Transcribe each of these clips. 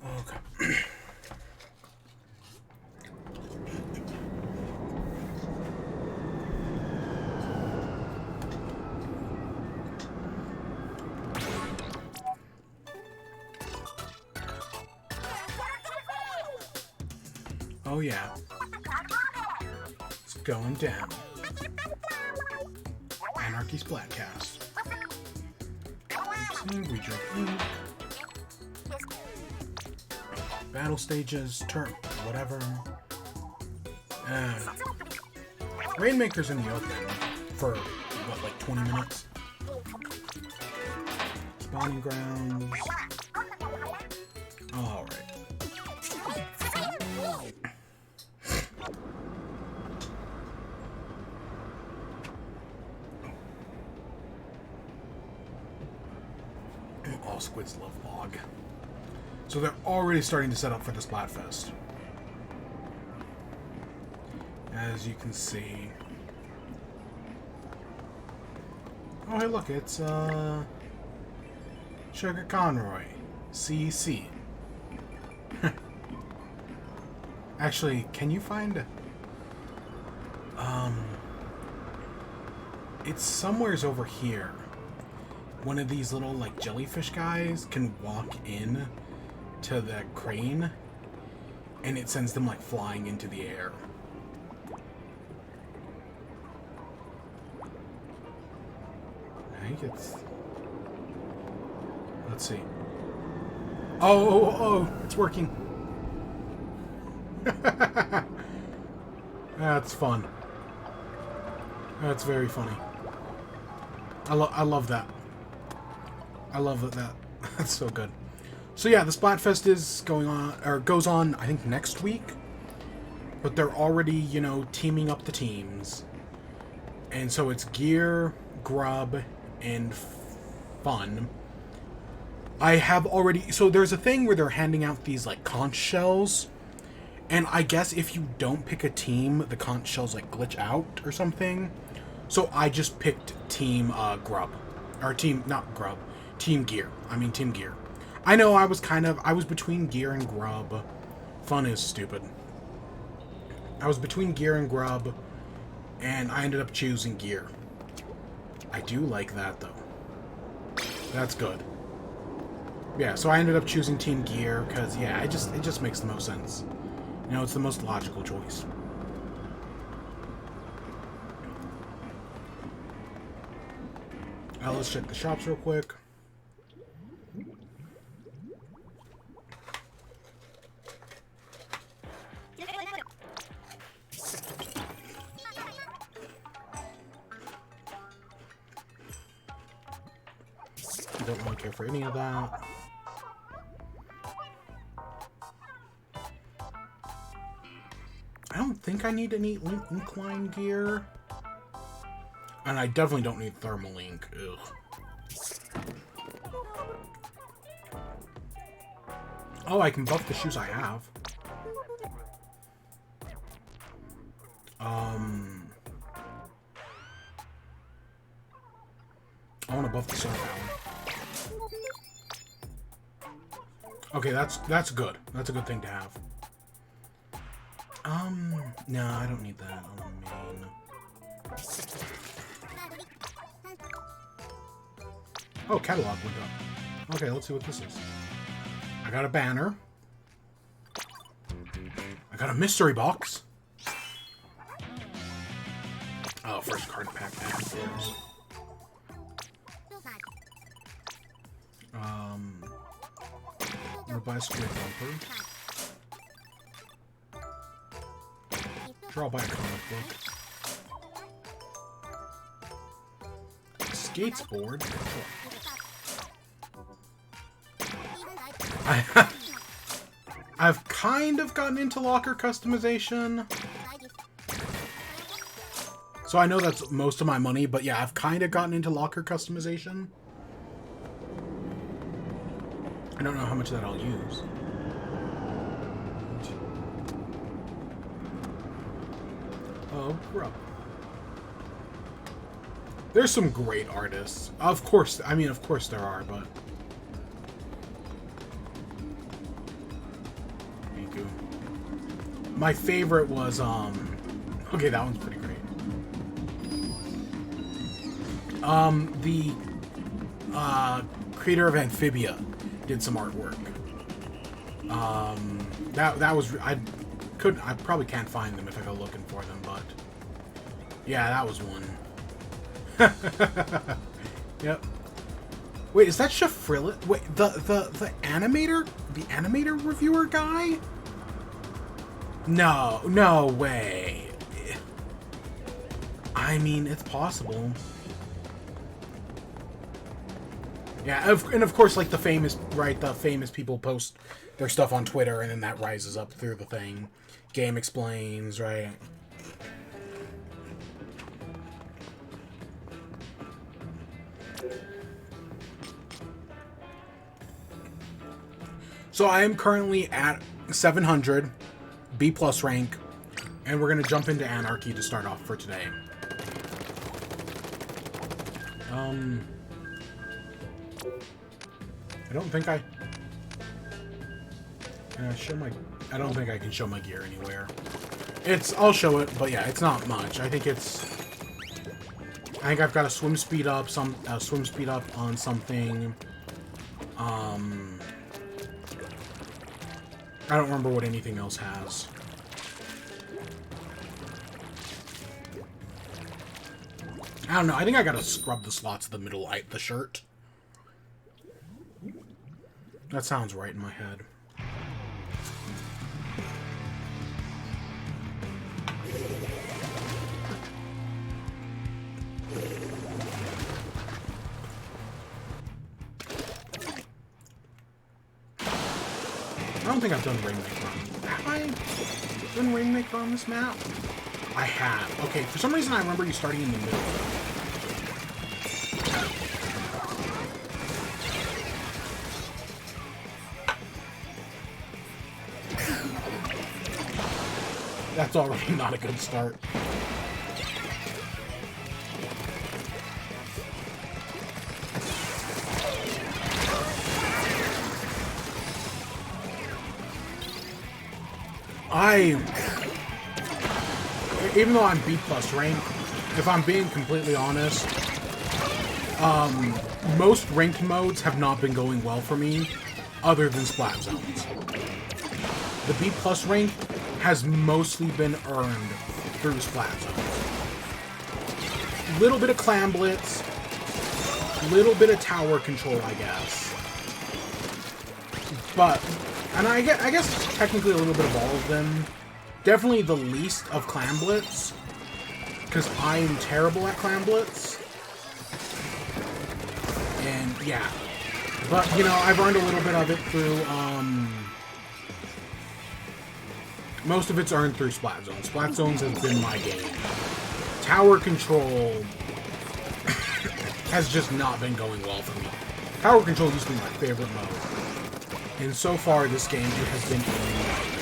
Okay. Oh yeah. It's going down. Anarchy Splatcast. We drink ink. Battle stages, turn, whatever. Rainmaker's in the open for, what, like 20 minutes? Spawning grounds. Alright. All squids love log. So they're already starting to set up for the Splatfest. As you can see. Oh, hey, look, it's, Sugar Conroy. CC. Actually, can you find... It's somewheres over here. One of these little, like, jellyfish guys can walk in to the crane, and it sends them, like, flying into the air. I think it's... Let's see. Oh, it's working. That's fun. That's very funny. I love that. I love that. That's so good. So yeah, the Splatfest is going on, or goes on, I think, next week. But they're already, you know, teaming up the teams. And so it's gear, grub, and fun. I have already... So there's a thing where they're handing out these, like, conch shells. And I guess if you don't pick a team, the conch shells, like, glitch out or something. So I just picked Team Grub. Or Team... Not Grub. Team Gear. I mean, Team Gear. I know I was between Gear and Grub. Fun is stupid. I was between Gear and Grub, and I ended up choosing Gear. I do like that, though. That's good. Yeah, so I ended up choosing Team Gear, because, yeah, it just makes the most sense. You know, it's the most logical choice. Let's check the shops real quick. Don't really care for any of that. I don't think I need any incline gear. And I definitely don't need thermal ink. Ugh. Oh, I can buff the shoes I have. I want to buff the Sundown. Okay, that's good. That's a good thing to have. No, I don't need that on the main. Oh, catalog went up. Okay, let's see what this is. I got a banner. I got a mystery box. Oh, first card pack downstairs. I'm gonna buy a squid bumper. Sure, I'll buy a comic book. Skateboard. I've kind of gotten into locker customization. So I know that's most of my money, but yeah, I've kind of gotten into locker customization. I don't know how much of that I'll use. Oh, grub. There's some great artists. Of course, I mean, of course there are, but... My favorite was, okay, that one's pretty great. The, creator of Amphibia did some artwork. That was, I probably can't find them if I go looking for them, but yeah, that was one. Yep. Wait, is that Shafrillet? Wait, the animator reviewer guy? No way. I mean, it's possible. Yeah, and of course, like the famous people post their stuff on Twitter, and then that rises up through the thing. Game Explains, right? So I am currently at 700 B+ rank, and we're gonna jump into Anarchy to start off for today. I don't think I can I don't think I can show my gear anywhere. I'll show it, but yeah, it's not much. I think I've got a swim speed up on something. I don't remember what anything else has. I don't know. I think I gotta scrub the slots of the middle, the shirt. That sounds right in my head. I don't think I've done Rainmaker on. Have I done Rainmaker on this map? I have. Okay, for some reason I remember you starting in the middle. That's already not a good start. Even though I'm B+ rank, if I'm being completely honest, most ranked modes have not been going well for me, other than Splat Zones. The B+ rank has mostly been earned through Splat Zones. Little bit of Clam Blitz, little bit of tower control, I guess. But, and I guess technically a little bit of all of them. Definitely the least of Clam Blitz, because I am terrible at Clam Blitz. And yeah, but you know, I've earned a little bit of it through, most of it's earned through Splat Zones. Splat Zones has been my game. Tower control has just not been going well for me. Tower control used to be my favorite mode. And so far, this game has been a nightmare.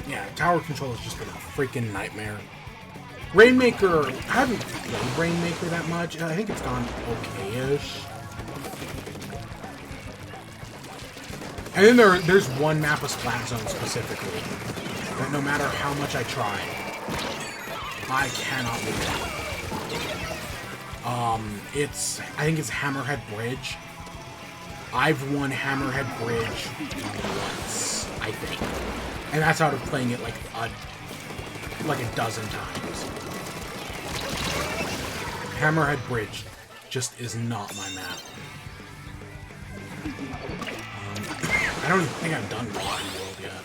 Yeah, tower control has just been a freaking nightmare. Rainmaker, I haven't played Rainmaker that much. I think it's gone okay-ish. And then there's one map of Splat Zone specifically that no matter how much I try, I cannot win. I think it's Hammerhead Bridge. I've won Hammerhead Bridge once, I think. And that's out of playing it like a dozen times. Hammerhead Bridge just is not my map. I don't even think I've done Rotten World yet.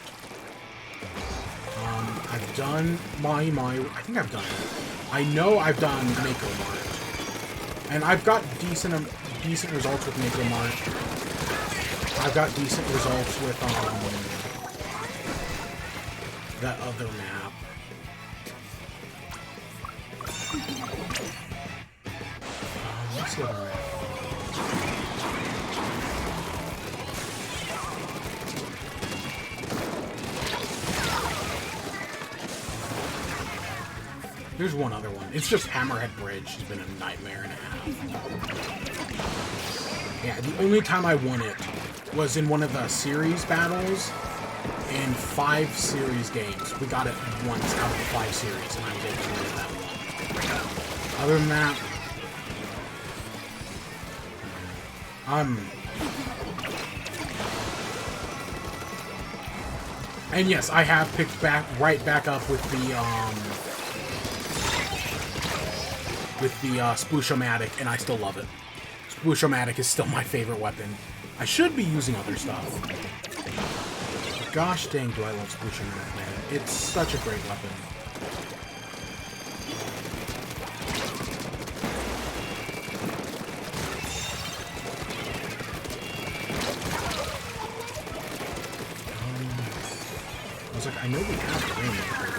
I've done I think I've done it. I know I've done Mako Mart. And I've got decent results with Mako Mart. I've got decent results with that other map. What's the other map? There's one other one. It's just Hammerhead Bridge. She's been a nightmare and a half. Yeah, the only time I won it was in one of the series battles in 5 series games. We got it once out of the 5 series, and I was able to win that one. Other than that, and yes, I have picked right back up with the Sploosh-O-Matic, and I still love it. Sploosh-O-Matic is still my favorite weapon. I should be using other stuff. But gosh dang, do I love Sploosh-O-Matic, man. It's such a great weapon. I was like, I know we have the Rainmaker.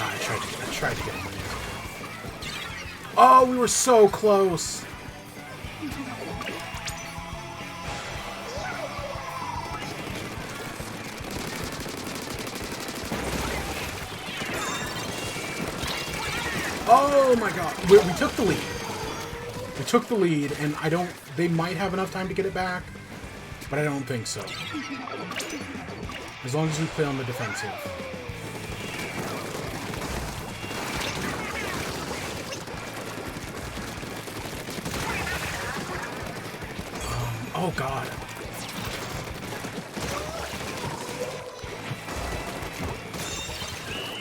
I tried to get him. Oh, we were so close. Oh my god. We took the lead. We took the lead, and I don't... They might have enough time to get it back, but I don't think so. As long as we play on the defensive. Oh god.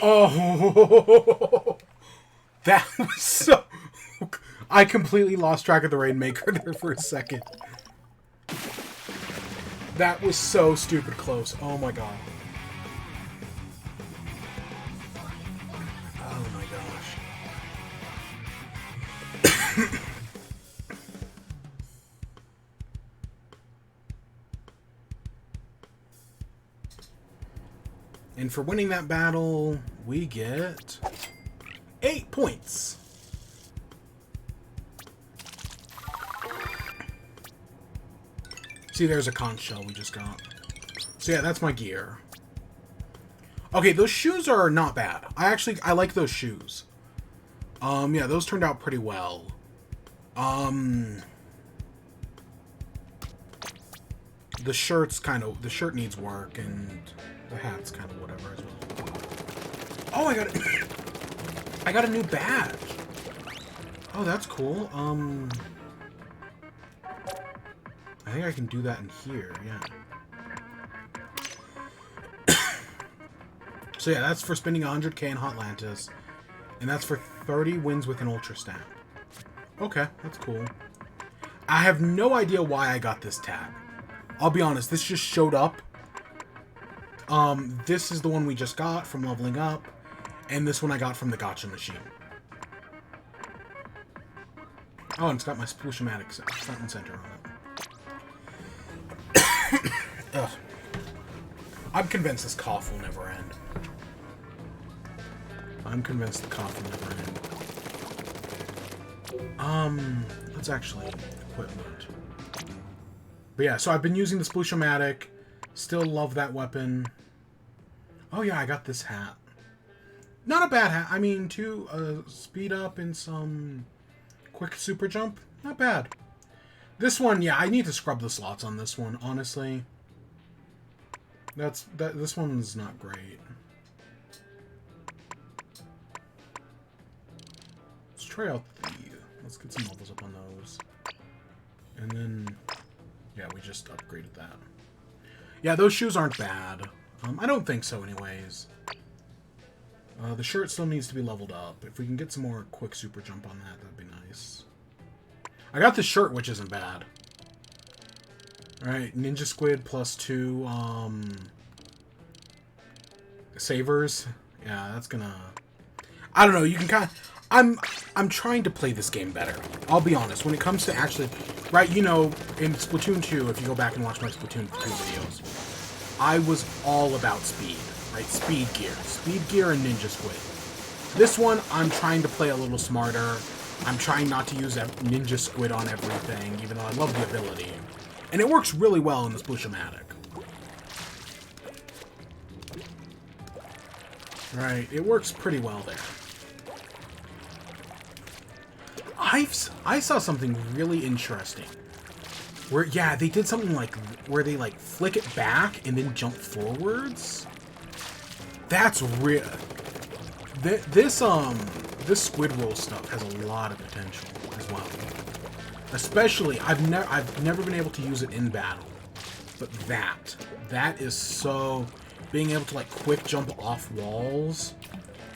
Oh, that was so... I completely lost track of the Rainmaker there for a second. That was so stupid close. Oh my god. Oh my gosh. And for winning that battle, we get 8 points. See, there's a conch shell we just got. So yeah, that's my gear. Okay, those shoes are not bad. I like those shoes. Yeah, those turned out pretty well. The shirt needs work, and the hat's kind of whatever as well. Oh, I got a new badge. Oh, that's cool. I think I can do that in here, yeah. So yeah, that's for spending 100k in Hotlantis. And that's for 30 wins with an Ultra Stat. Okay, that's cool. I have no idea why I got this tag. I'll be honest, this just showed up. This is the one we just got from leveling up. And this one I got from the Gacha machine. Oh, and it's got my Sploosh-O-Matic front and center on it. Ugh. I'm convinced this cough will never end. I'm convinced the cough will never end. Let's actually equipment. But yeah, so I've been using the Sploosh-O-Matic. Still love that weapon. Oh yeah, I got this hat. Not a bad hat. I mean, speed up and some quick super jump. Not bad. This one, yeah, I need to scrub the slots on this one, honestly. This one's not great. Let's try out let's get some levels up on those. And then, yeah, we just upgraded that. Yeah, those shoes aren't bad. I don't think so anyways. The shirt still needs to be leveled up. If we can get some more quick super jump on that, that'd be nice. I got the shirt, which isn't bad. Alright, Ninja Squid plus 2, savers. Yeah, that's gonna... I don't know, you can kind of... I'm trying to play this game better. I'll be honest. When it comes to actually... Right, you know, in Splatoon 2, if you go back and watch my Splatoon 2 videos, I was all about speed, right? Speed Gear. Speed Gear and Ninja Squid. This one, I'm trying to play a little smarter. I'm trying not to use that Ninja Squid on everything, even though I love the ability. And it works really well in the Splooshomatic. Right, it works pretty well there. I saw something really interesting. Where, yeah, they did something like, where they, like, flick it back and then jump forwards. That's real. This squid roll stuff has a lot of potential as well. Especially, I've never been able to use it in battle. But that is so... Being able to, like, quick jump off walls.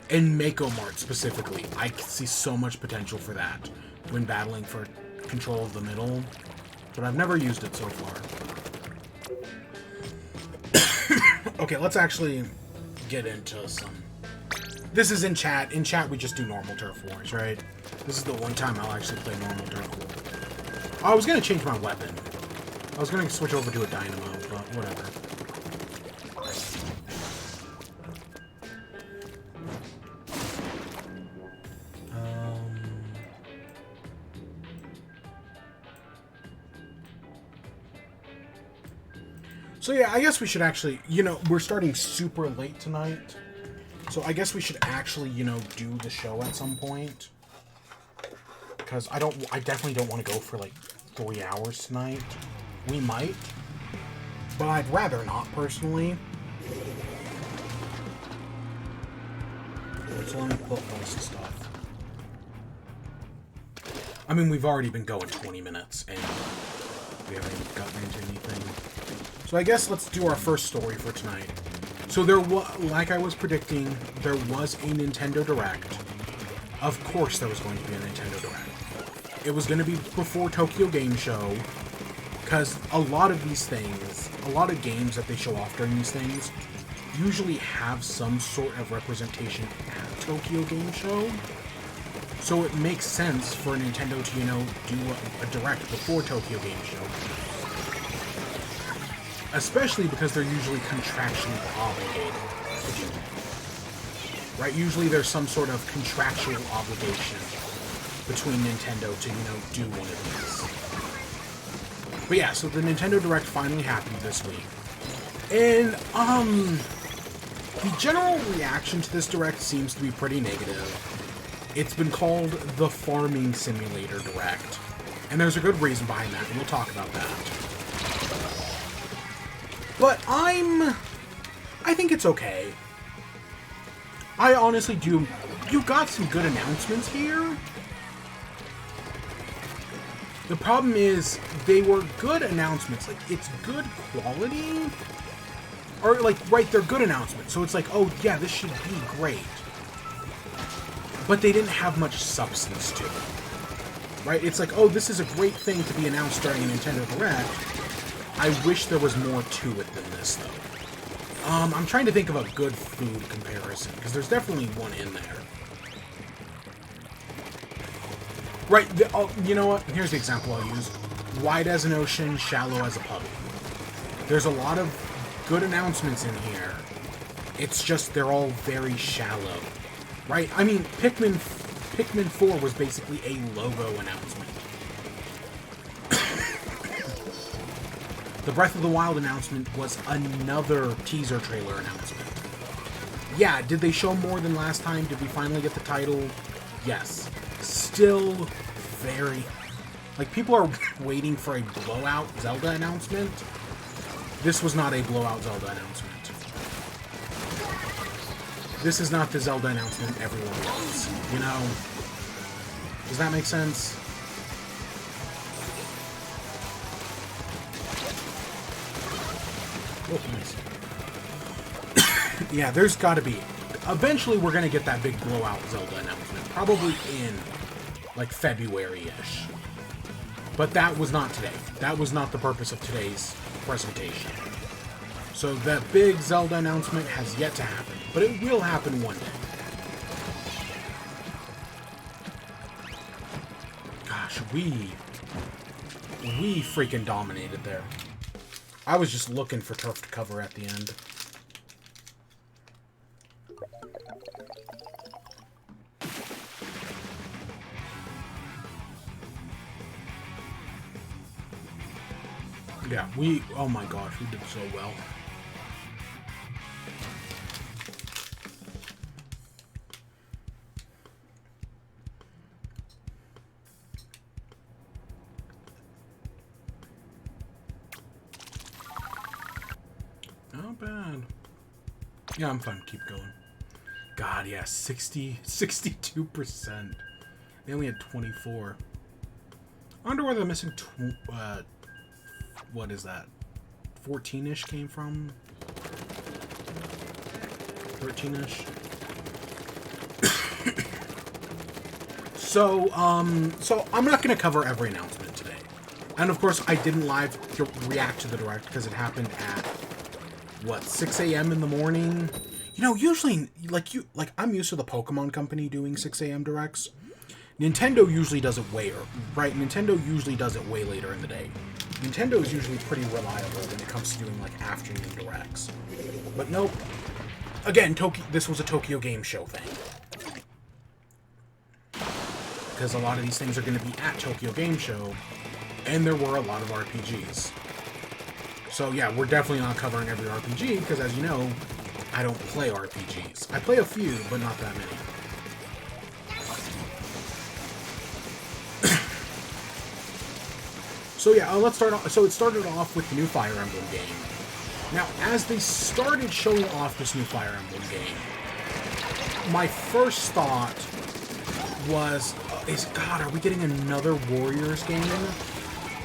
In Mako Mart specifically, I see so much potential for that when battling for control of the middle. But I've never used it so far. Okay, let's actually get into some... This is in chat. In chat, we just do normal Turf Wars, right? This is the one time I'll actually play normal Turf Wars. I was going to change my weapon. I was going to switch over to a Dynamo, but whatever. So yeah, I guess we should actually, you know, we're starting super late tonight. So I guess we should actually, you know, do the show at some point. Because I definitely don't want to go for like 3 hours tonight. We might. But I'd rather not, personally. So let me put most stuff. I mean, we've already been going 20 minutes, and we haven't even gotten into anything. So I guess let's do our first story for tonight. So there was, like I was predicting, there was a Nintendo Direct. Of course there was going to be a Nintendo Direct. It was going to be before Tokyo Game Show, because a lot of these things, a lot of games that they show off during these things, usually have some sort of representation at Tokyo Game Show. So it makes sense for Nintendo to, you know, do a Direct before Tokyo Game Show. Especially because they're usually contractually obligated to do it. Right? Usually there's some sort of contractual obligation between Nintendo to, you know, do one of these. But yeah, so the Nintendo Direct finally happened this week. And, the general reaction to this Direct seems to be pretty negative. It's been called the Farming Simulator Direct. And there's a good reason behind that, and we'll talk about that. But I think it's okay. I honestly do. You got some good announcements here. The problem is, they were good announcements. Like, it's good quality. Or, like, right, they're good announcements. So it's like, oh, yeah, this should be great. But they didn't have much substance to it. Right? It's like, oh, this is a great thing to be announced during a Nintendo Direct. I wish there was more to it than this, though. I'm trying to think of a good food comparison, because there's definitely one in there. Right, you know what? Here's the example I'll use. Wide as an ocean, shallow as a puddle. There's a lot of good announcements in here. It's just they're all very shallow. Right? I mean, Pikmin 4 was basically a logo announcement. The Breath of the Wild announcement was another teaser trailer announcement. Yeah, did they show more than last time? Did we finally get the title? Yes. Still very... Like, people are waiting for a blowout Zelda announcement. This was not a blowout Zelda announcement. This is not the Zelda announcement everyone wants. You know? Does that make sense? Oh, nice. Yeah, there's got to be. Eventually, we're going to get that big blowout Zelda announcement. Probably in, like, February-ish. But that was not today. That was not the purpose of today's presentation. So that big Zelda announcement has yet to happen. But it will happen one day. Gosh, we freaking dominated there. I was just looking for turf to cover at the end. Yeah, oh my gosh, we did so well. Not bad. Yeah, I'm fine. Keep going. God, yeah, 62%. They only had 24. I wonder where the missing, what is that? 14-ish came from? 13-ish? So I'm not going to cover every announcement today. And of course, I didn't live react to the Direct because it happened at, what, 6 a.m. in the morning? You know, usually, I'm used to the Pokemon Company doing 6 a.m. Directs. Nintendo usually does it right? Nintendo usually does it way later in the day. Nintendo is usually pretty reliable when it comes to doing, like, afternoon Directs. But nope. Again, this was a Tokyo Game Show thing. Because a lot of these things are going to be at Tokyo Game Show, and there were a lot of RPGs. So yeah, we're definitely not covering every RPG, because as you know, I don't play RPGs. I play a few, but not that many. So yeah, let's start off. So it started off with the new Fire Emblem game. Now, as they started showing off this new Fire Emblem game, my first thought was, God, are we getting another Warriors game?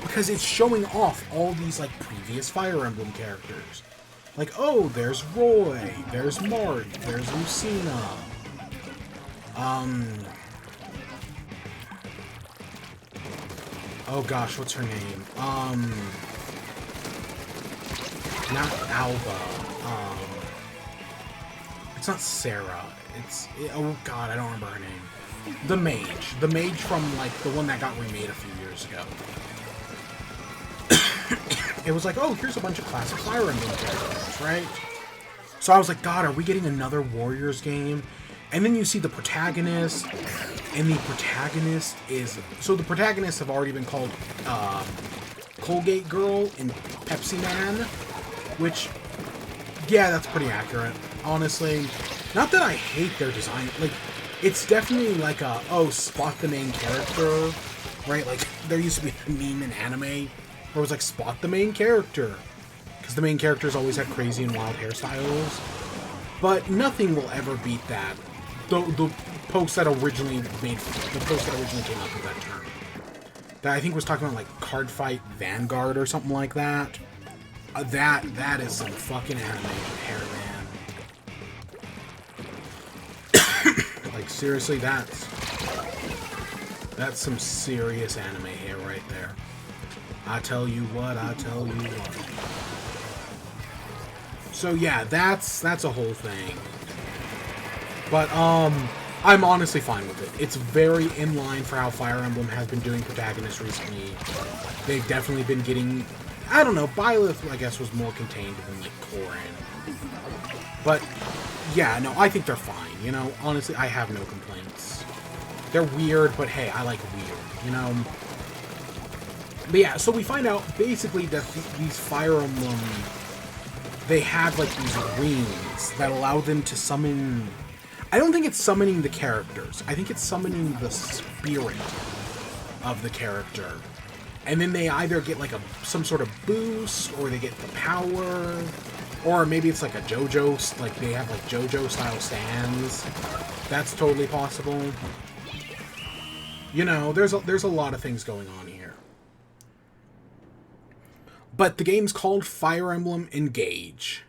Because it's showing off all these, like, previous Fire Emblem characters. Like, oh, there's Roy, there's Mart, there's Lucina. Oh gosh, what's her name? Not Alba. It's not Sarah. Oh god, I don't remember her name. The mage from, like, the one that got remade a few years ago. It was like, oh, here's a bunch of classic Fire Emblem characters, right? So I was like, God, are we getting another Warriors game? And then you see the protagonist, and the protagonist is... So the protagonists have already been called Colgate Girl and Pepsi Man, which, yeah, that's pretty accurate, honestly. Not that I hate their design. Like, it's definitely like a, oh, spot the main character, right? Like, there used to be a meme in anime where it was like, spot the main character. Because the main characters always had crazy and wild hairstyles. But nothing will ever beat that. The post that originally came up with that term. That I think was talking about, like, Card Fight Vanguard or something like that. That is some fucking animated hair, man. Like, seriously, that's some serious anime hair right there. I tell you what. So yeah, that's a whole thing. But I'm honestly fine with it. It's very in line for how Fire Emblem has been doing protagonists recently. They've definitely been getting, I don't know, Byleth, I guess, was more contained than, like, Corrin. But yeah, no, I think they're fine, you know? Honestly, I have no complaints. They're weird, but hey, I like weird, you know? But yeah, so we find out basically that these Fire Emblem, they have, like, these rings that allow them to summon... I don't think it's summoning the characters. I think it's summoning the spirit of the character. And then they either get, like, some sort of boost, or they get the power, or maybe it's like a JoJo, like, they have, like, JoJo-style stands. That's totally possible. You know, there's a lot of things going on here. But the game's called Fire Emblem Engage.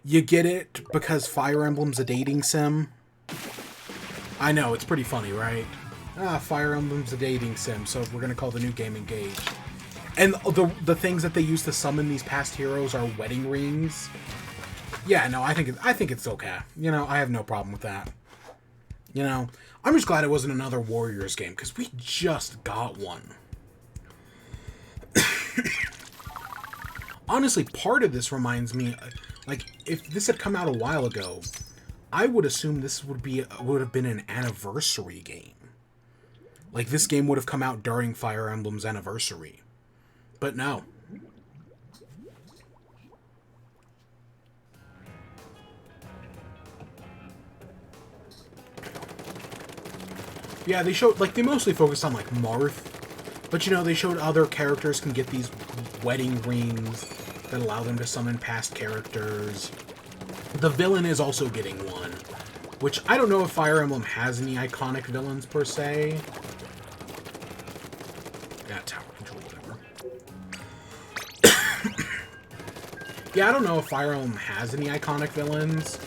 You get it because Fire Emblem's a dating sim. I know, it's pretty funny, right? Fire Emblem's a dating sim, so we're gonna call the new game Engage. And the things that they use to summon these past heroes are wedding rings. Yeah, no, I think it's okay. You know, I have no problem with that. You know, I'm just glad it wasn't another Warriors game, because we just got one. Honestly, part of this reminds me, like, if this had come out a while ago, I would assume this would have been an anniversary game. Like, this game would have come out during Fire Emblem's anniversary. But no. Yeah, they showed, like, they mostly focused on, like, Marth. But, you know, they showed other characters can get these wedding rings that allow them to summon past characters. The villain is also getting one. Which, I don't know if Fire Emblem has any iconic villains, per se. Yeah, tower control, whatever. Yeah, I don't know if Fire Emblem has any iconic villains.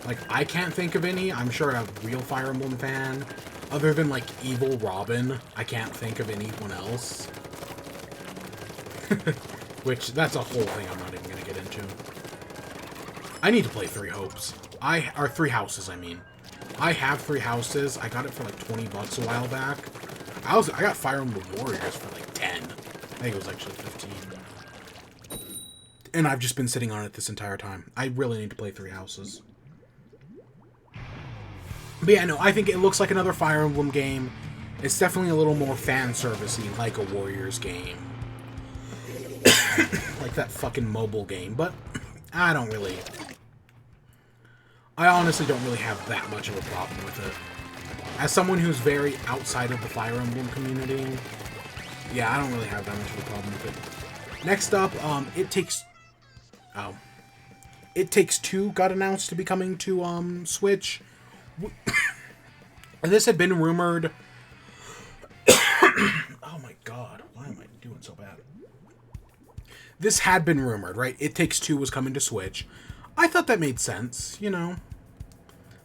Like, I can't think of any. I'm sure a real Fire Emblem fan. Other than, like, Evil Robin, I can't think of anyone else. Which, that's a whole thing I'm not even going to get into. I need to play Three Hopes. Or Three Houses, I mean. I have Three Houses. I got it for, like, 20 bucks a while back. I got Fire Emblem Warriors for, like, 10. I think it was actually 15. And I've just been sitting on it this entire time. I really need to play Three Houses. But yeah, no, I think it looks like another Fire Emblem game. It's definitely a little more fan servicey, like a Warriors game. Like that fucking mobile game, but I honestly don't really have that much of a problem with it. As someone who's very outside of the Fire Emblem community, yeah, I don't really have that much of a problem with it. Next up, It Takes Two got announced to be coming to Switch. This had been rumored. Oh my god, why am I doing so bad? This had been rumored, right? It Takes Two was coming to Switch. I thought that made sense, you know.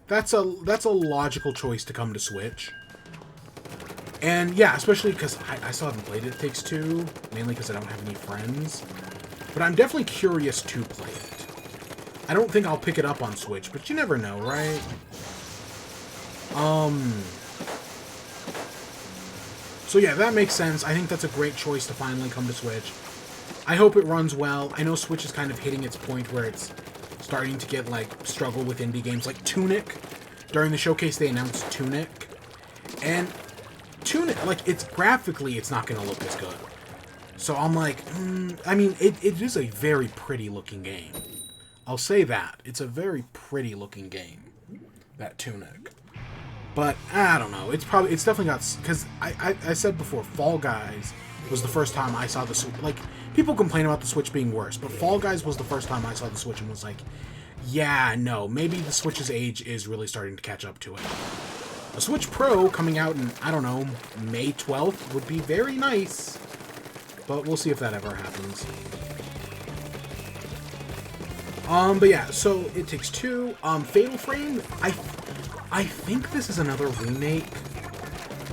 That's a logical choice to come to Switch. And yeah, especially because I still haven't played It Takes Two, mainly because I don't have any friends. But I'm definitely curious to play it. I don't think I'll pick it up on Switch, but you never know, right? So yeah, that makes sense. I think that's a great choice to finally come to Switch. I hope it runs well. I know Switch is kind of hitting its point where it's starting to get, like, struggle with indie games like Tunic. During the showcase, they announced Tunic. And Tunic, like, it's graphically, it's not going to look as good. So I'm like, I mean, it is a very pretty looking game. I'll say that. It's a very pretty looking game, that Tunic. But, I don't know. It's definitely got... Because I said before, Fall Guys was the first time I saw the Switch. Like, people complain about the Switch being worse, but Fall Guys was the first time I saw the Switch and was like, yeah, no, maybe the Switch's age is really starting to catch up to it. A Switch Pro coming out in, I don't know, May 12th would be very nice. But we'll see if that ever happens. But yeah, so It Takes Two. Fatal Frame, I think this is another remake.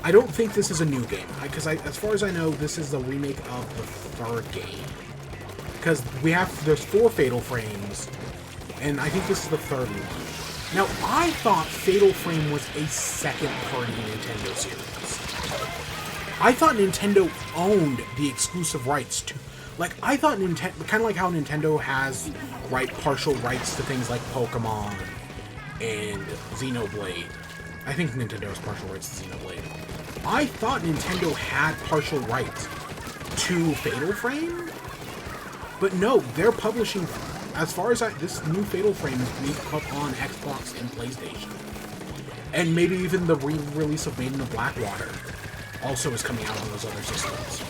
I don't think this is a new game. Because as far as I know, this is the remake of the third game. Because there's 4 Fatal Frames, and I think this is the third one. Now, I thought Fatal Frame was a second-party Nintendo series. I thought Nintendo owned the exclusive rights to... Like, I thought Nintendo... Kind of like how Nintendo has, partial rights to things like Pokemon and Xenoblade. I think Nintendo has partial rights to Xenoblade. I thought Nintendo had partial rights to Fatal Frame, but no, they're publishing, as far as this new Fatal Frame is being put on Xbox and PlayStation. And maybe even the re-release of Maiden of Blackwater also is coming out on those other systems.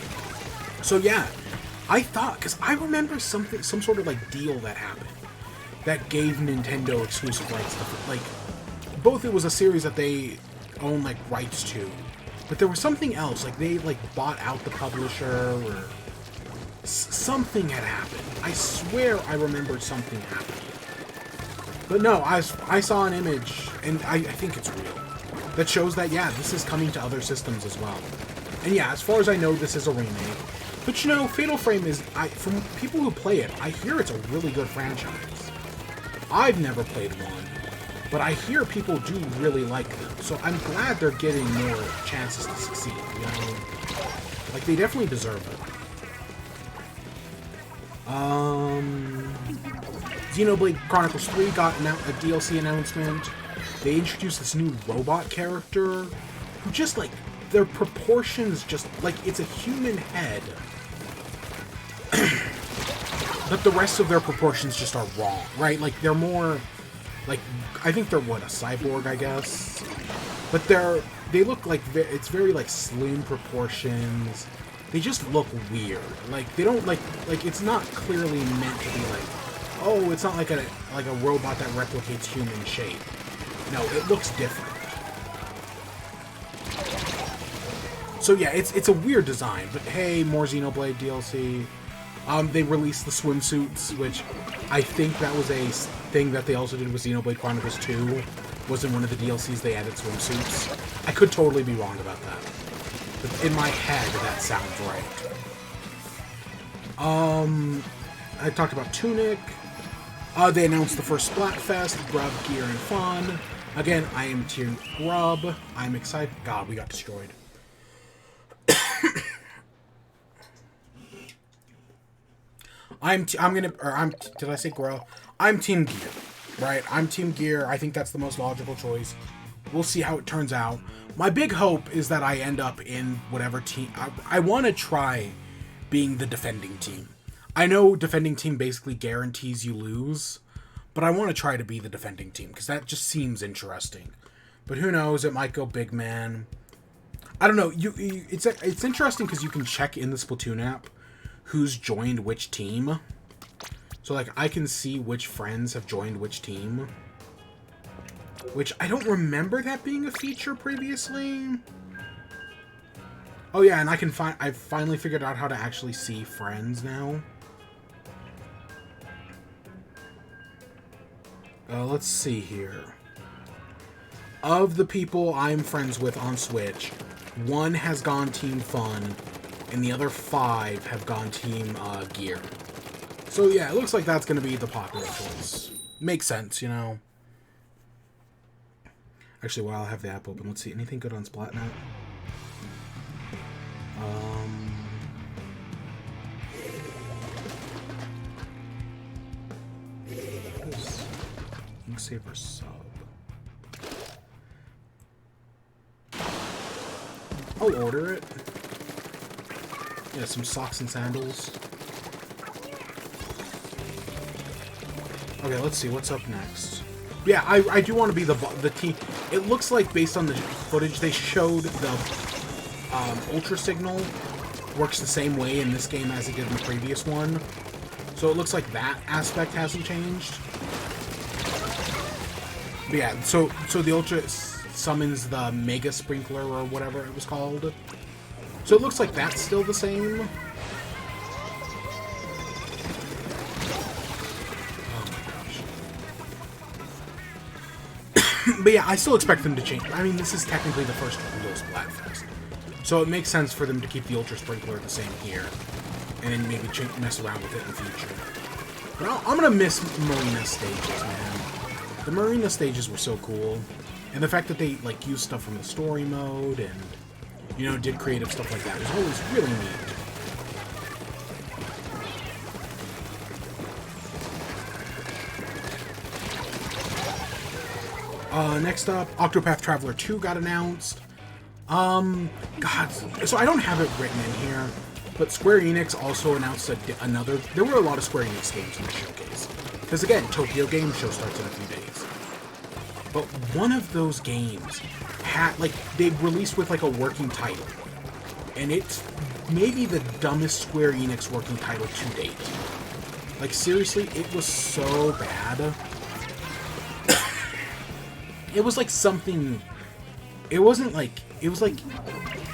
So yeah, I thought, because I remember some sort of like deal that happened that gave Nintendo exclusive rights to, like, both it was a series that they own like rights to, but there was something else, like they like bought out the publisher or something had happened. I swear I remembered something happening. But no, I saw an image, and I think it's real, that shows that, yeah, this is coming to other systems as well. And yeah, as far as I know, this is a remake. But you know, Fatal Frame is, from people who play it, I hear it's a really good franchise. I've never played one, but I hear people do really like them. So I'm glad they're getting more chances to succeed, you know? Like, they definitely deserve it. Xenoblade Chronicles 3 got a DLC announcement. They introduced this new robot character who just, like, their proportions just, like, it's a human head. But the rest of their proportions just are wrong, right? Like, they're more, like, I think they're, what, a cyborg, I guess? But they look like it's very like slim proportions. They just look weird. Like they don't like it's not clearly meant to be like, oh, it's not like a robot that replicates human shape. No, it looks different. So yeah, it's a weird design, but hey, more Xenoblade DLC. They released the swimsuits, which I think that was a thing that they also did with Xenoblade Chronicles 2. Was in one of the DLCs they added swimsuits. I could totally be wrong about that. But in my head, that sounds right. I talked about Tunic. They announced the first Splatfest, Grub, Gear, and Fun. Again, I am Team Grub. I'm excited. God, we got destroyed. Did I say Grub? I'm Team Gear, right? I'm Team Gear. I think that's the most logical choice. We'll see how it turns out. My big hope is that I end up in whatever team. I want to try being the defending team. I know defending team basically guarantees you lose, but I want to try to be the defending team because that just seems interesting. But who knows? It might go big man. I don't know. It's interesting because you can check in the Splatoon app who's joined which team. So like I can see which friends have joined which team. Which I don't remember that being a feature previously. Oh yeah, and I've finally figured out how to actually see friends now. Let's see here. Of the people I'm friends with on Switch, 1 has gone Team Fun, and the other 5 have gone Team Gear. So yeah, it looks like that's going to be the popular choice. Makes sense, you know. Actually, while I have the app open, let's see. Anything good on Splat now? Inksaver sub. I'll order it. Yeah, some socks and sandals. Okay, let's see what's up next. Yeah, I do want to be the team. It looks like based on the footage they showed, the Ultra Signal works the same way in this game as it did in the previous one. So it looks like that aspect hasn't changed. But yeah, so the Ultra summons the Mega Sprinkler or whatever it was called. So it looks like that's still the same. But yeah, I still expect them to change. I mean, this is technically the first real Splatfest. So it makes sense for them to keep the Ultra Sprinkler the same here. And then maybe mess around with it in the future. But I'm going to miss Marina stages, man. The Marina stages were so cool. And the fact that they, like, used stuff from the story mode and, you know, did creative stuff like that was always really neat. Next up, Octopath Traveler 2 got announced. God, so I don't have it written in here, but Square Enix also announced another. There were a lot of Square Enix games in the showcase. Because again, Tokyo Game Show starts in a few days. But one of those games had, like, they released with, like, a working title. And it's maybe the dumbest Square Enix working title to date. Like, seriously, it was so bad. It was like something... It wasn't like... It was like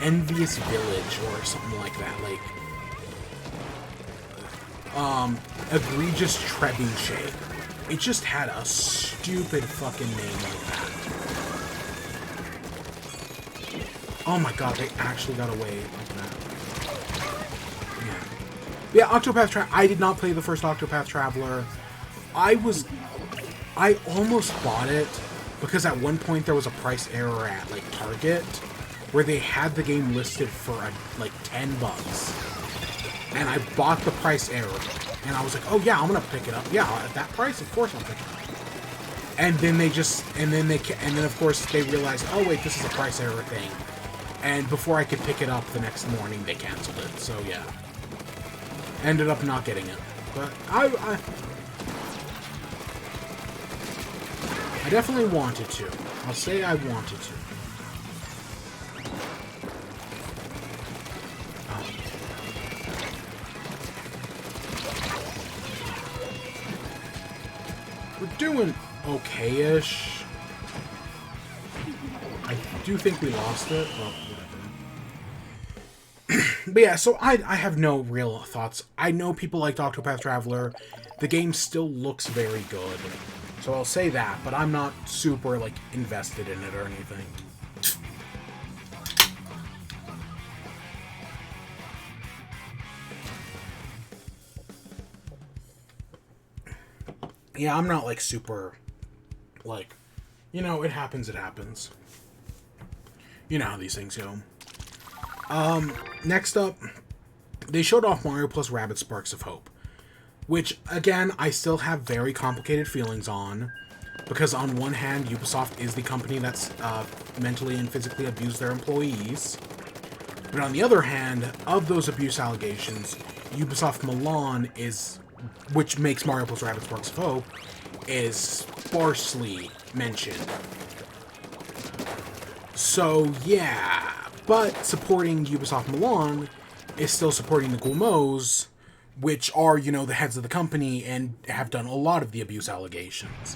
Envious Village or something like that. Like... Egregious Trebuchet. It just had a stupid fucking name like that. Oh my god, they actually got away like that. Yeah, Octopath Traveler... I did not play the first Octopath Traveler. I almost bought it... Because at one point there was a price error at, like, Target, where they had the game listed for, like, $10. And I bought the price error. And I was like, oh yeah, I'm gonna pick it up. Yeah, at that price, of course I'll pick it up. And then then of course they realized, oh wait, this is a price error thing. And before I could pick it up the next morning, they canceled it. So yeah. Ended up not getting it. But I definitely wanted to. I'll say I wanted to. doing okay-ish. I do think we lost it. Well, whatever. But yeah, so I have no real thoughts. I know people like Octopath Traveler. The game still looks very good. So I'll say that, but I'm not super, like, invested in it or anything. Yeah, I'm not, like, super, like, you know, it happens, it happens. You know how these things go. Next up, they showed off Mario plus Rabbids Sparks of Hope. Which, again, I still have very complicated feelings on. Because on one hand, Ubisoft is the company that's mentally and physically abused their employees. But on the other hand, of those abuse allegations, Ubisoft Milan is... which makes Mario plus Rabbids Sparks of Hope, is sparsely mentioned. So, yeah. But supporting Ubisoft Milan is still supporting the Guillemets, which are, you know, the heads of the company and have done a lot of the abuse allegations.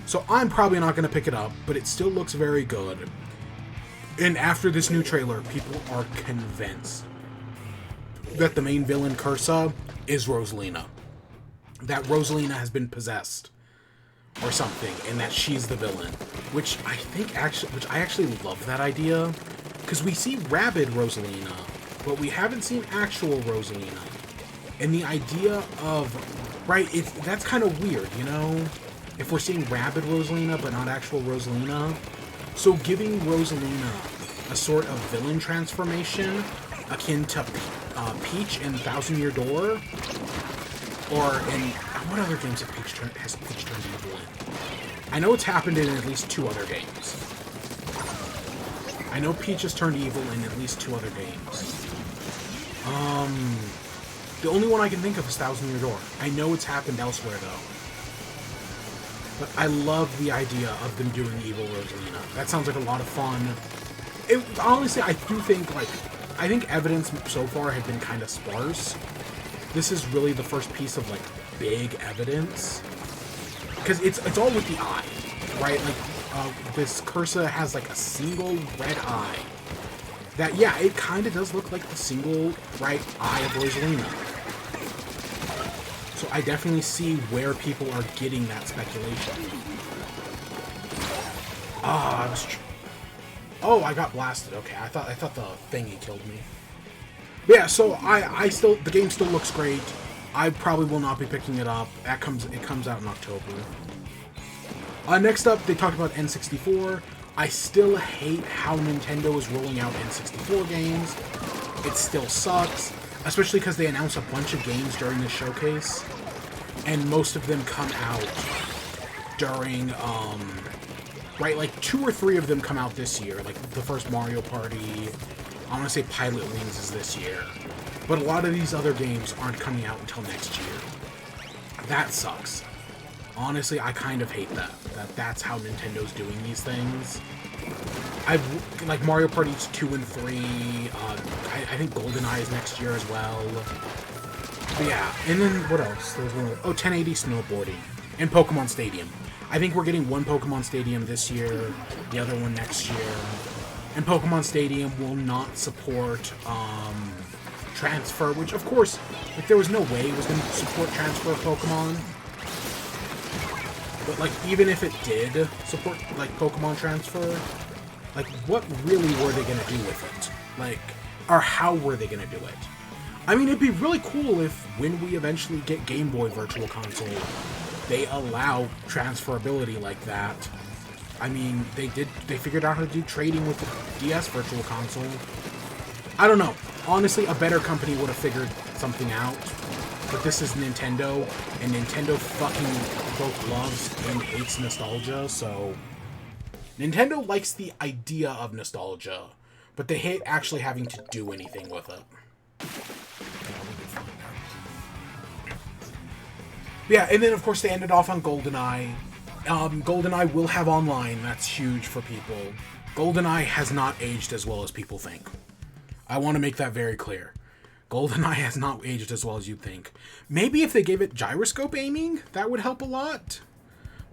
So I'm probably not going to pick it up, but it still looks very good. And after this new trailer, people are convinced that the main villain, Cursa, is Rosalina. That Rosalina has been possessed or something, and that she's the villain. Which I actually love that idea, because we see Rabid Rosalina, but we haven't seen actual Rosalina. And the idea of, right, that's kind of weird, you know? If we're seeing Rabid Rosalina, but not actual Rosalina. So giving Rosalina a sort of villain transformation, akin to Peach in Thousand Year Door, or in, what other games has Peach turned evil in? I know it's happened in at least 2 other games. I know Peach has turned evil in at least 2 other games. The only one I can think of is Thousand Year Door. I know it's happened elsewhere, though. But I love the idea of them doing evil Rosalina. That sounds like a lot of fun. Honestly, I do think, like, I think evidence so far had been kind of sparse. This is really the first piece of, like, big evidence. Because it's all with the eye, right? Like, this Cursa has, like, a single red eye. That, yeah, it kind of does look like the single right eye of Rosalina. So I definitely see where people are getting that speculation. Oh, I got blasted. Okay, I thought the thingy killed me. But yeah, so the game still looks great. I probably will not be picking it up. It comes out in October. Next up, they talked about N64. I still hate how Nintendo is rolling out N64 games. It still sucks, especially because they announced a bunch of games during the showcase, and most of them come out during, right, like 2 or 3 of them come out this year, like the first Mario Party. I want to say Pilot Wings is this year, but a lot of these other games aren't coming out until next year. That sucks. Honestly, I kind of hate that's how Nintendo's doing these things. Like Mario Party 2 and 3, I think GoldenEye is next year as well. But yeah, and then what else? There was one. 1080 snowboarding and Pokemon Stadium. I think we're getting one Pokemon Stadium this year, the other one next year. And Pokemon Stadium will not support transfer, which of course, like, there was no way it was going to support transfer of Pokemon. But, like, even if it did support, like, Pokemon transfer, like, what really were they going to do with it? Like, or how were they going to do it? I mean, it'd be really cool if, when we eventually get Game Boy Virtual Console, they allow transferability like that. I mean, they figured out how to do trading with the DS Virtual Console. I don't know. Honestly, a better company would have figured something out. But this is Nintendo, and Nintendo fucking both loves and hates nostalgia, so... Nintendo likes the idea of nostalgia, but they hate actually having to do anything with it. Yeah, and then of course they ended off on GoldenEye. GoldenEye will have online, that's huge for people. GoldenEye has not aged as well as people think. I want to make that very clear. GoldenEye has not aged as well as you'd think. Maybe if they gave it gyroscope aiming, that would help a lot.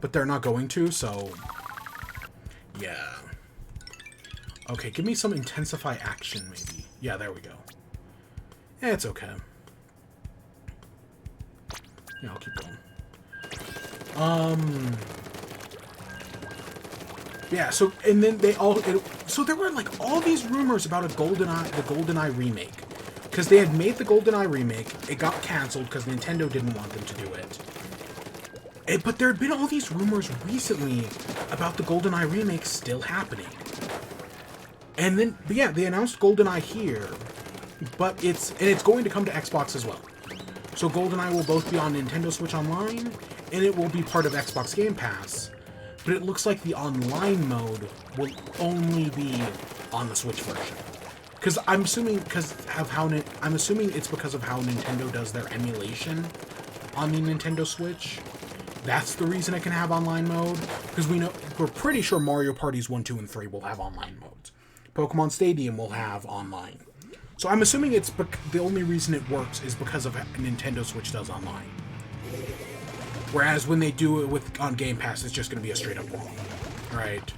but they're not going to, so yeah. Okay, give me some intensify action, maybe. Yeah, there we go. Yeah, it's okay. Yeah, I'll keep going. Yeah, so, and then they all, so there were, like, all these rumors about the GoldenEye remake. Because they had made the GoldenEye remake, it got cancelled because Nintendo didn't want them to do it. But there had been all these rumors recently about the GoldenEye remake still happening. And then, but yeah, they announced GoldenEye here, but it's going to come to Xbox as well. So GoldenEye will both be on Nintendo Switch Online, and it will be part of Xbox Game Pass. But it looks like the online mode will only be on the Switch version. Because I'm assuming it's because of how Nintendo does their emulation on the Nintendo Switch. That's the reason it can have online mode. Because we're pretty sure Mario Parties 1, 2, and 3 will have online modes. Pokemon Stadium will have online. So I'm assuming the only reason it works is because of Nintendo Switch does online. Whereas when they do it on Game Pass, it's just going to be a straight up ROM. Right?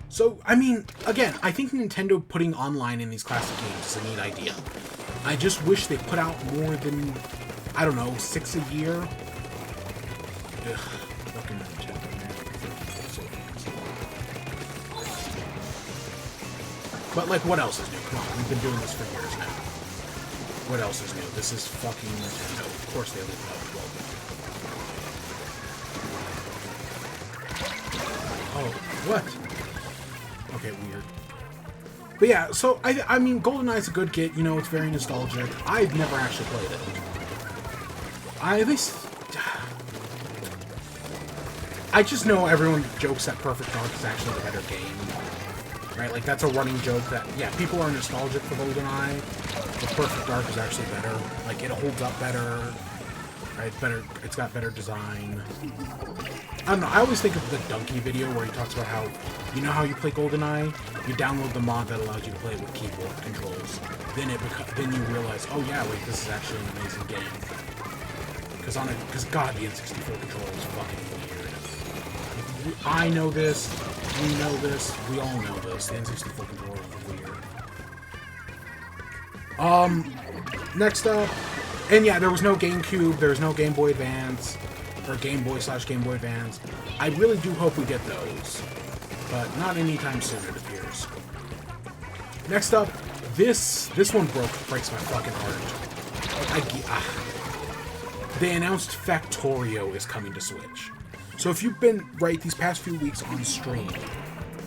So, I mean, again, I think Nintendo putting online in these classic games is a neat idea. I just wish they put out more than, I don't know, 6 a year. Ugh, fucking Nintendo, man. But, like, what else is new? Come on, we've been doing this for years now. What else is new? This is fucking Nintendo. Of course they leave it out. Oh, what? Okay, weird. But yeah, so, I mean, GoldenEye's a good get, you know, it's very nostalgic. I've never actually played it. I just know everyone jokes that Perfect Dark is actually the better game. Right, like, that's a running joke that, yeah, people are nostalgic for GoldenEye, but Perfect Dark is actually better. Like, it holds up better, right, it's got better design. I don't know, I always think of the Donkey video where he talks about how, you know how you play GoldenEye? You download the mod that allows you to play it with keyboard controls. Then you realize, oh yeah, wait, this is actually an amazing game. Because God, the N64 controller is fucking weird. I know this, we know this, we all know this. The N64 controller is weird. Next up, and yeah, there was no GameCube, there was no Game Boy Advance, or Game Boy/Game Boy Advance. I really do hope we get those, but not anytime soon, it appears. Next up, this one breaks my fucking heart. They announced Factorio is coming to Switch. So if you've been, these past few weeks on stream,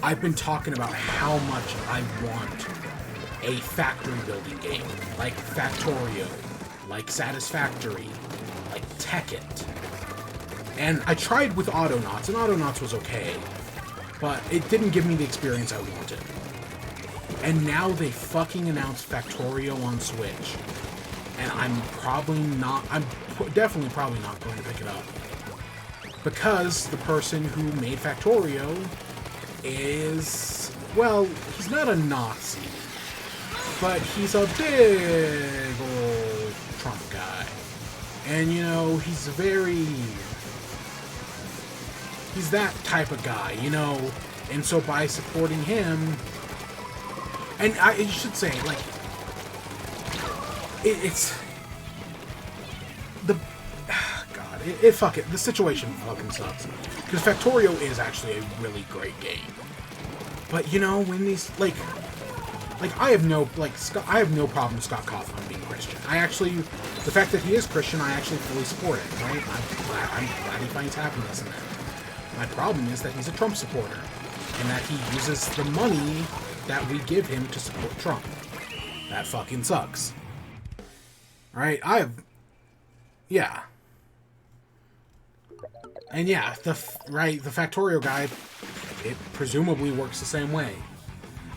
I've been talking about how much I want a factory building game. Like Factorio, like Satisfactory, like Tekkit. And I tried with Autonauts, and Autonauts was okay, but it didn't give me the experience I wanted. And now they fucking announced Factorio on Switch, and I'm definitely probably not going to pick it up. Because the person who made Factorio is, well, he's not a Nazi, but he's a big old Trump guy. And, you know, he's that type of guy, you know, and so by supporting him, and I should say, like, it's the, God, the situation fucking sucks, because Factorio is actually a really great game, but, you know, when these, like, I have no problem with Scott Cawthon being Christian. The fact that he is Christian, I actually fully support it, right? I'm glad he finds happiness in that. My problem is that he's a Trump supporter, and that he uses the money that we give him to support Trump. That fucking sucks. Alright, yeah. And yeah, the Factorio guy, it presumably works the same way.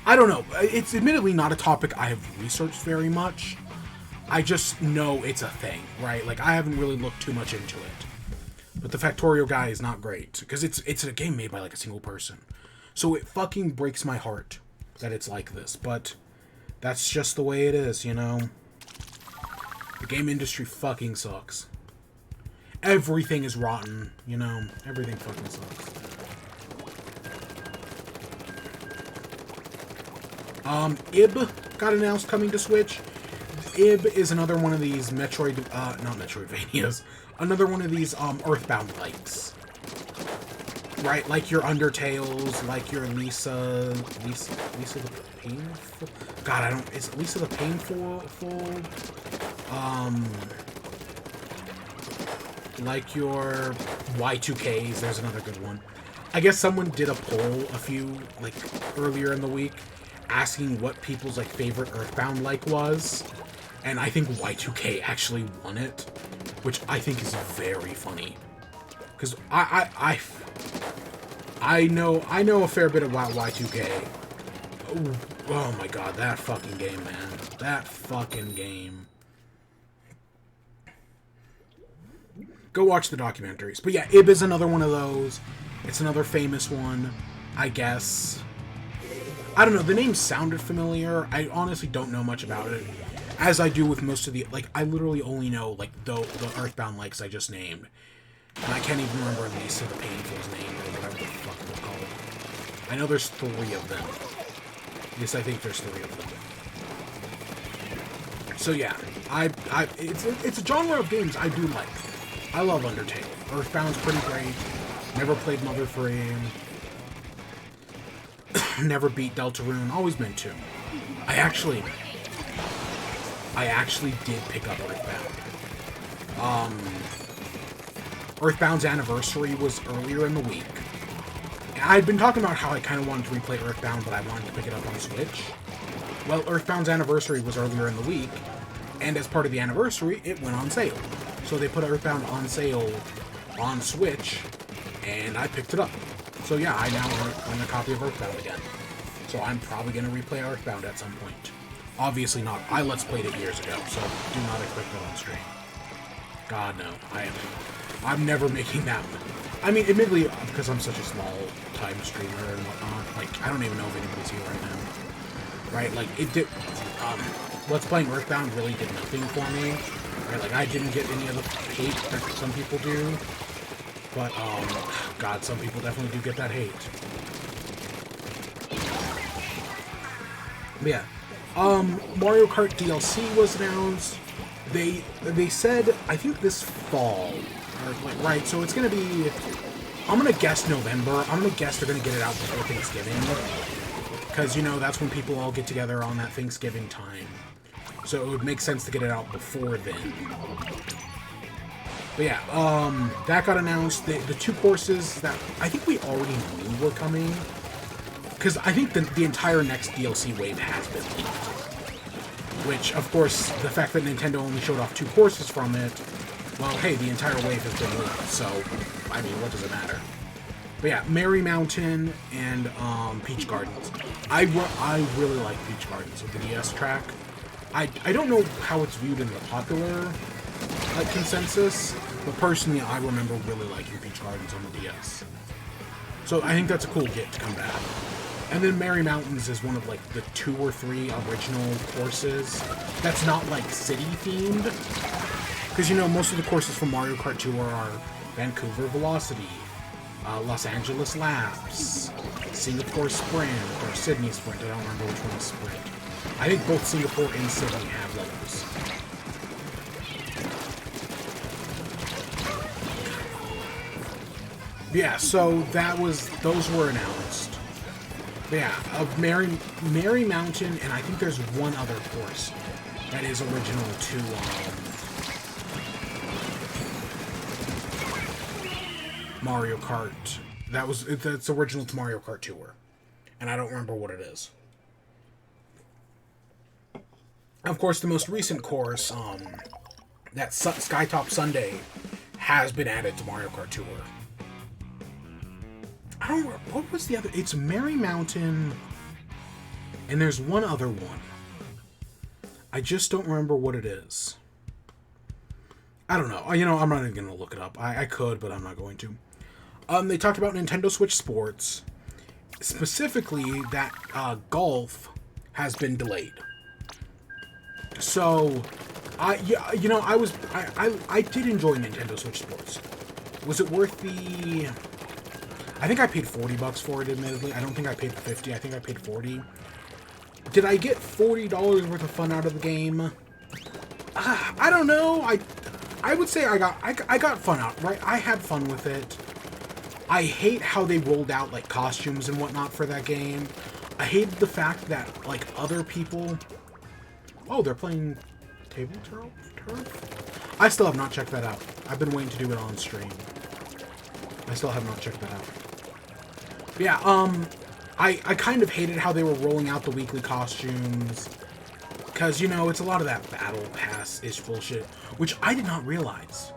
I don't know. It's admittedly not a topic I have researched very much. I just know it's a thing, right? Like, I haven't really looked too much into it. But the Factorio guy is not great, because it's a game made by, like, a single person. So it fucking breaks my heart that it's like this, but that's just the way it is, you know? The game industry fucking sucks. everything is rotten, you know? Everything fucking sucks. IB got announced coming to Switch. IB is another one of these not Metroidvanias. Another one of these, Earthbound-likes. Right? Like your Undertales, like your Lisa the Painful? God, is it Lisa the Painful? Like your Y2Ks, there's another good one. I guess someone did a poll earlier in the week asking what people's, favorite Earthbound was. And I think Y2K actually won it, which I think is very funny. Because I know a fair bit about Y2K. Oh my god, that fucking game, man. That fucking game. Go watch the documentaries. But yeah, IB is another one of those. It's another famous one, I guess. I don't know, the name sounded familiar. I honestly don't know much about it. As I do with most of the... I literally only know, the Earthbound likes I just named. And I can't even remember Lisa the Painful's name, or whatever the fuck it was called. I know there's 3 of them. Yes, I think there's 3 of them. So yeah, it's a genre of games I do like. I love Undertale. Earthbound's pretty great. Never played Mother 3. Never beat Deltarune. Always meant to. I actually did pick up Earthbound. Earthbound's anniversary was earlier in the week. I'd been talking about how I kind of wanted to replay Earthbound, but I wanted to pick it up on Switch. Well, Earthbound's anniversary was earlier in the week, and as part of the anniversary, it went on sale. So they put Earthbound on sale on Switch, and I picked it up. So yeah, I now own a copy of Earthbound again. So I'm probably going to replay Earthbound at some point. Obviously not. I Let's Played it years ago, so do not expect that on stream. God, no. I'm never making that one. I mean, admittedly, because I'm such a small-time streamer and whatnot, I don't even know if anybody's here right now. Right? It did... Let's Playing Earthbound really did nothing for me. Right? I didn't get any of the hate that some people do. But, God, some people definitely do get that hate. But yeah. Mario Kart DLC was announced. They said, I think this fall, right, so it's going to be, I'm going to guess November. I'm going to guess they're going to get it out before Thanksgiving. Because, that's when people all get together on that Thanksgiving time. So it would make sense to get it out before then. But yeah, that got announced. The 2 courses that I think we already knew were coming. Because I think the entire next DLC wave has been leaked. Which, of course, the fact that Nintendo only showed off 2 courses from it, well, hey, the entire wave has been leaked, so, I mean, what does it matter? But yeah, Merry Mountain and Peach Gardens. I really like Peach Gardens with the DS track. I don't know how it's viewed in the popular consensus, but personally, I remember really liking Peach Gardens on the DS. So I think that's a cool get to come back. And then Merry Mountains is one of, the 2 or 3 original courses that's not, city-themed. Because, most of the courses from Mario Kart Tour are Vancouver Velocity, Los Angeles Laps, Singapore Sprint, or Sydney Sprint. I don't remember which one is Sprint. I think both Singapore and Sydney have those. Yeah, so those were announced. But yeah, of Merry Mountain, and I think there's one other course that is original to Mario Kart. That's original to Mario Kart Tour, and I don't remember what it is. Of course, the most recent course, that Skytop Sunday, has been added to Mario Kart Tour. I don't remember, what was the other? It's Merry Mountain, and there's one other one. I just don't remember what it is. I don't know. I'm not even going to look it up. I could, but I'm not going to. They talked about Nintendo Switch Sports. Specifically, that golf has been delayed. So, Yeah, you know, I did enjoy Nintendo Switch Sports. Was it worth the... I think I paid $40 for it, admittedly. I don't think I paid 50. I think I paid 40. Did I get $40 worth of fun out of the game? I don't know. I would say I got fun out, right? I had fun with it. I hate how they rolled out, like, costumes and whatnot for that game. I hated the fact that, like, other people... Oh, they're playing table turf? I still have not checked that out. I've been waiting to do it on stream. I still have not checked that out. But yeah, I kind of hated how they were rolling out the weekly costumes. Because, you know, it's a lot of that Battle Pass-ish bullshit. Which I did not realize.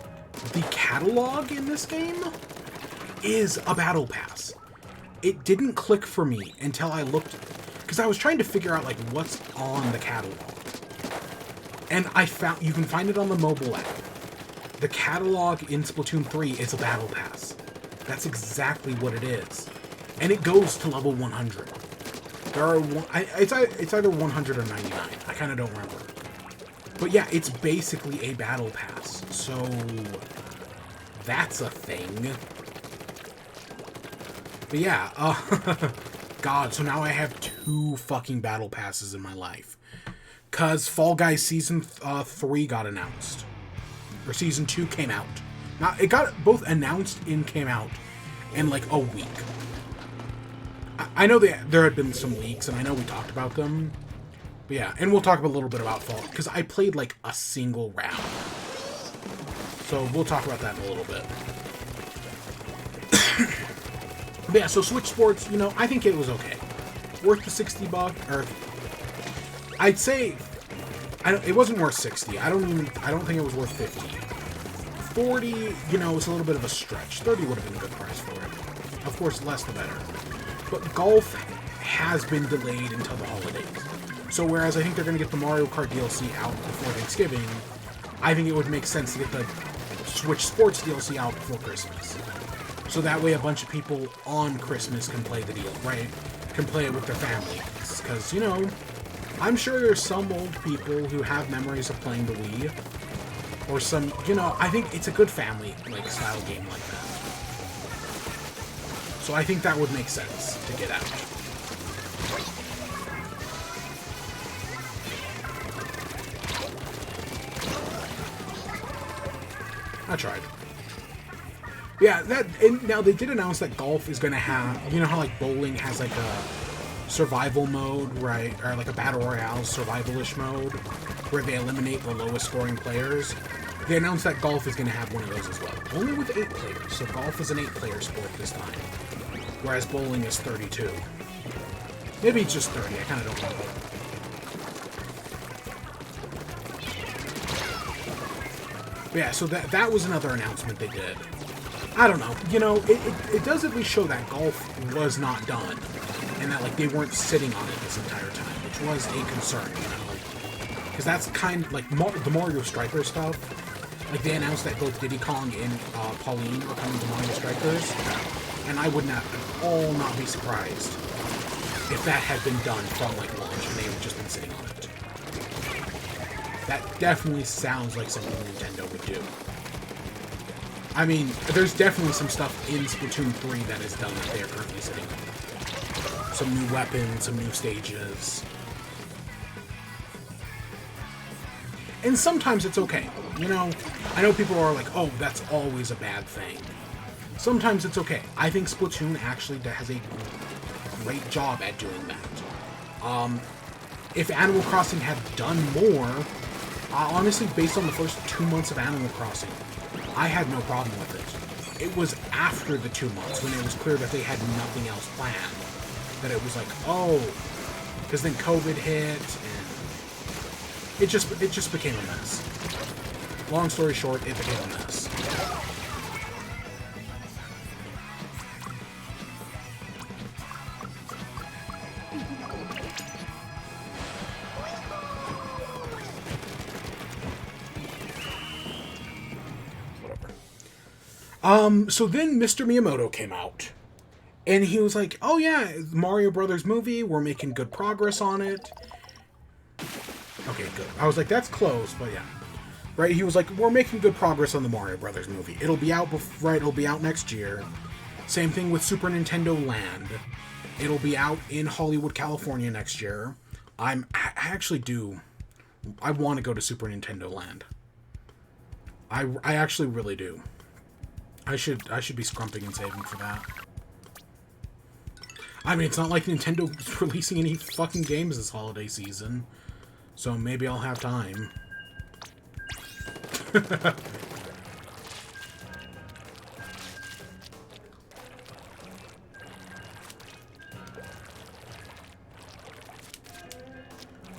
The catalog in this game is a Battle Pass. It didn't click for me until I looked... Because I was trying to figure out, like, what's on the catalog. And I found... You can find it on the mobile app. The catalog in Splatoon 3 is a Battle Pass. That's exactly what it is. And it goes to level 100. There are... It's either 100 or 99. I kind of don't remember. But yeah, it's basically a Battle Pass. So... That's a thing. But yeah, God, so now I have 2 fucking Battle Passes in my life. Because Fall Guys Season 3 got announced. Or Season 2 came out. Now, it got both announced and came out in, like, a week. I know that there had been some leaks, and I know we talked about them. But yeah, and we'll talk a little bit about Fall, because I played, like, a single round. So we'll talk about that in a little bit. But yeah, so Switch Sports, you know, I think it was okay. Worth the $60, or... I'd say... it wasn't worth 60. I don't think it was worth 50. 40, you know, it's a little bit of a stretch. 30 would have been a good price for it. Of course, less the better. But golf has been delayed until the holidays. So whereas I think they're going to get the Mario Kart DLC out before Thanksgiving, I think it would make sense to get the Switch Sports DLC out before Christmas. So that way a bunch of people on Christmas can play the deal, right? Can play it with their families. Because, you know, I'm sure there's some old people who have memories of playing the Wii. Or some, you know, I think it's a good family, like, style game like that. So I think that would make sense to get out. I tried. Yeah, and now they did announce that golf is going to have, you know how like bowling has like a survival mode, right? Or like a battle royale survival-ish mode where they eliminate the lowest scoring players. They announced that golf is going to have one of those as well. Only with 8 players, so golf is an 8-player sport this time. Whereas bowling is 32. Maybe it's just 30, I kind of don't know. But yeah, so that was another announcement they did. I don't know. You know, it does at least show that golf was not done. And that, like, they weren't sitting on it this entire time, which was a concern, you know? Because that's kind of, like, the Mario Striker stuff. Like, they announced that both Diddy Kong and Pauline are coming to Mario Strikers. And I would not at all not be surprised if that had been done from, like, launch and they had just been sitting on it. That definitely sounds like something Nintendo would do. I mean, there's definitely some stuff in Splatoon 3 that is done that they are currently sitting on. Some new weapons, some new stages. And sometimes it's okay. You know, I know people are like, oh, that's always a bad thing. Sometimes it's okay. I think Splatoon actually has a great job at doing that. If Animal Crossing had done more, honestly, based on the first 2 months of Animal Crossing, I had no problem with it. It was after the 2 months, when it was clear that they had nothing else planned, that it was like, oh, because then COVID hit, and it just became a mess. Long story short, it became a mess. So then Mr. Miyamoto came out, and he was like, oh yeah, Mario Brothers movie, we're making good progress on it. Okay, good. I was like, that's close, but yeah. right? He was like, we're making good progress on the Mario Brothers movie. It'll be out, right? It'll be out next year. Same thing with Super Nintendo Land. It'll be out in Hollywood, California next year. I actually do. I want to go to Super Nintendo Land. I actually really do. I should be scrumping and saving for that. I mean, it's not like Nintendo's releasing any fucking games this holiday season, so maybe I'll have time. I'm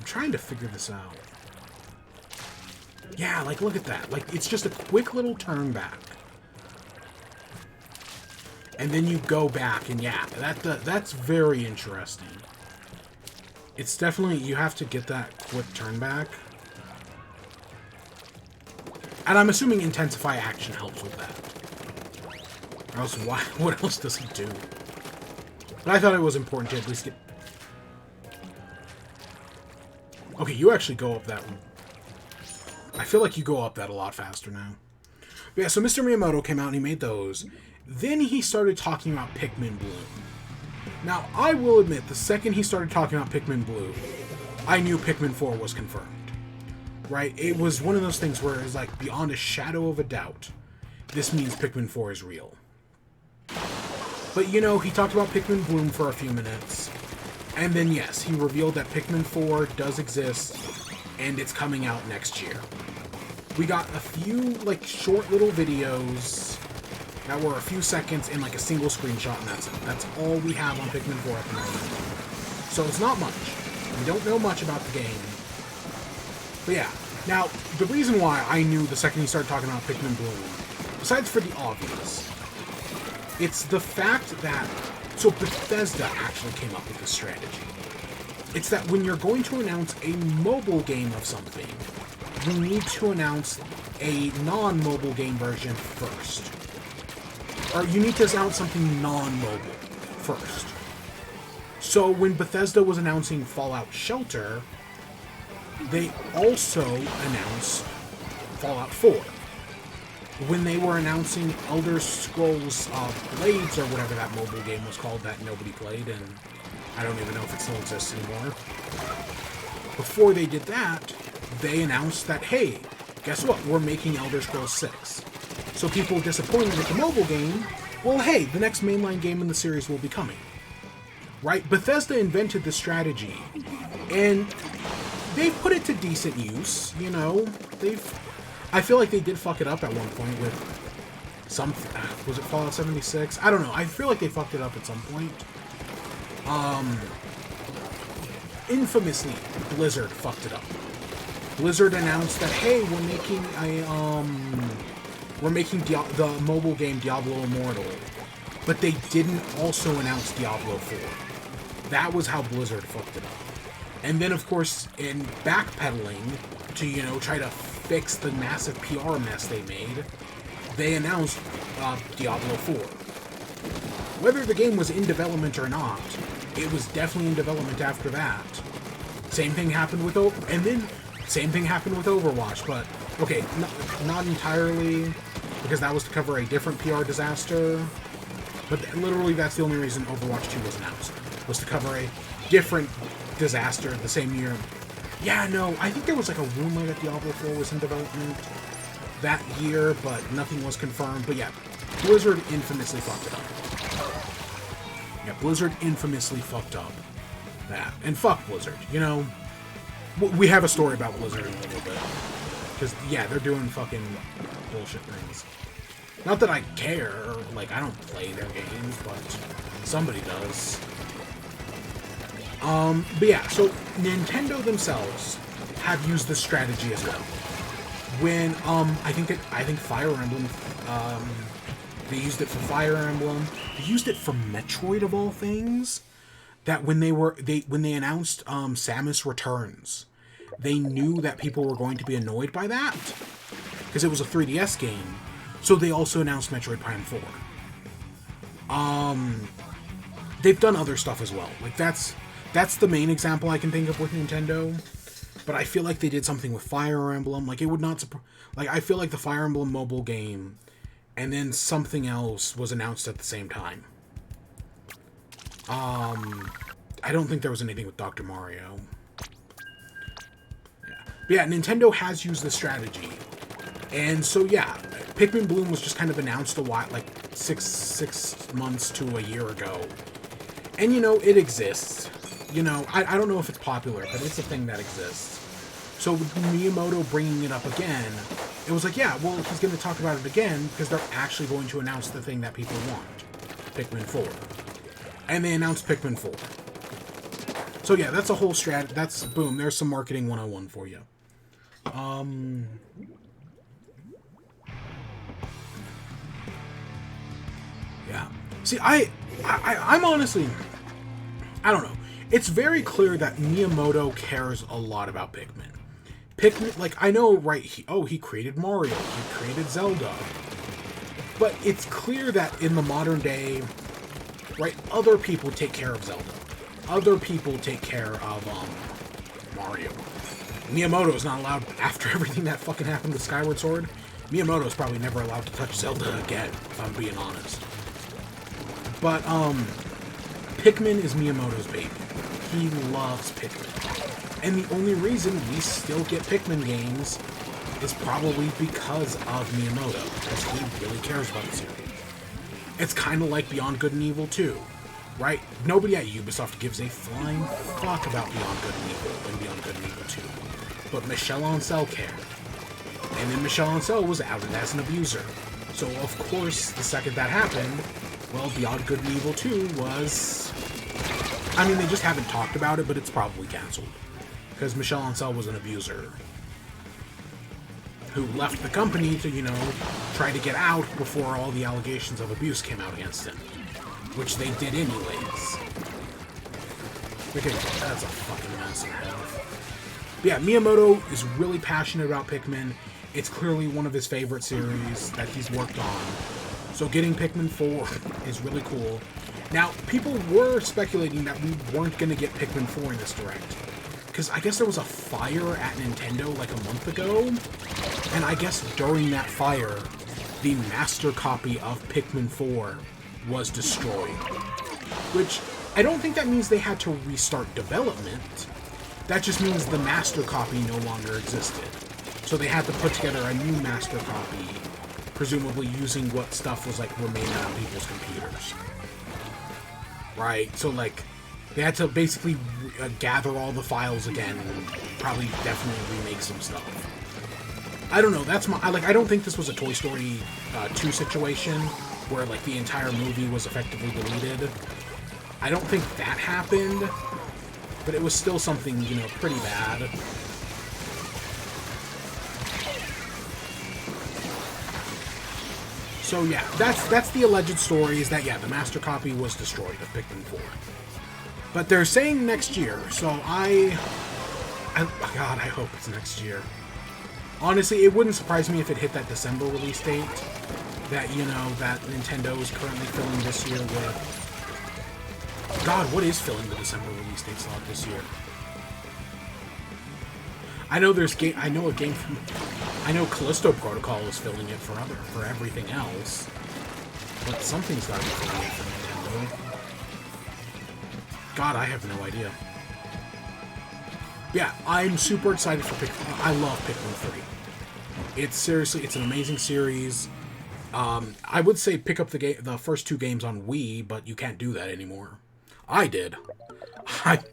trying to figure this out. Yeah, like, look at that. Like, it's just a quick little turn back. And then you go back, and yeah, that's very interesting. It's definitely, you have to get that quick turn back. And I'm assuming Intensify Action helps with that. Or else, what else does it do? But I thought it was important to at least get... Okay, you actually go up that one. I feel like you go up that a lot faster now. But yeah, so Mr. Miyamoto came out and he made those. Then he started talking about Pikmin Blue. Now, I will admit, the second he started talking about Pikmin Blue, I knew Pikmin 4 was confirmed. Right? It was one of those things where it was like, beyond a shadow of a doubt, this means Pikmin 4 is real. But, you know, he talked about Pikmin Bloom for a few minutes. And then, yes, he revealed that Pikmin 4 does exist, and it's coming out next year. We got a few, like, short little videos that were a few seconds in, like, a single screenshot, and that's it. That's all we have on Pikmin 4 at the moment. So it's not much. We don't know much about the game. But yeah. Now, the reason why I knew the second he started talking about Pikmin Bloom, besides for the obvious, it's the fact that... So Bethesda actually came up with this strategy. It's that when you're going to announce a mobile game of something, you need to announce a non-mobile game version first. Or you need to announce something non-mobile first. So when Bethesda was announcing Fallout Shelter, they also announced Fallout 4. When they were announcing Elder Scrolls Blades, or whatever that mobile game was called that nobody played, and I don't even know if it still exists anymore. Before they did that, they announced that, hey, guess what? We're making Elder Scrolls 6. So people disappointed with the mobile game, well, hey, the next mainline game in the series will be coming. Right? Bethesda invented this strategy, and they've put it to decent use, you know. I feel like they did fuck it up at one point with some... Was it Fallout 76? I don't know. I feel like they fucked it up at some point. Infamously, Blizzard fucked it up. Blizzard announced that, hey, we're making the mobile game Diablo Immortal, but they didn't also announce Diablo 4. That was how Blizzard fucked it up. And then, of course, in backpedaling to, you know, try to fix the massive PR mess they made, they announced Diablo 4. Whether the game was in development or not, it was definitely in development after that. Same thing happened with same thing happened with Overwatch, but okay, not entirely, because that was to cover a different PR disaster. But literally, that's the only reason Overwatch 2 was announced, was to cover a different disaster the same year. Yeah, no, I think there was like a rumor that Diablo 4 was in development that year, but nothing was confirmed. But yeah, Blizzard infamously fucked it up. Yeah, Blizzard infamously fucked up that. And fuck Blizzard, you know. We have a story about Blizzard in a little bit. Because, yeah, they're doing fucking bullshit things. Not that I care, like, I don't play their games, but somebody does. But yeah, so Nintendo themselves have used this strategy as well. When, I think Fire Emblem, they used it for Fire Emblem. They used it for Metroid, of all things. That when they announced Samus Returns, they knew that people were going to be annoyed by that because it was a 3DS game. So they also announced Metroid Prime 4. They've done other stuff as well. Like that's the main example I can think of with Nintendo. but I feel like they did something with Fire Emblem. Like, it would not... Like, I feel like the Fire Emblem mobile game and then something else was announced at the same time. I don't think there was anything with Dr. Mario. Yeah. But yeah, Nintendo has used this strategy. And so, yeah, Pikmin Bloom was just kind of announced a while, like, six months to a year ago. And, you know, it exists. You know, I don't know if it's popular, but it's a thing that exists. So with Miyamoto bringing it up again, it was like, yeah, well, he's going to talk about it again because they're actually going to announce the thing that people want. Pikmin 4. And they announced Pikmin 4. So yeah, that's a whole strat. That's, boom, there's some marketing 101 for you. Yeah. See, I'm honestly... I don't know. It's very clear that Miyamoto cares a lot about Pikmin. Pikmin, like, I know, right, he created Mario, he created Zelda. But it's clear that in the modern day, right, other people take care of Zelda. Other people take care of, Mario. Miyamoto is not allowed, after everything that fucking happened with Skyward Sword, Miyamoto is probably never allowed to touch Zelda again, if I'm being honest. But, Pikmin is Miyamoto's baby. He loves Pikmin. And the only reason we still get Pikmin games is probably because of Miyamoto, because he really cares about the series. It's kind of like Beyond Good and Evil 2, right? Nobody at Ubisoft gives a flying fuck about Beyond Good and Evil and Beyond Good and Evil 2. But Michel Ancel cared. And then Michel Ancel was outed as an abuser. So, of course, the second that happened, well, Beyond Good and Evil 2 was... I mean, they just haven't talked about it, but it's probably cancelled. Because Michel Ancel was an abuser who left the company to, you know, try to get out before all the allegations of abuse came out against him. Which they did anyways. Because that's a fucking mess in hell. But yeah, Miyamoto is really passionate about Pikmin. It's clearly one of his favorite series that he's worked on. So getting Pikmin 4 is really cool. Now, people were speculating that we weren't going to get Pikmin 4 in this Direct. Because I guess there was a fire at Nintendo like a month ago. And I guess during that fire, the master copy of Pikmin 4 was destroyed. Which, I don't think that means they had to restart development. That just means the master copy no longer existed. So they had to put together a new master copy, presumably using what stuff was, like, remaining on people's computers. Right? So, like, they had to basically gather all the files again and probably definitely remake some stuff. I don't know, that's my... I don't think this was a Toy Story 2 situation, where, like, the entire movie was effectively deleted. I don't think that happened, but it was still something, you know, pretty bad. So yeah, that's the alleged story, is that, yeah, the master copy was destroyed of Pikmin 4. But they're saying next year, so God, I hope it's next year. Honestly, it wouldn't surprise me if it hit that December release date that, you know, that Nintendo is currently filling this year with. God, what is filling the December release date slot this year? I know there's I know Callisto Protocol is filling it for everything else, but something's got to be filling it for Nintendo. God, I have no idea. Yeah, I'm super excited for Pikmin. I love Pikmin 3. It's an amazing series. I would say pick up the first 2 games on Wii, but you can't do that anymore. I did. I've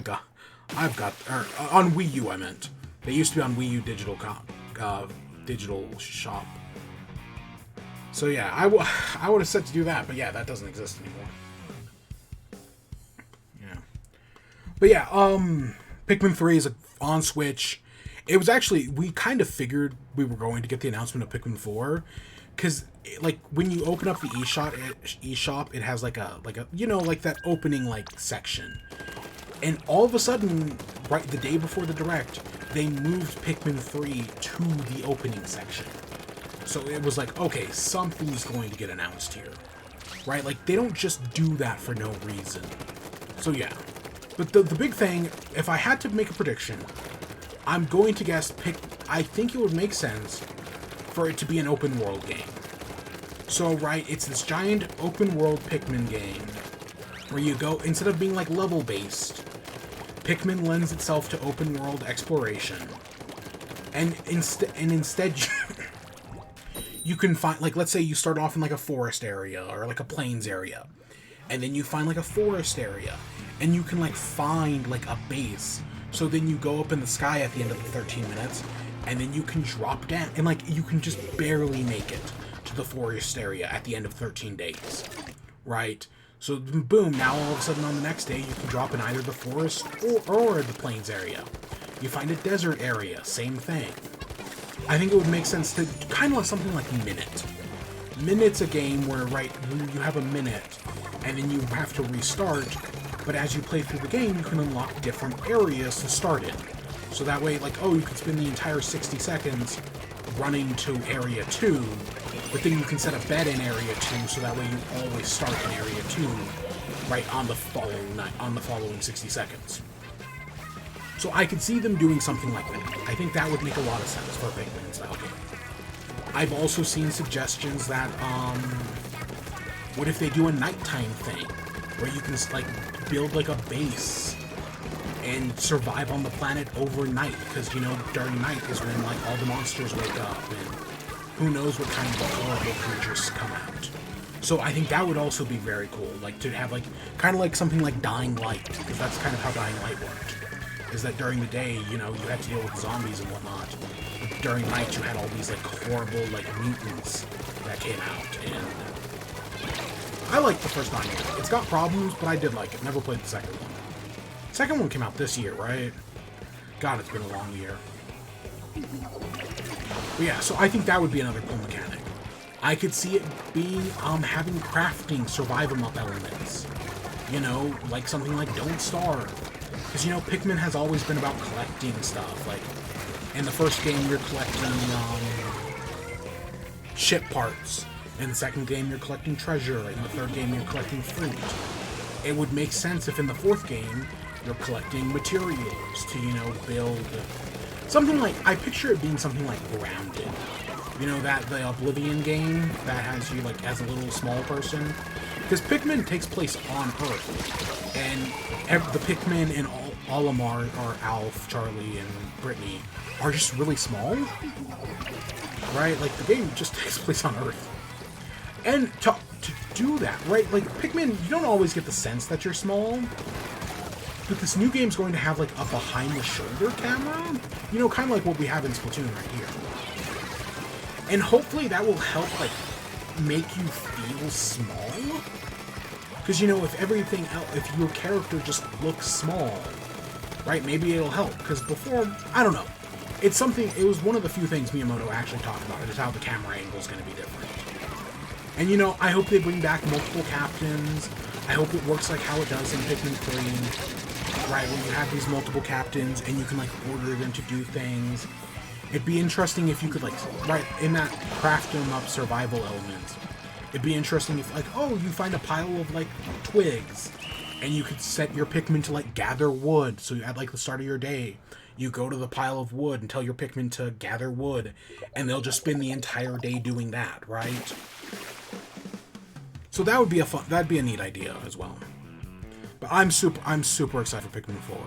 got on Wii U, I meant. They used to be on Wii U digital shop. So yeah, I would have said to do that, but yeah, that doesn't exist anymore. Yeah. But yeah, Pikmin 3 is on Switch. It was actually, we kind of figured we were going to get the announcement of Pikmin 4, because like when you open up the eShop, it has like a you know, like that opening like section. And all of a sudden, right the day before the Direct, they moved Pikmin 3 to the opening section. So it was like, okay, something's going to get announced here. Right? Like, they don't just do that for no reason. So yeah. But the big thing, if I had to make a prediction, I'm going to guess I think it would make sense for it to be an open world game. So, right, it's this giant open world Pikmin game where you go, instead of being like level based, Pikmin lends itself to open world exploration. And instead you can find, like, let's say you start off in like a forest area or like a plains area, and then you find like a forest area, and you can like find like a base. So then you go up in the sky at the end of the 13 minutes, and then you can drop down, and like you can just barely make it to the forest area at the end of 13 days, right? So boom, now all of a sudden on the next day you can drop in either the forest or the plains area. You find a desert area, same thing. I think it would make sense to kind of like something like Minute. Minute's a game where, right, you have a minute, and then you have to restart, but as you play through the game, you can unlock different areas to start in. So that way, like, oh, you can spend the entire 60 seconds running to Area 2, but then you can set a bed in Area 2, so that way you always start in Area 2, right, on the following 60 seconds. So I could see them doing something like that. I think that would make a lot of sense for a Pikmin style game. I've also seen suggestions that, what if they do a nighttime thing, where you can, like, build, like, a base and survive on the planet overnight, because, you know, during night is when, like, all the monsters wake up, and who knows what kind of horrible creatures come out. So I think that would also be very cool, like, to have, like, kind of like something like Dying Light, because that's kind of how Dying Light worked. Is that during the day, you know, you had to deal with zombies and whatnot. But during night, you had all these, like, horrible, like, mutants that came out, and I liked the first Dying Light. It's got problems, but I did like it. Never played the second one. Second one came out this year, right? God, it's been a long year. But yeah, so I think that would be another cool mechanic. I could see it being, having crafting, survive 'em up elements. You know, like something like Don't Starve. Because, you know, Pikmin has always been about collecting stuff. Like, in the first game, you're collecting, ship parts. In the second game, you're collecting treasure. In the third game, you're collecting fruit. It would make sense if in the fourth game, you're collecting materials to, you know, build something like, I picture it being something like Grounded. You know, the Oblivion game that has you, like, as a little small person? Because Pikmin takes place on Earth, and the Pikmin in Olimar, or Alf, Charlie, and Brittany, are just really small, right? Like, the game just takes place on Earth. And to do that, right, like, Pikmin, you don't always get the sense that you're small, but this new game's going to have, like, a behind-the-shoulder camera, you know, kind of like what we have in Splatoon right here. And hopefully that will help, like, make you feel small. Because, you know, if everything else, if your character just looks small, right, maybe it'll help. Because before, I don't know. It's something, it was one of the few things Miyamoto actually talked about, is how the camera angle is going to be different. And, you know, I hope they bring back multiple captains. I hope it works like how it does in Pikmin 3, right, where you have these multiple captains and you can, like, order them to do things. It'd be interesting if you could, like, right, in that craft them up survival element, it'd be interesting if, like, oh, you find a pile of, like, twigs, and you could set your Pikmin to, like, gather wood, so at, like, the start of your day, you go to the pile of wood and tell your Pikmin to gather wood, and they'll just spend the entire day doing that, right? So that would be that'd be a neat idea as well. But I'm super excited for Pikmin 4.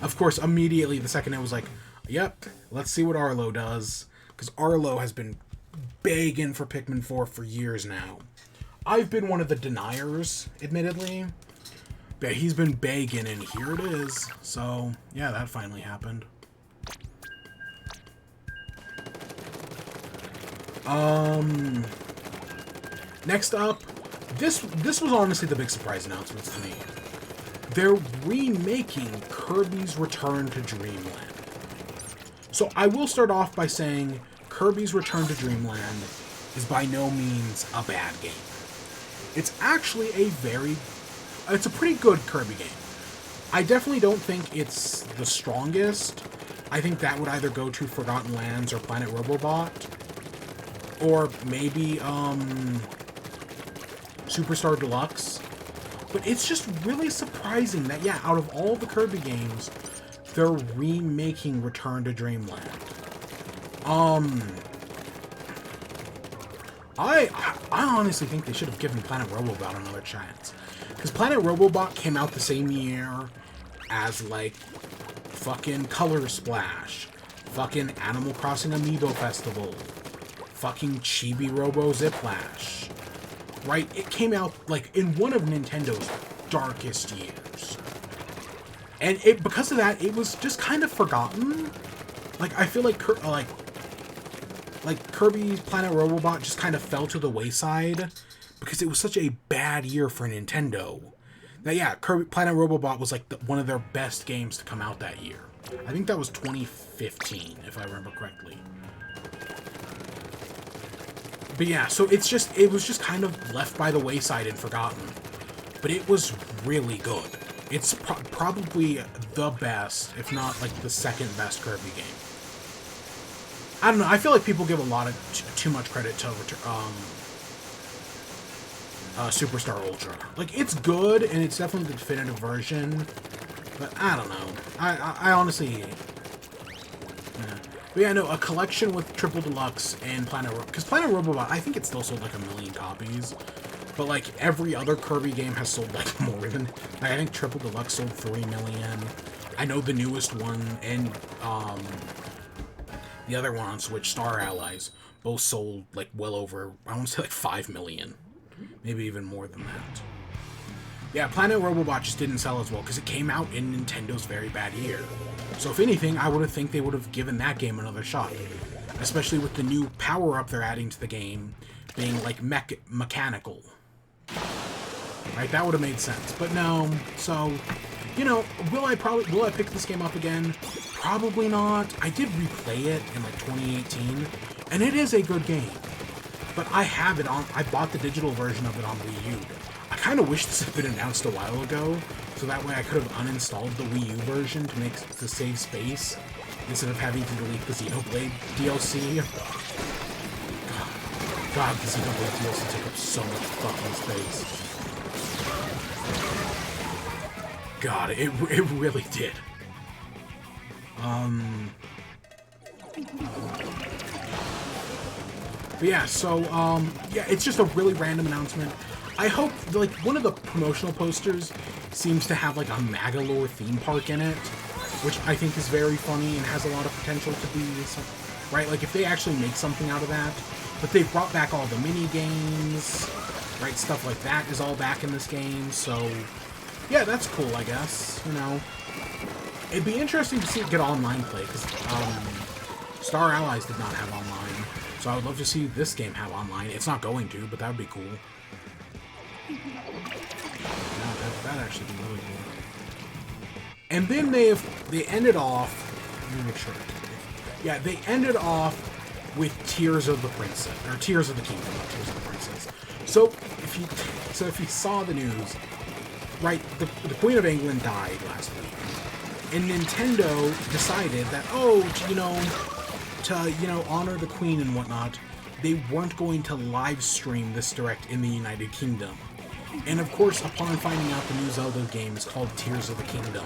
Of course, immediately, the second I was like, yep, let's see what Arlo does. Because Arlo has been begging for Pikmin 4 for years now. I've been one of the deniers, admittedly. But he's been begging, and here it is. So, yeah, that finally happened. Next up, this was honestly the big surprise announcement to me. They're remaking Kirby's Return to Dreamland. So I will start off by saying Kirby's Return to Dreamland is by no means a bad game. It's actually it's a pretty good Kirby game. I definitely don't think it's the strongest. I think that would either go to Forgotten Lands or Planet Robobot. Or maybe, Superstar Deluxe. But it's just really surprising that, yeah, out of all the Kirby games, they're remaking Return to Dreamland. I honestly think they should have given Planet Robobot another chance. Because Planet Robobot came out the same year as, like, fucking Color Splash, fucking Animal Crossing Amiibo Festival, fucking Chibi Robo Ziplash. Right? It came out, like, in one of Nintendo's darkest years. And because of that, it was just kind of forgotten. Like, I feel like Kirby's Planet Robobot just kind of fell to the wayside because it was such a bad year for Nintendo. That, yeah, Planet Robobot was like one of their best games to come out that year. I think that was 2015, if I remember correctly. But yeah, so it was just kind of left by the wayside and forgotten. But it was really good. It's probably the best, if not like the second best Kirby game. I don't know. I feel like people give a lot of too much credit to Superstar Ultra. Like, it's good, and it's definitely the definitive version. But I don't know. I honestly... Yeah. But yeah, no, a collection with Triple Deluxe and Planet Robobot. Because Planet Robobot, I think it still sold like 1 million copies. But like every other Kirby game has sold like more than... Like, I think Triple Deluxe sold 3 million. I know the newest one and the other one on Switch, Star Allies, both sold like well over, I want to say like 5 million. Maybe even more than that. Yeah, Planet Robobot just didn't sell as well because it came out in Nintendo's very bad year. So if anything, I would think they would have given that game another shot. Especially with the new power-up they're adding to the game being like mechanical. Right, that would have made sense. But no, so, you know, will I pick this game up again? Probably not. I did replay it in like 2018, and it is a good game. But I bought the digital version of it on Wii U. I kind of wish this had been announced a while ago, so that way I could have uninstalled the Wii U version to save space, instead of having to delete the Xenoblade DLC. God, the Xenoblade DLC took up so much fucking space. God, it really did. But yeah, so, yeah, it's just a really random announcement. I hope, like, one of the promotional posters seems to have, like, a Magalore theme park in it, which I think is very funny and has a lot of potential to be, right? Like, if they actually make something out of that, but they've brought back all the mini-games, right? Stuff like that is all back in this game, so, yeah, that's cool, I guess, you know. It'd be interesting to see it get online play, because, Star Allies did not have online. So I would love to see this game have online. It's not going to, but that would be cool. Yeah, that'd actually be really cool. And then they ended off... Let me make sure. Yeah, they ended off with Tears of the Princess. Or Tears of the Kingdom, not Tears of the Princess. So if you saw the news, right, the Queen of England died last week. And Nintendo decided that, to honor the Queen and whatnot, they weren't going to live stream this Direct in the United Kingdom. And of course, upon finding out the new Zelda game is called Tears of the Kingdom,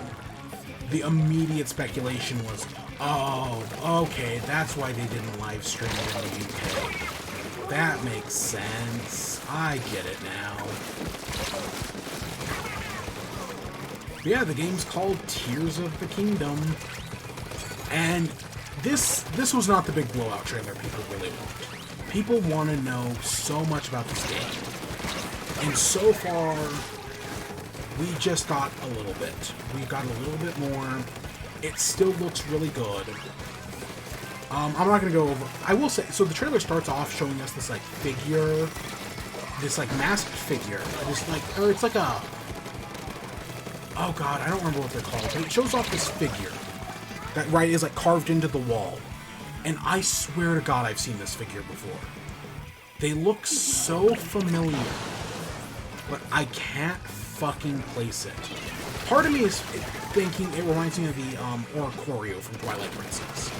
the immediate speculation was, oh, okay, that's why they didn't live stream it in the UK. That makes sense. I get it now. But yeah, the game's called Tears of the Kingdom. And this was not the big blowout trailer people really want. People want to know so much about this game. And so far, we just got a little bit. We got a little bit more. It still looks really good. I'm not going to go over... I will say, so the trailer starts off showing us this, like, figure. This, like, masked figure. Or it's like a... Oh god, I don't remember what they're called. But it shows off this figure. That, right, is, like, carved into the wall. And I swear to god I've seen this figure before. They look so familiar. But I can't fucking place it. Part of me is thinking it reminds me of the Oricorio from Twilight Princess.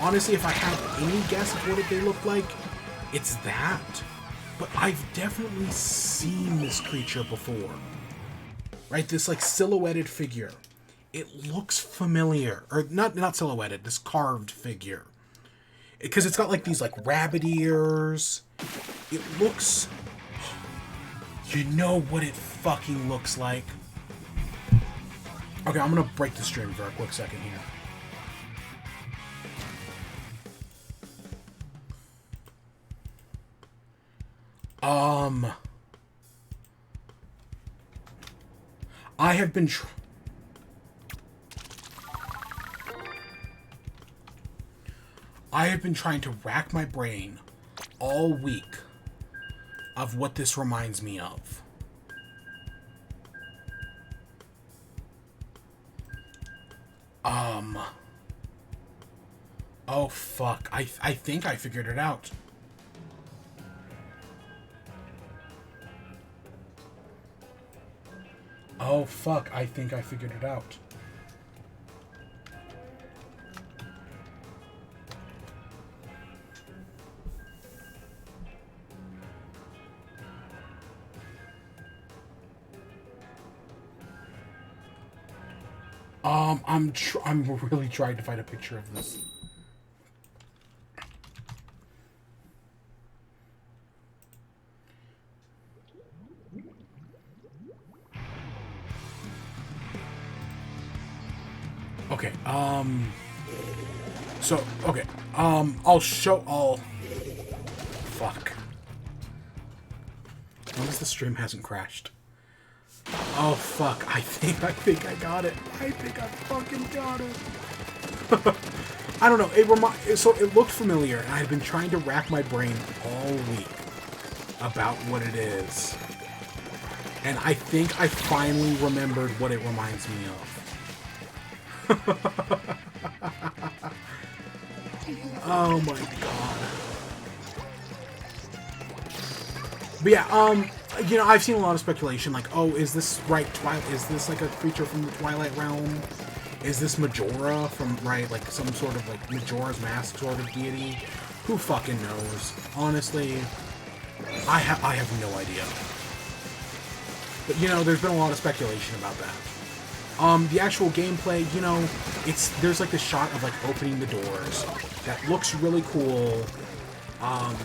Honestly, if I have any guess of what they look like, it's that. But I've definitely seen this creature before. Right? This, like, silhouetted figure. it looks familiar. Or not silhouetted, this carved figure. Because it's got like these like rabbit ears. It looks... You know what it fucking looks like? Okay, I'm gonna break the stream for a quick second here. I have been trying to rack my brain all week of what this reminds me of. Oh fuck, I think I figured it out. Oh fuck, I think I figured it out. I'm really trying to find a picture of this. Okay, so, okay, fuck. As long as the stream hasn't crashed. Oh, fuck, I think I got it. I think I fucking got it. I don't know, so it looked familiar, and I had been trying to rack my brain all week about what it is. And I think I finally remembered what it reminds me of. Oh my god. But yeah, you know, I've seen a lot of speculation, like, oh, is this is this like a creature from the Twilight Realm? Is this Majora from, like some sort of like Majora's Mask sort of deity? Who fucking knows? Honestly, I have no idea. But you know, there's been a lot of speculation about that. The actual gameplay, you know, there's like this shot of like opening the doors that looks really cool.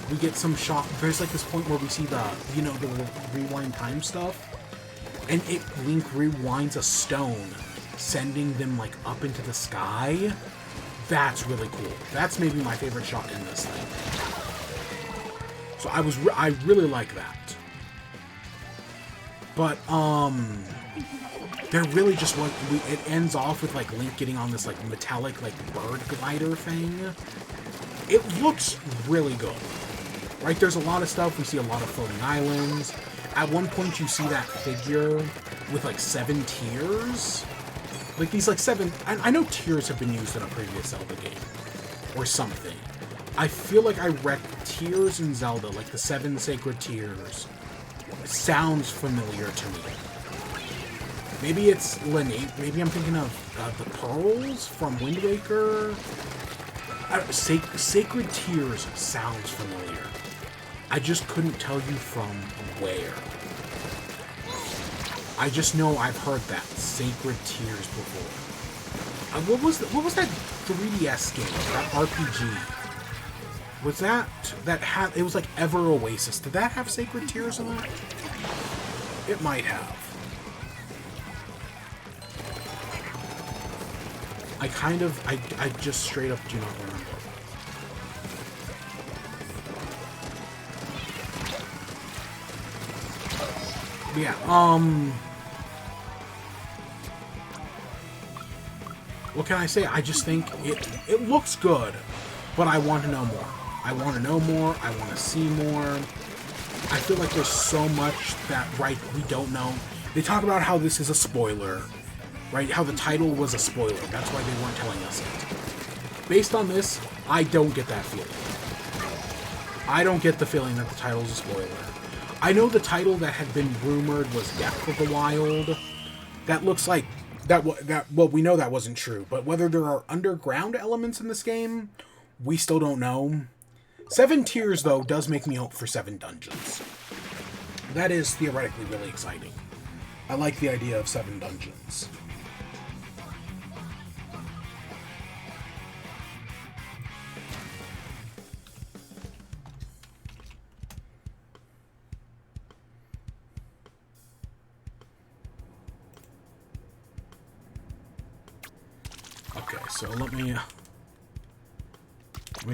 We get some shot. There's like this point where we see the rewind time stuff, and Link rewinds a stone, sending them like up into the sky. That's really cool. That's maybe my favorite shot in this thing. So I really like that. But there really just it ends off with like Link getting on this like metallic like bird glider thing. It looks really good. Right? There's a lot of stuff. We see a lot of floating islands. At one point you see that figure with like 7 tears. Like these like 7... I know tears have been used in a previous Zelda game. Or something. I feel like I read tears in Zelda, like the 7 sacred tears. It sounds familiar to me. Maybe it's Lineage. Maybe I'm thinking of the pearls from Wind Waker. Sacred Tears sounds familiar. I just couldn't tell you from where. I just know I've heard that Sacred Tears before. What was that 3DS game? That RPG? Was that had? It was like Ever Oasis. Did that have Sacred Tears in it? It might have. I just straight up do not remember. But yeah, what can I say? I just think it looks good, but I want to know more. I want to know more. I want to see more. I feel like there's so much that, right, we don't know. They talk about how this is a spoiler. Right? How the title was a spoiler. That's why they weren't telling us it. Based on this, I don't get that feeling. I don't get the feeling that the title is a spoiler. I know the title that had been rumored was Death of the Wild. That looks like... Well, we know that wasn't true. But whether there are underground elements in this game, we still don't know. 7 Tears, though, does make me hope for 7 dungeons. That is theoretically really exciting. I like the idea of 7 dungeons. Okay, so let me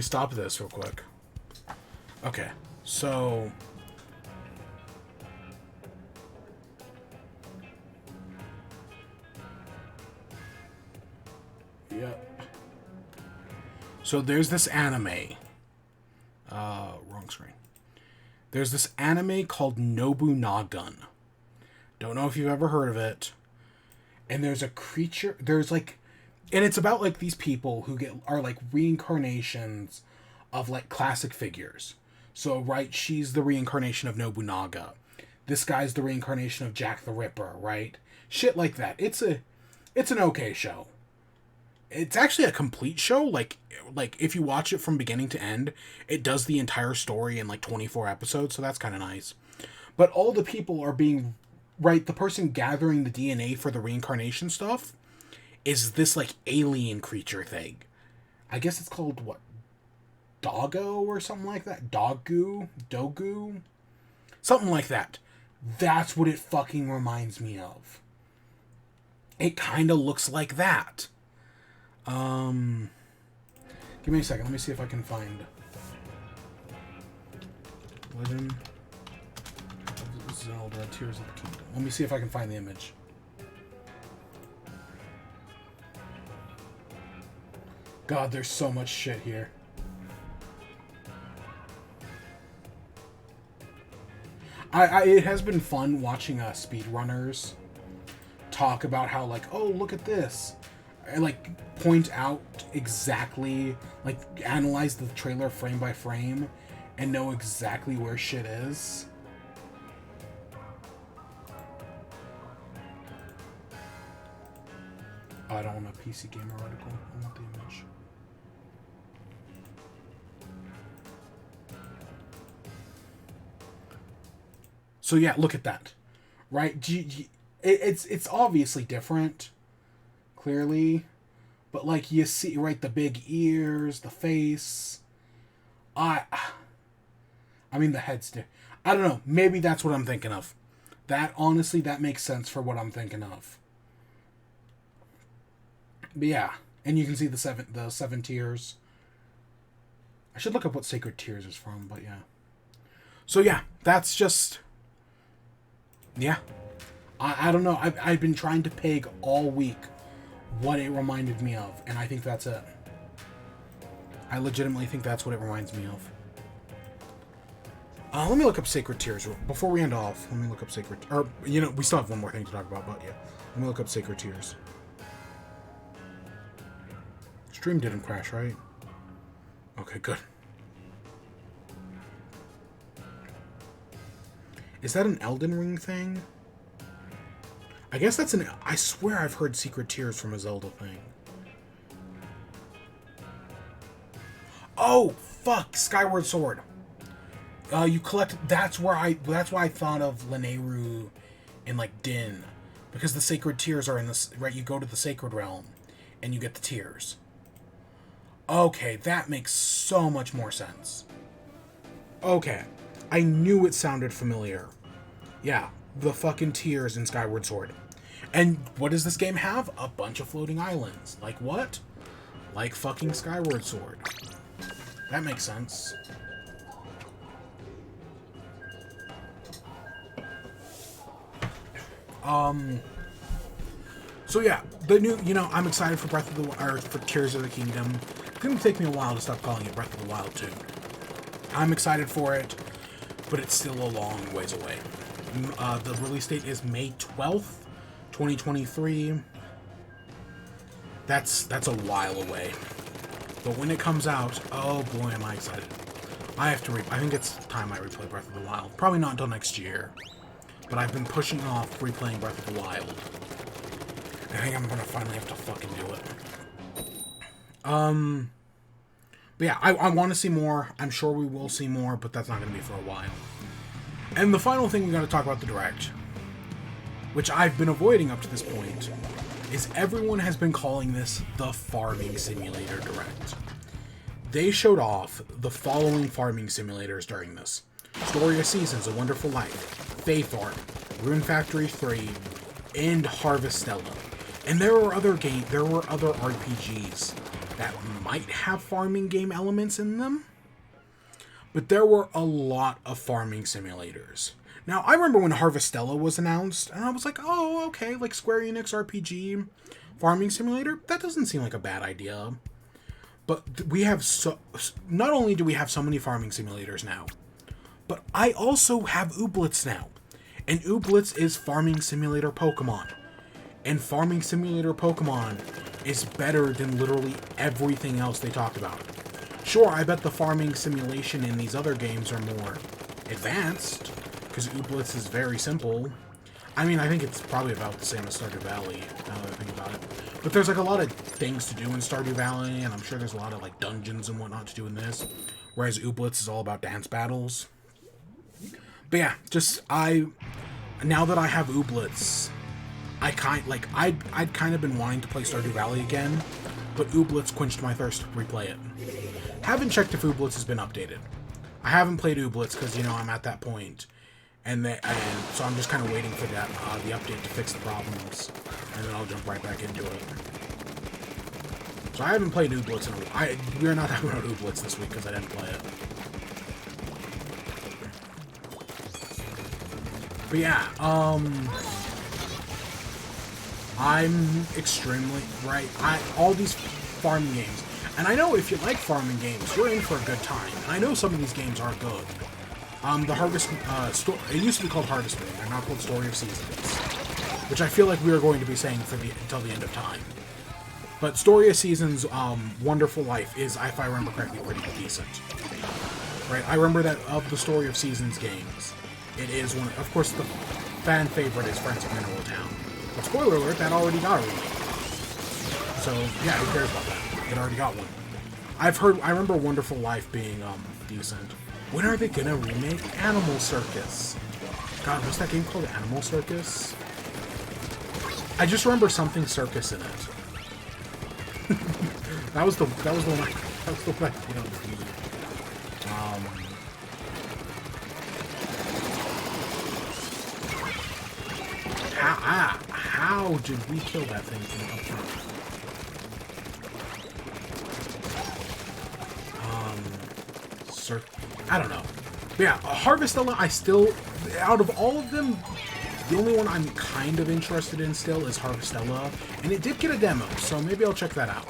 stop this real quick. Okay, so yep. So there's this anime. Wrong screen. There's this anime called Nobunagun. Don't know if you've ever heard of it. And there's a creature. There's like, and it's about like these people who are like reincarnations of like classic figures. So right, she's the reincarnation of Nobunaga. This guy's the reincarnation of Jack the Ripper, right? Shit like that. It's an okay show. It's actually a complete show. Like if you watch it from beginning to end, it does the entire story in like 24 episodes, so that's kind of nice. But all the people are being, right, the person gathering the DNA for the reincarnation stuff is this like alien creature thing. I guess it's called what? Doggo or something like that? Dogu? Something like that. That's what it fucking reminds me of. It kind of looks like that. Give me a second. Let me see if I can find Legend of Zelda Tears of the Kingdom. Let me see if I can find the image. God, there's so much shit here. It has been fun watching speedrunners talk about how, like, oh, look at this. And, like, point out exactly, like, analyze the trailer frame by frame and know exactly where shit is. Oh, I don't want a PC Gamer article. I want the image. So yeah, look at that, right? It's obviously different, clearly, but like you see, right, the big ears, the face. I mean the head's I don't know. Maybe that's what I'm thinking of. That honestly, that makes sense for what I'm thinking of. But yeah, and you can see the seven tears. I should look up what Sacred Tears is from, but yeah. So yeah, that's just. Yeah. I don't know. I've been trying to peg all week what it reminded me of, and I think that's it. I legitimately think that's what it reminds me of. Let me look up Sacred Tears. Before we end off, let me look up Sacred... Or, you know, we still have one more thing to talk about, but yeah. Let me look up Sacred Tears. Stream didn't crash, right? Okay, good. Is that an Elden Ring thing? I guess that's an... I swear I've heard Secret Tears from a Zelda thing. Oh, fuck! Skyward Sword. You collect... That's why I thought of Lanayru and, like, Din. Because the Sacred Tears are in this... Right, you go to the Sacred Realm, and you get the tears. Okay, that makes so much more sense. Okay. I knew it sounded familiar. Yeah, the fucking tears in Skyward Sword. And what does this game have? A bunch of floating islands. Like what? Like fucking Skyward Sword. That makes sense. So yeah, the new, you know, I'm excited for for Tears of the Kingdom. It's gonna take me a while to stop calling it Breath of the Wild 2. I'm excited for it, but it's still a long ways away. The release date is May 12th, 2023. That's a while away. But when it comes out, oh boy, am I excited. I think it's time I replay Breath of the Wild. Probably not until next year. But I've been pushing off replaying Breath of the Wild. I think I'm gonna finally have to fucking do it. But yeah, I want to see more. I'm sure we will see more, but that's not gonna be for a while. And the final thing we gotta talk about the Direct, which I've been avoiding up to this point, is everyone has been calling this the Farming Simulator Direct. They showed off the following farming simulators during this. Story of Seasons, A Wonderful Life, Fae Farm, Rune Factory 3, and Harvestella. And there were other RPGs that might have farming game elements in them, but there were a lot of farming simulators. Now, I remember when Harvestella was announced, and I was like, oh, okay, like Square Enix RPG farming simulator, that doesn't seem like a bad idea. But we have not only do we have so many farming simulators now, but I also have Ooblets now. And Ooblets is farming simulator Pokemon. And farming simulator Pokemon is better than literally everything else they talked about. Sure, I bet the farming simulation in these other games are more advanced, because Ooblets is very simple. I mean, I think it's probably about the same as Stardew Valley, now that I think about it. But there's like a lot of things to do in Stardew Valley, and I'm sure there's a lot of like dungeons and whatnot to do in this. Whereas Ooblets is all about dance battles. But yeah, now that I have Ooblets, I'd kind of been wanting to play Stardew Valley again, but Ooblets quenched my thirst to replay it. Haven't checked if Ooblets has been updated. I haven't played Ooblets because, you know, I'm at that point. And so I'm just kind of waiting for that the update to fix the problems, and then I'll jump right back into it. So I haven't played Ooblets in a while. We're not talking about Ooblets this week because I didn't play it. But yeah, I'm extremely all these farming games, and I know if you like farming games, you're in for a good time. And I know some of these games are good. The Harvest, it used to be called Harvest Moon, they're now called Story of Seasons, which I feel like we are going to be saying until the end of time. But Story of Seasons, Wonderful Life is, if I remember correctly, pretty decent. Right, I remember that of the Story of Seasons games, it is one, of course the fan favorite is Friends of Mineral Town. But spoiler alert, that already got a remake. So, yeah, who cares about that? It already got one. I remember Wonderful Life being, decent. When are they gonna remake Animal Circus? God, what's that game called? Animal Circus? I just remember something circus in it. that was the one I you know, how did we kill that thing from up front? I don't know. But yeah, Harvestella, out of all of them, the only one I'm kind of interested in still is Harvestella, and it did get a demo, so maybe I'll check that out.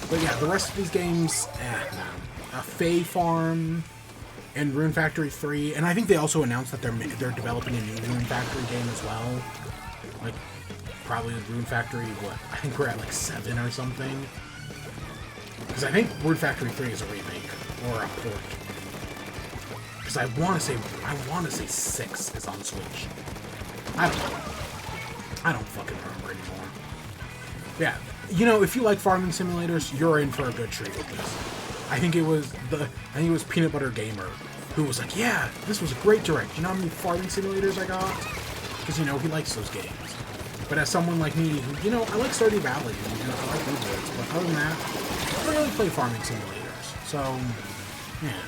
But yeah, the rest of these games, Fae Farm and Rune Factory 3, and I think they also announced that they're developing a new Rune Factory game as well. Like, probably Rune Factory, I think we're at like 7 or something. Because I think Rune Factory 3 is a remake, or a port. Because I want to say 6 is on Switch. I don't fucking remember anymore. Yeah, you know, if you like farming simulators, you're in for a good treat with this. I think it was Peanut Butter Gamer who was like, yeah, this was a great direct. You know how many farming simulators I got? Because, you know, he likes those games. But as someone like me, who, you know, I like Stardew Valley, and, you know, I like Overwatch, but other than that, I don't really play farming simulators. So, yeah.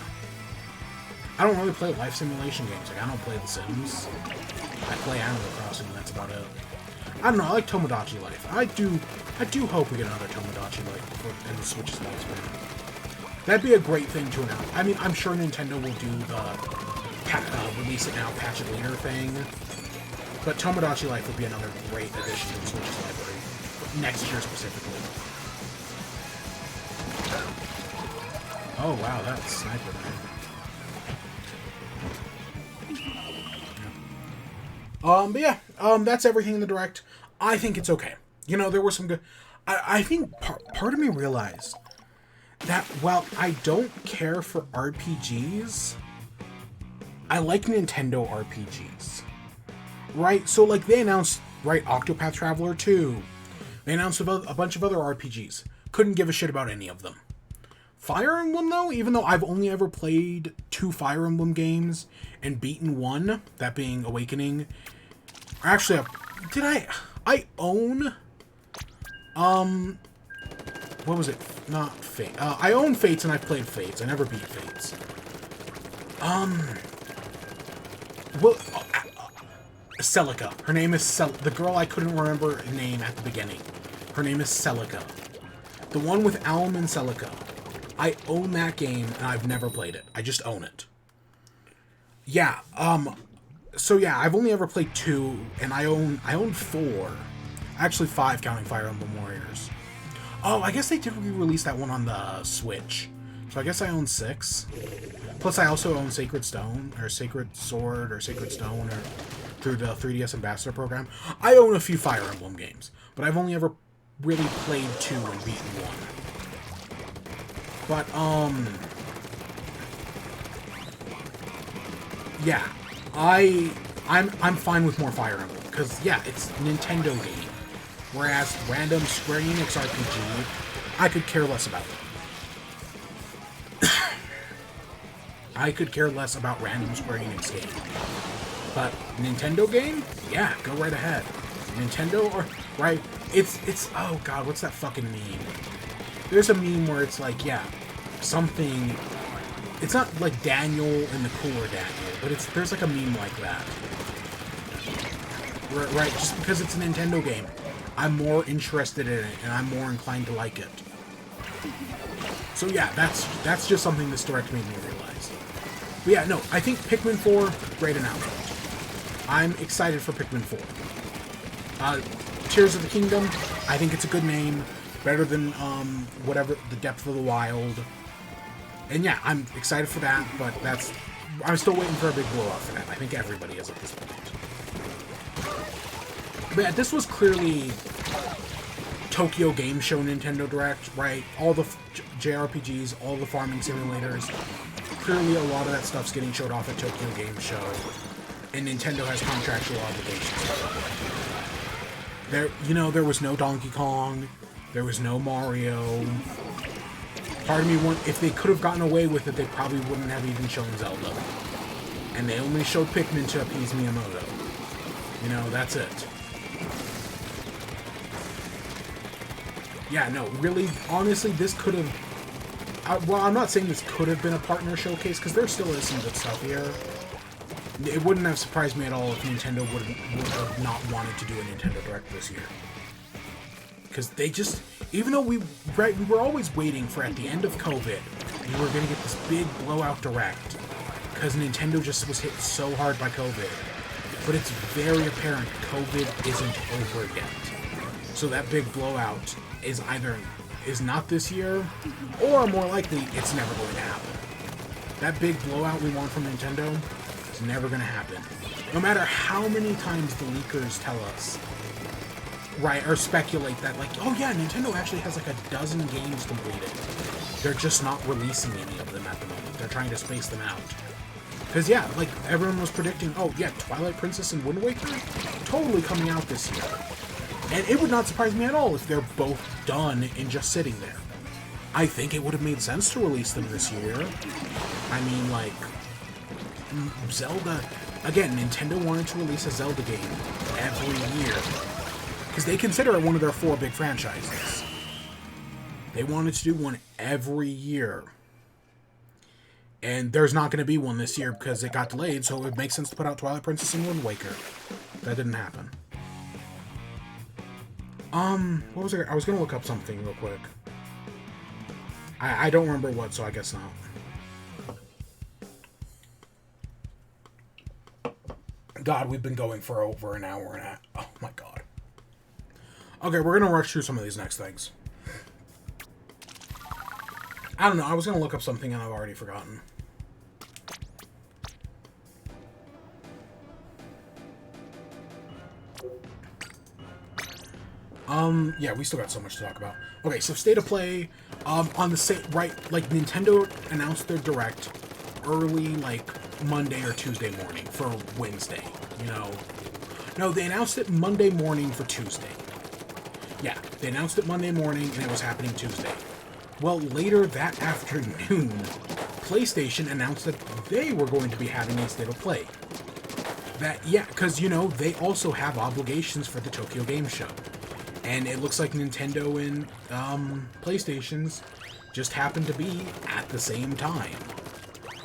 I don't really play life simulation games. Like, I don't play The Sims. I play Animal Crossing, and that's about it. I don't know, I like Tomodachi Life. I do hope we get another Tomodachi Life in the Switch's lifespan. That'd be a great thing to announce. I mean, I'm sure Nintendo will do the release it now, patch it later thing. But Tomodachi Life would be another great addition to the Switch's library. Next year specifically. Oh wow, that's Sniper Man. But yeah, that's everything in the Direct. I think it's okay. You know, there were some good... I think part of me realized that while I don't care for RPGs, I like Nintendo RPGs. Right? So, like, they announced, right, Octopath Traveler 2. They announced a bunch of other RPGs. Couldn't give a shit about any of them. Fire Emblem, though, even though I've only ever played 2 Fire Emblem games and beaten 1, that being Awakening. Actually, I own, what was it? Not Fate. I own Fates and I've played Fates. I never beat Fates. Well, Celica. Her name is the girl I couldn't remember her name at the beginning. Her name is Celica. The one with Alum and Celica. I own that game, and I've never played it. I just own it. Yeah, so yeah, I've only ever played 2, and I own 4. Actually 5, counting Fire Emblem Warriors. Oh, I guess they did re-release that one on the Switch. So I guess I own 6. Plus I also own Sacred Stone, or Sacred Sword, or Sacred Stone, or through the 3DS Ambassador program. I own a few Fire Emblem games, but I've only ever really played 2 and beaten 1. But, yeah, I'm fine with more Fire Emblem, because, yeah, it's a Nintendo game. Whereas random Square Enix RPG, I could care less about it. I could care less about random Square Enix game. But Nintendo game? Yeah, go right ahead. Nintendo, or, right, it's, oh god, what's that fucking meme? There's a meme where it's like, yeah, something, it's not like Daniel and the cooler Daniel, but there's like a meme like that. Right, just because it's a Nintendo game, I'm more interested in it, and I'm more inclined to like it. So yeah, that's just something this direct made me realize. But yeah, no, I think Pikmin 4, great announcement. I'm excited for Pikmin 4. Tears of the Kingdom, I think it's a good name. Better than, whatever, the Depth of the Wild. And yeah, I'm excited for that, but I'm still waiting for a big blowout for that. I think everybody is at this point. But yeah, this was clearly Tokyo Game Show Nintendo Direct, right? All the JRPGs, all the farming simulators. Clearly a lot of that stuff's getting showed off at Tokyo Game Show. And Nintendo has contractual obligations. There was no Donkey Kong. There was no Mario. Part of me if they could have gotten away with it, they probably wouldn't have even shown Zelda. And they only showed Pikmin to appease Miyamoto. That's it. Yeah, no, really, honestly, this could have... well, I'm not saying this could have been a partner showcase, because there still is some good stuff here. It wouldn't have surprised me at all if Nintendo would have not wanted to do a Nintendo Direct this year. Because they just... Even though we were always waiting for, at the end of COVID, we were going to get this big blowout Direct. Because Nintendo just was hit so hard by COVID. But it's very apparent COVID isn't over yet. So that big blowout is not this year, or more likely, it's never going to happen. That big blowout we want from Nintendo is never going to happen. No matter how many times the leakers tell us, right, or speculate that, like, oh yeah, Nintendo actually has like a dozen games completed. They're just not releasing any of them at the moment. They're trying to space them out. Because yeah, like, everyone was predicting, oh yeah, Twilight Princess and Wind Waker, totally coming out this year. And it would not surprise me at all if they're both done and just sitting there. I think it would have made sense to release them this year. I mean, like, Zelda... Again, Nintendo wanted to release a Zelda game every year. Because they consider it one of their 4 big franchises. They wanted to do one every year. And there's not going to be one this year because it got delayed, so it would make sense to put out Twilight Princess and Wind Waker. That didn't happen. What was it? I was going to look up something real quick. I don't remember what, so I guess not. God, we've been going for over an hour and a half. Oh my god. Okay, we're going to rush through some of these next things. I don't know, I was going to look up something and I've already forgotten. Yeah, we still got so much to talk about. Okay, so State of Play, on the same, right, like, Nintendo announced their Direct early, like, Monday or Tuesday morning for Wednesday, you know. No, they announced it Monday morning for Tuesday. Yeah, they announced it Monday morning and it was happening Tuesday. Well, later that afternoon, PlayStation announced that they were going to be having a State of Play. That, yeah, because, you know, they also have obligations for the Tokyo Game Show. And it looks like Nintendo and PlayStation's just happened to be at the same time.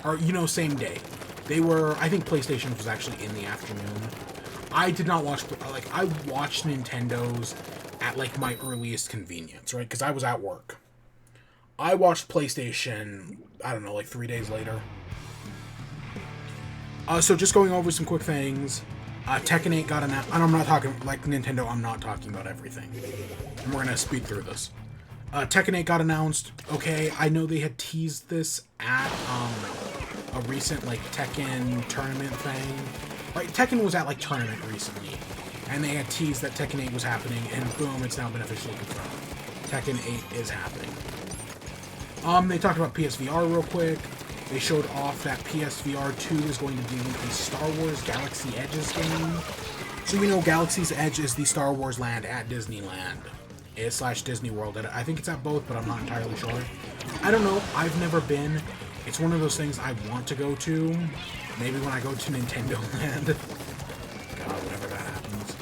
Or, you know, same day. They were, I think PlayStation was actually in the afternoon. I did not watch, like, I watched Nintendo's at, like, my earliest convenience, right? Because I was at work. I watched PlayStation, I don't know, like 3 days later. So just going over some quick things. Tekken 8 got announced, and I'm not talking, like Nintendo, I'm not talking about everything. And we're gonna speed through this. Tekken 8 got announced. Okay, I know they had teased this at, a recent, like, Tekken tournament thing. Like, Tekken was at, like, tournament recently. And they had teased that Tekken 8 was happening, and boom, it's now been officially confirmed. Tekken 8 is happening. They talked about PSVR real quick. They showed off that PSVR 2 is going to be a Star Wars Galaxy Edge's game. So you know Galaxy's Edge is the Star Wars land at Disneyland. / Disney World. I think it's at both, but I'm not entirely sure. I don't know. I've never been. It's one of those things I want to go to. Maybe when I go to Nintendo Land. God, whenever that happens.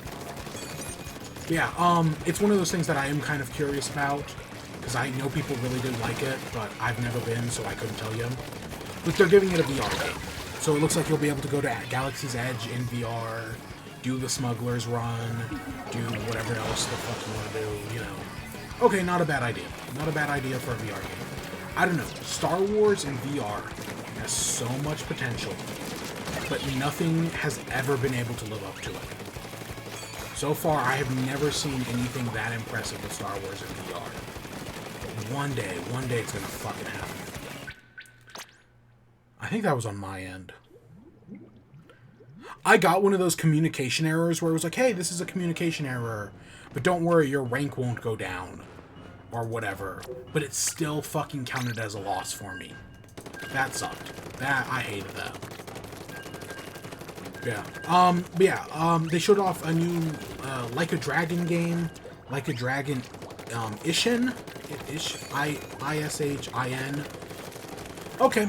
But yeah, it's one of those things that I am kind of curious about. Because I know people really do like it, but I've never been, so I couldn't tell you. But they're giving it a VR game. So it looks like you'll be able to go to Galaxy's Edge in VR, do the Smuggler's Run, do whatever else the fuck you want to do, you know. Okay, not a bad idea. Not a bad idea for a VR game. I don't know. Star Wars in VR has so much potential, but nothing has ever been able to live up to it. So far, I have never seen anything that impressive with Star Wars in VR. One day it's gonna fucking happen. I think that was on my end. I got one of those communication errors where it was like, hey, this is a communication error, but don't worry, your rank won't go down. Or whatever. But it still fucking counted as a loss for me. That sucked. I hated that. Yeah. They showed off a new, Like a Dragon game. Like a Dragon, Ishin? Ishin. Okay.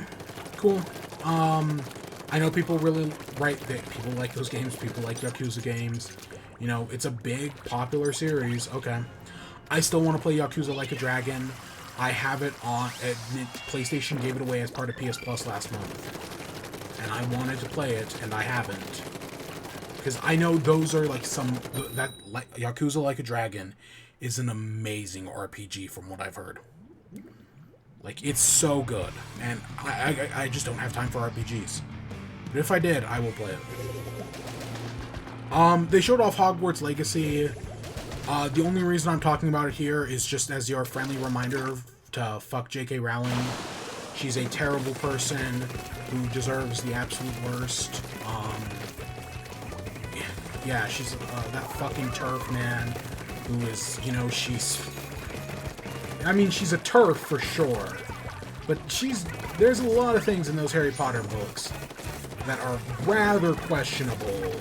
Cool. I know people really, people like those games. People like Yakuza games. You know, it's a big, popular series. Okay. I still want to play Yakuza Like a Dragon. I have it on... PlayStation gave it away as part of PS Plus last month. And I wanted to play it, and I haven't. Because I know those are, like, Yakuza Like a Dragon is an amazing RPG from what I've heard. Like, it's so good. And I just don't have time for RPGs. But if I did, I will play it. They showed off Hogwarts Legacy. The only reason I'm talking about it here is just as your friendly reminder to fuck J.K. Rowling. She's a terrible person who deserves the absolute worst. Yeah, she's that fucking TERF, man, who is, you know, she's a TERF for sure, but there's a lot of things in those Harry Potter books that are rather questionable.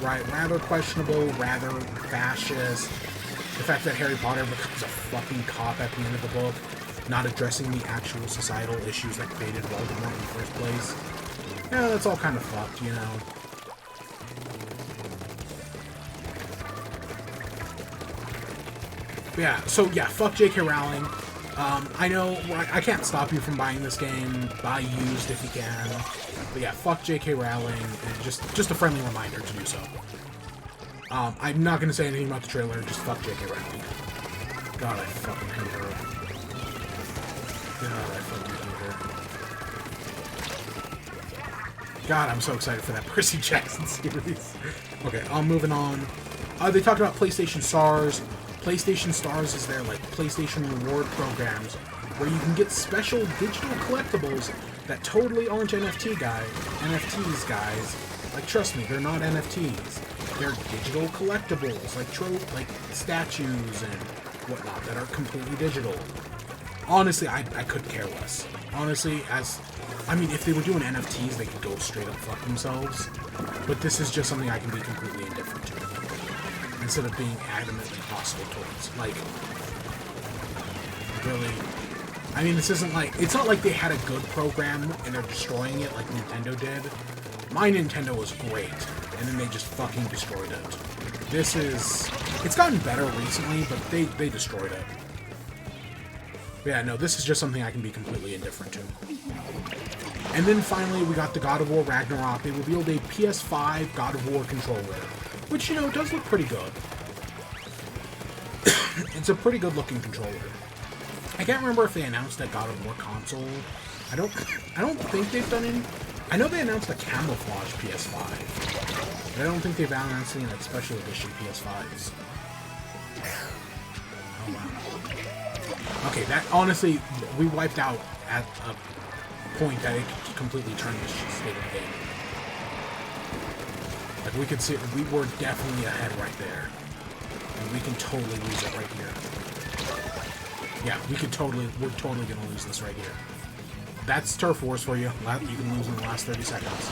Right, rather questionable, rather fascist. The fact that Harry Potter becomes a fucking cop at the end of the book, not addressing the actual societal issues that created Voldemort in the first place. Yeah, that's all kind of fucked, you know. But yeah, so yeah, fuck J.K. Rowling. I know, I can't stop you from buying this game. Buy used if you can. But yeah, fuck J.K. Rowling, and just a friendly reminder to do so. I'm not gonna say anything about the trailer, just fuck J.K. Rowling. God, I fucking hate her. God, I fucking hate her. God, I'm so excited for that Percy Jackson series. Okay, moving on. They talked about PlayStation Stars. PlayStation Stars is their, like, PlayStation reward programs where you can get special digital collectibles that totally aren't NFTs, guys. Like, trust me, they're not NFTs. They're digital collectibles, like statues and whatnot that are completely digital. Honestly, I couldn't care less. Honestly, if they were doing NFTs, they could go straight up fuck themselves. But this is just something I can be completely indifferent to. Instead of being adamantly hostile towards. Like, really... I mean, this isn't like... It's not like they had a good program and they're destroying it like Nintendo did. My Nintendo was great, and then they just fucking destroyed it. This is... It's gotten better recently, but they destroyed it. But yeah, no, this is just something I can be completely indifferent to. And then finally, we got the God of War Ragnarok. They revealed a PS5 God of War controller, which, you know, does look pretty good. It's a pretty good looking controller. I can't remember if they announced that God of War console. I don't think they've done any. I know they announced a camouflage PS5. But I don't think they've announced any like special edition PS5s. Oh wow. Okay, that honestly, we wiped out at a point that it could completely turn this state of the game. Like we could see, we were definitely ahead right there. And we can totally lose it right here. Yeah, we're totally gonna lose this right here. That's Turf Wars for you. You can lose in the last 30 seconds.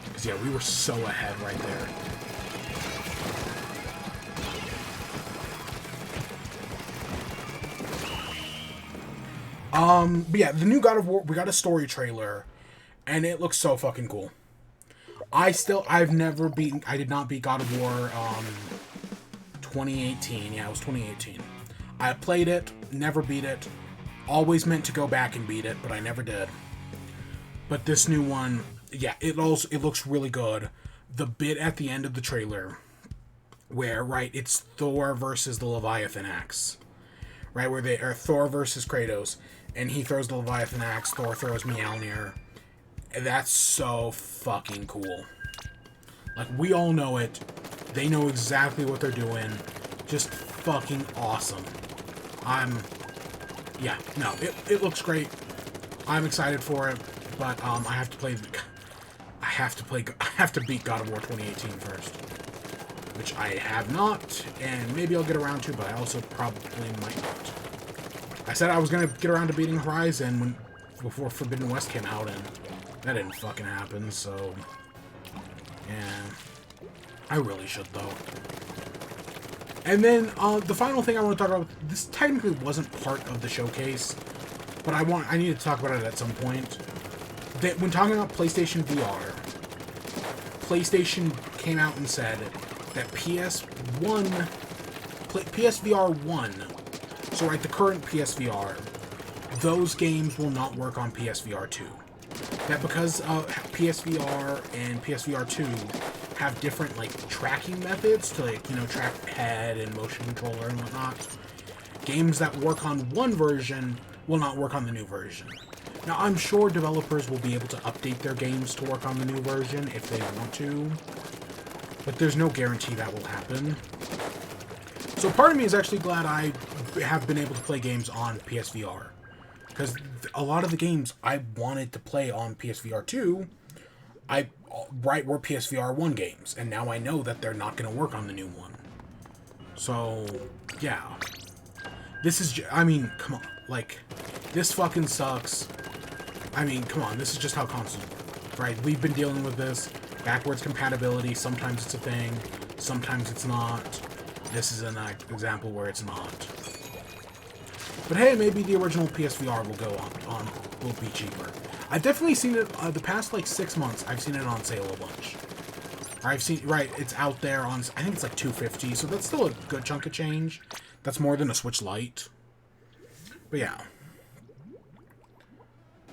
Because yeah, we were so ahead right there. But yeah, the new God of War, we got a story trailer, and it looks so fucking cool. I did not beat God of War, 2018. Yeah, it was 2018. I played it, never beat it. Always meant to go back and beat it, but I never did. But this new one, yeah, it looks really good. The bit at the end of the trailer, where, right, it's Thor versus the Leviathan axe. Right, where they are Thor versus Kratos, and he throws the Leviathan axe, Thor throws Mjolnir. That's so fucking cool. Like, we all know it. They know exactly what they're doing. Just fucking awesome. Yeah, no, it looks great. I'm excited for it, but I have to beat God of War 2018 first, which I have not, and maybe I'll get around to, but I also probably might not. I said I was gonna get around to beating Horizon before Forbidden West came out, and that didn't fucking happen. So, yeah, I really should though. And then the final thing I want to talk about, this technically wasn't part of the showcase, but I need to talk about it at some point. That when talking about PlayStation VR, PlayStation came out and said that PSVR 1, so right, the current PSVR, those games will not work on PSVR 2. That because PSVR and PSVR 2 have different, like, tracking methods to, like, you know, track head and motion controller and whatnot, games that work on one version will not work on the new version. Now, I'm sure developers will be able to update their games to work on the new version if they want to, but there's no guarantee that will happen. So part of me is actually glad I have been able to play games on PSVR, because a lot of the games I wanted to play on PSVR 2, were PSVR 1 games, and now I know that they're not going to work on the new one. So, yeah. This is, I mean, come on, like, this fucking sucks. I mean, come on, this is just how consoles work, right? We've been dealing with this. Backwards compatibility, sometimes it's a thing, sometimes it's not. This is an example where it's not. But hey, maybe the original PSVR will be cheaper. I've definitely seen it, the past, like, 6 months, I've seen it on sale a bunch. Right, it's out there on, I think it's like $250, so that's still a good chunk of change. That's more than a Switch Lite. But yeah.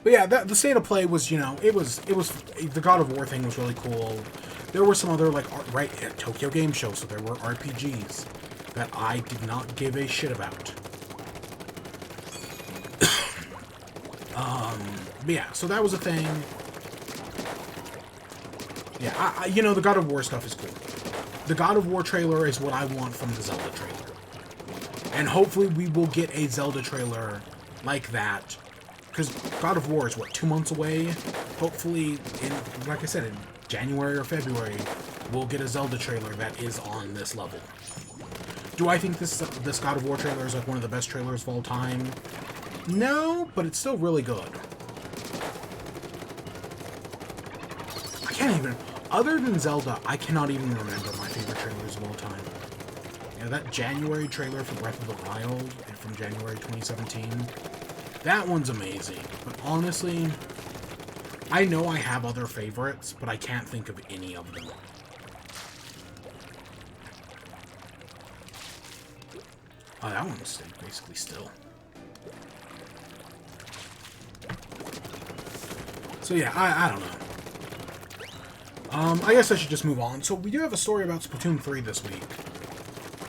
The state of play was, you know, it was, the God of War thing was really cool. There were some other, like, Tokyo Game Show, so there were RPGs that I did not give a shit about. But yeah, so that was a thing. Yeah, you know, the God of War stuff is cool. The God of War trailer is what I want from the Zelda trailer. And hopefully we will get a Zelda trailer like that. Because God of War is, what, 2 months away? Hopefully, like I said, in January or February, we'll get a Zelda trailer that is on this level. Do I think this God of War trailer is like one of the best trailers of all time? No, but it's still really good. I can't even... Other than Zelda, I cannot even remember my favorite trailers of all time. You know, that January trailer for Breath of the Wild from January 2017, that one's amazing. But honestly, I know I have other favorites, but I can't think of any of them. Oh, that one stayed basically still. So yeah, I don't know. I guess I should just move on. So we do have a story about Splatoon 3 this week.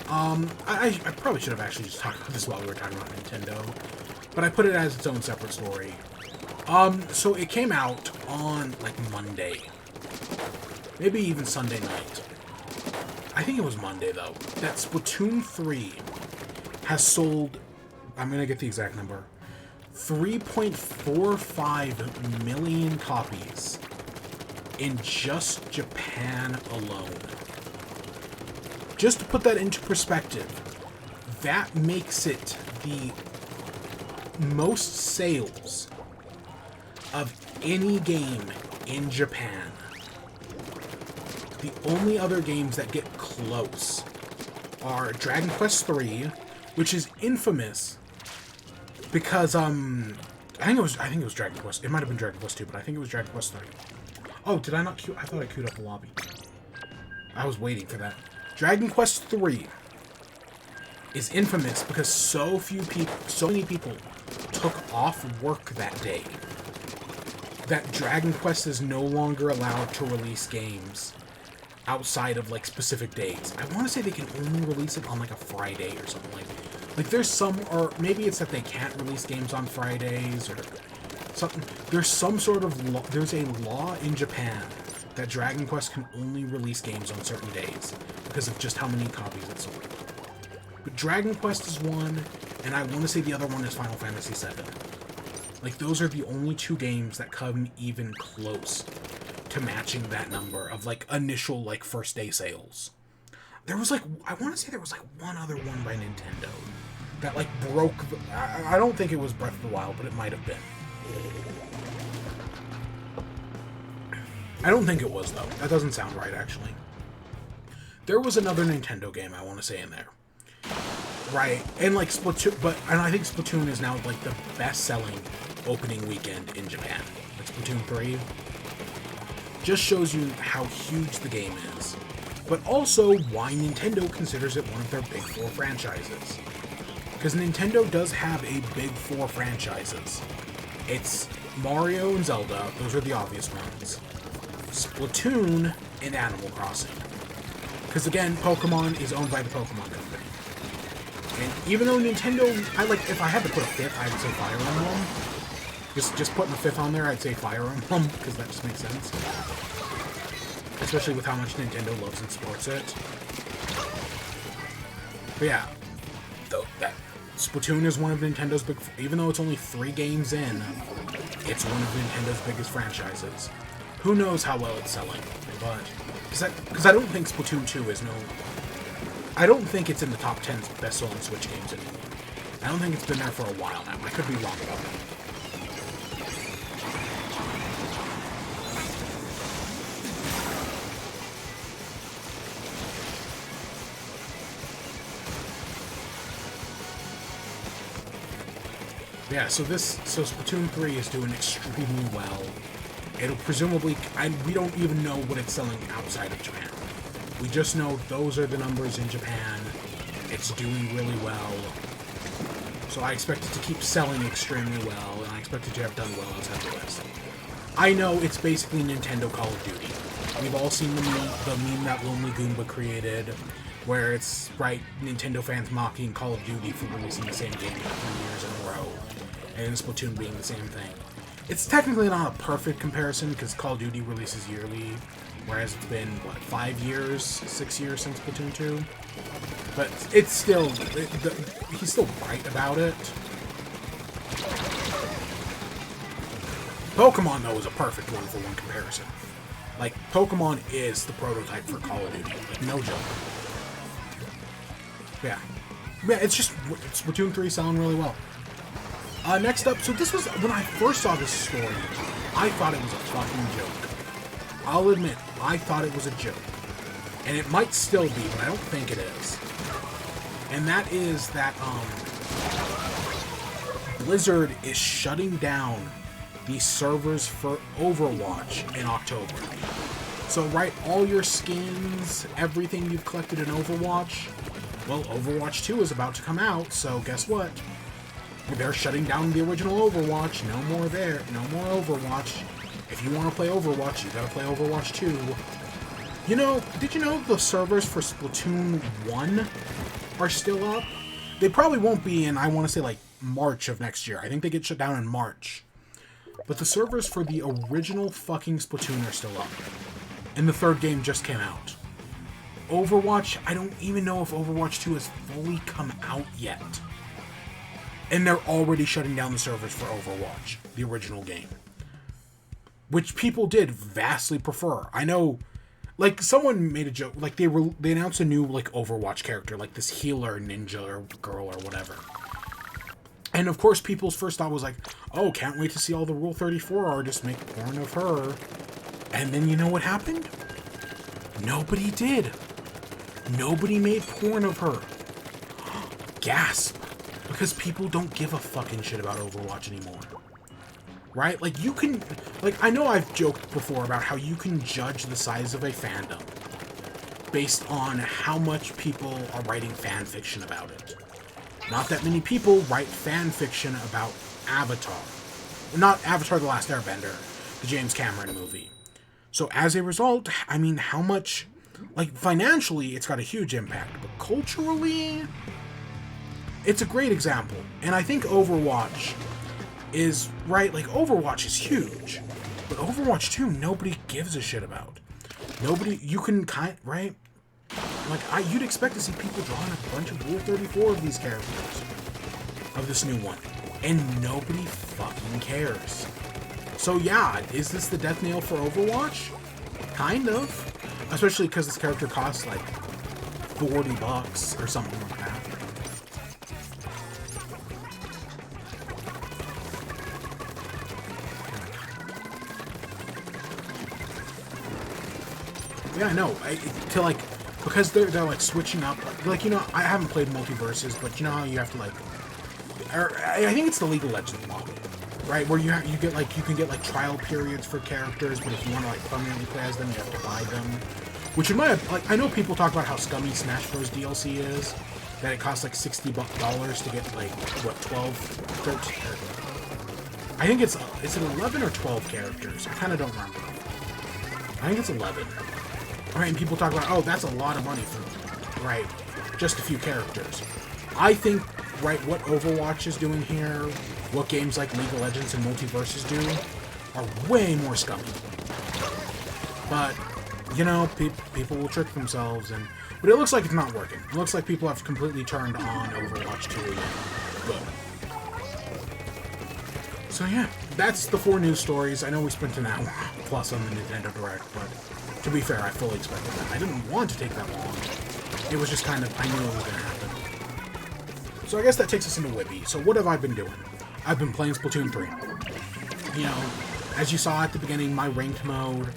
I probably should have actually just talked about this while we were talking about Nintendo, but I put it as its own separate story. So it came out on, like, Monday. Maybe even Sunday night. I think it was Monday, though. That Splatoon 3 has sold, I'm gonna get the exact number, 3.45 million copies in just Japan alone. Just to put that into perspective, that makes it the most sales of any game in Japan. The only other games that get close are Dragon Quest III, which is infamous because I think it was Dragon Quest. It might have been Dragon Quest II, but I think it was Dragon Quest III. Oh, did I not queue? I thought I queued up the lobby. I was waiting for that. Dragon Quest III is infamous because so many people took off work that day that Dragon Quest is no longer allowed to release games outside of, like, specific days. I want to say they can only release it on, like, a Friday or something like there's some, or maybe it's that they can't release games on Fridays or something. There's some sort of law, there's a law in Japan that Dragon Quest can only release games on certain days because of just how many copies it sold. But Dragon Quest is one, and I want to say the other one is Final Fantasy VII. Like, those are the only two games that come even close to matching that number of, like, initial, like, first day sales. There was, like, I want to say there was, like, one other one by Nintendo that, like, broke the, I don't think it was Breath of the Wild, but it might have been. I don't think it was, though. That doesn't sound right, actually. There was another Nintendo game I want to say in there. Right, and, like, Splatoon, and I think Splatoon is now, like, the best-selling opening weekend in Japan. Like, Splatoon 3 just shows you how huge the game is, but also why Nintendo considers it one of their big four franchises. Because Nintendo does have a big four franchises. It's Mario and Zelda, those are the obvious ones. Splatoon and Animal Crossing. Because again, Pokemon is owned by the Pokemon Company. And even though Nintendo, if I had to put a fifth, I'd say Fire Emblem. Just putting the fifth on there, I'd say Fire Emblem, because that just makes sense. Especially with how much Nintendo loves and supports it. But yeah, that Splatoon is one of Nintendo's big, even though it's only 3 games in, it's one of Nintendo's biggest franchises. Who knows how well it's selling, but, because I don't think Splatoon 2 is I don't think it's in the top 10 best-selling Switch games anymore. I don't think it's been there for a while now. I could be wrong about that. Yeah, so Splatoon 3 is doing extremely well. It'll presumably, we don't even know what it's selling outside of Japan. We just know those are the numbers in Japan. It's doing really well. So I expect it to keep selling extremely well, and I expect it to have done well outside the West. I know it's basically Nintendo Call of Duty. We've all seen the meme that Lonely Goomba created, where it's, right, Nintendo fans mocking Call of Duty for releasing the same game 3 years in a row, and Splatoon being the same thing. It's technically not a perfect comparison, because Call of Duty releases yearly, whereas it's been, 6 years since Splatoon 2? But it's still, he's still right about it. Pokemon, though, is a perfect one-for-one comparison. Like, Pokemon is the prototype for Call of Duty. Like, no joke. Yeah. Yeah, it's Splatoon 3 selling really well. Next up, so this was, when I first saw this story, I thought it was a fucking joke. I'll admit, I thought it was a joke. And it might still be, but I don't think it is. And that is that, Blizzard is shutting down the servers for Overwatch in October. So, right, all your skins, everything you've collected in Overwatch, well, Overwatch 2 is about to come out, so guess what? They're shutting down the original Overwatch. No more there. No more Overwatch. If you want to play Overwatch, you gotta play Overwatch 2. You know, did you know the servers for Splatoon 1 are still up? They probably won't be in, I want to say, like, March of next year. I think they get shut down in March. But the servers for the original fucking Splatoon are still up. And the third game just came out. Overwatch, I don't even know if Overwatch 2 has fully come out yet. And they're already shutting down the servers for Overwatch, the original game. Which people did vastly prefer. I know, like, someone made a joke, like, they announced a new, like, Overwatch character, like this healer ninja or girl or whatever. And, of course, people's first thought was like, oh, can't wait to see all the Rule 34 artists make porn of her. And then you know what happened? Nobody did. Nobody made porn of her. Gasp. Because people don't give a fucking shit about Overwatch anymore. Right? Like, you can... Like, I know I've joked before about how you can judge the size of a fandom based on how much people are writing fan fiction about it. Not that many people write fan fiction about Avatar. Not Avatar The Last Airbender, the James Cameron movie. So, as a result, I mean, how much... Like, financially, it's got a huge impact. But culturally... It's a great example, and I think Overwatch is, right, like, Overwatch is huge, but Overwatch 2, nobody gives a shit about. Nobody, you can right? Like, you'd expect to see people drawing a bunch of Rule 34 of these characters, of this new one, and nobody fucking cares. So yeah, is this the death nail for Overwatch? Kind of. Especially because this character costs, like, $40 or something like that. Yeah, I know. Because they're like switching up. Like, you know, I haven't played Multiverses, but you know how you have to like, I think it's the League of Legends model, right? Where you can get like trial periods for characters, but if you want to like permanently play as them, you have to buy them. Which in my like, I know people talk about how scummy Smash Bros. DLC is, that it costs like $60 to get like what 12, 13. I think is it 11 or 12 characters? I kind of don't remember. I think it's 11. Right, and people talk about, oh, that's a lot of money for, right, just a few characters. I think, right, what Overwatch is doing here, what games like League of Legends and Multiverses do, are way more scummy. But, you know, people will trick themselves, but it looks like it's not working. It looks like people have completely turned on Overwatch 2 again. Good. So yeah, that's the 4 news stories. I know we spent an hour plus on the Nintendo Direct, but... To be fair, I fully expected that. I didn't want to take that long. It was just kind of, I knew it was going to happen. So I guess that takes us into WIBE. So what have I been doing? I've been playing Splatoon 3. You know, as you saw at the beginning, my ranked mode,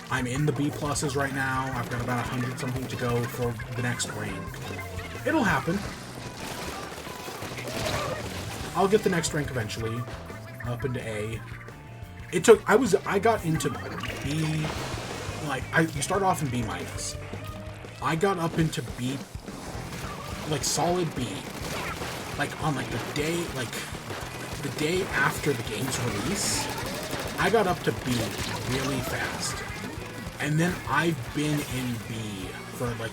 I'm in the B+ right now. I've got about 100 something to go for the next rank. It'll happen. I'll get the next rank eventually, up into A. I got into B... Like, you start off in B-. I got up into B, like, solid B, like, on, like, the day after the game's release, I got up to B really fast. And then I've been in B for, like,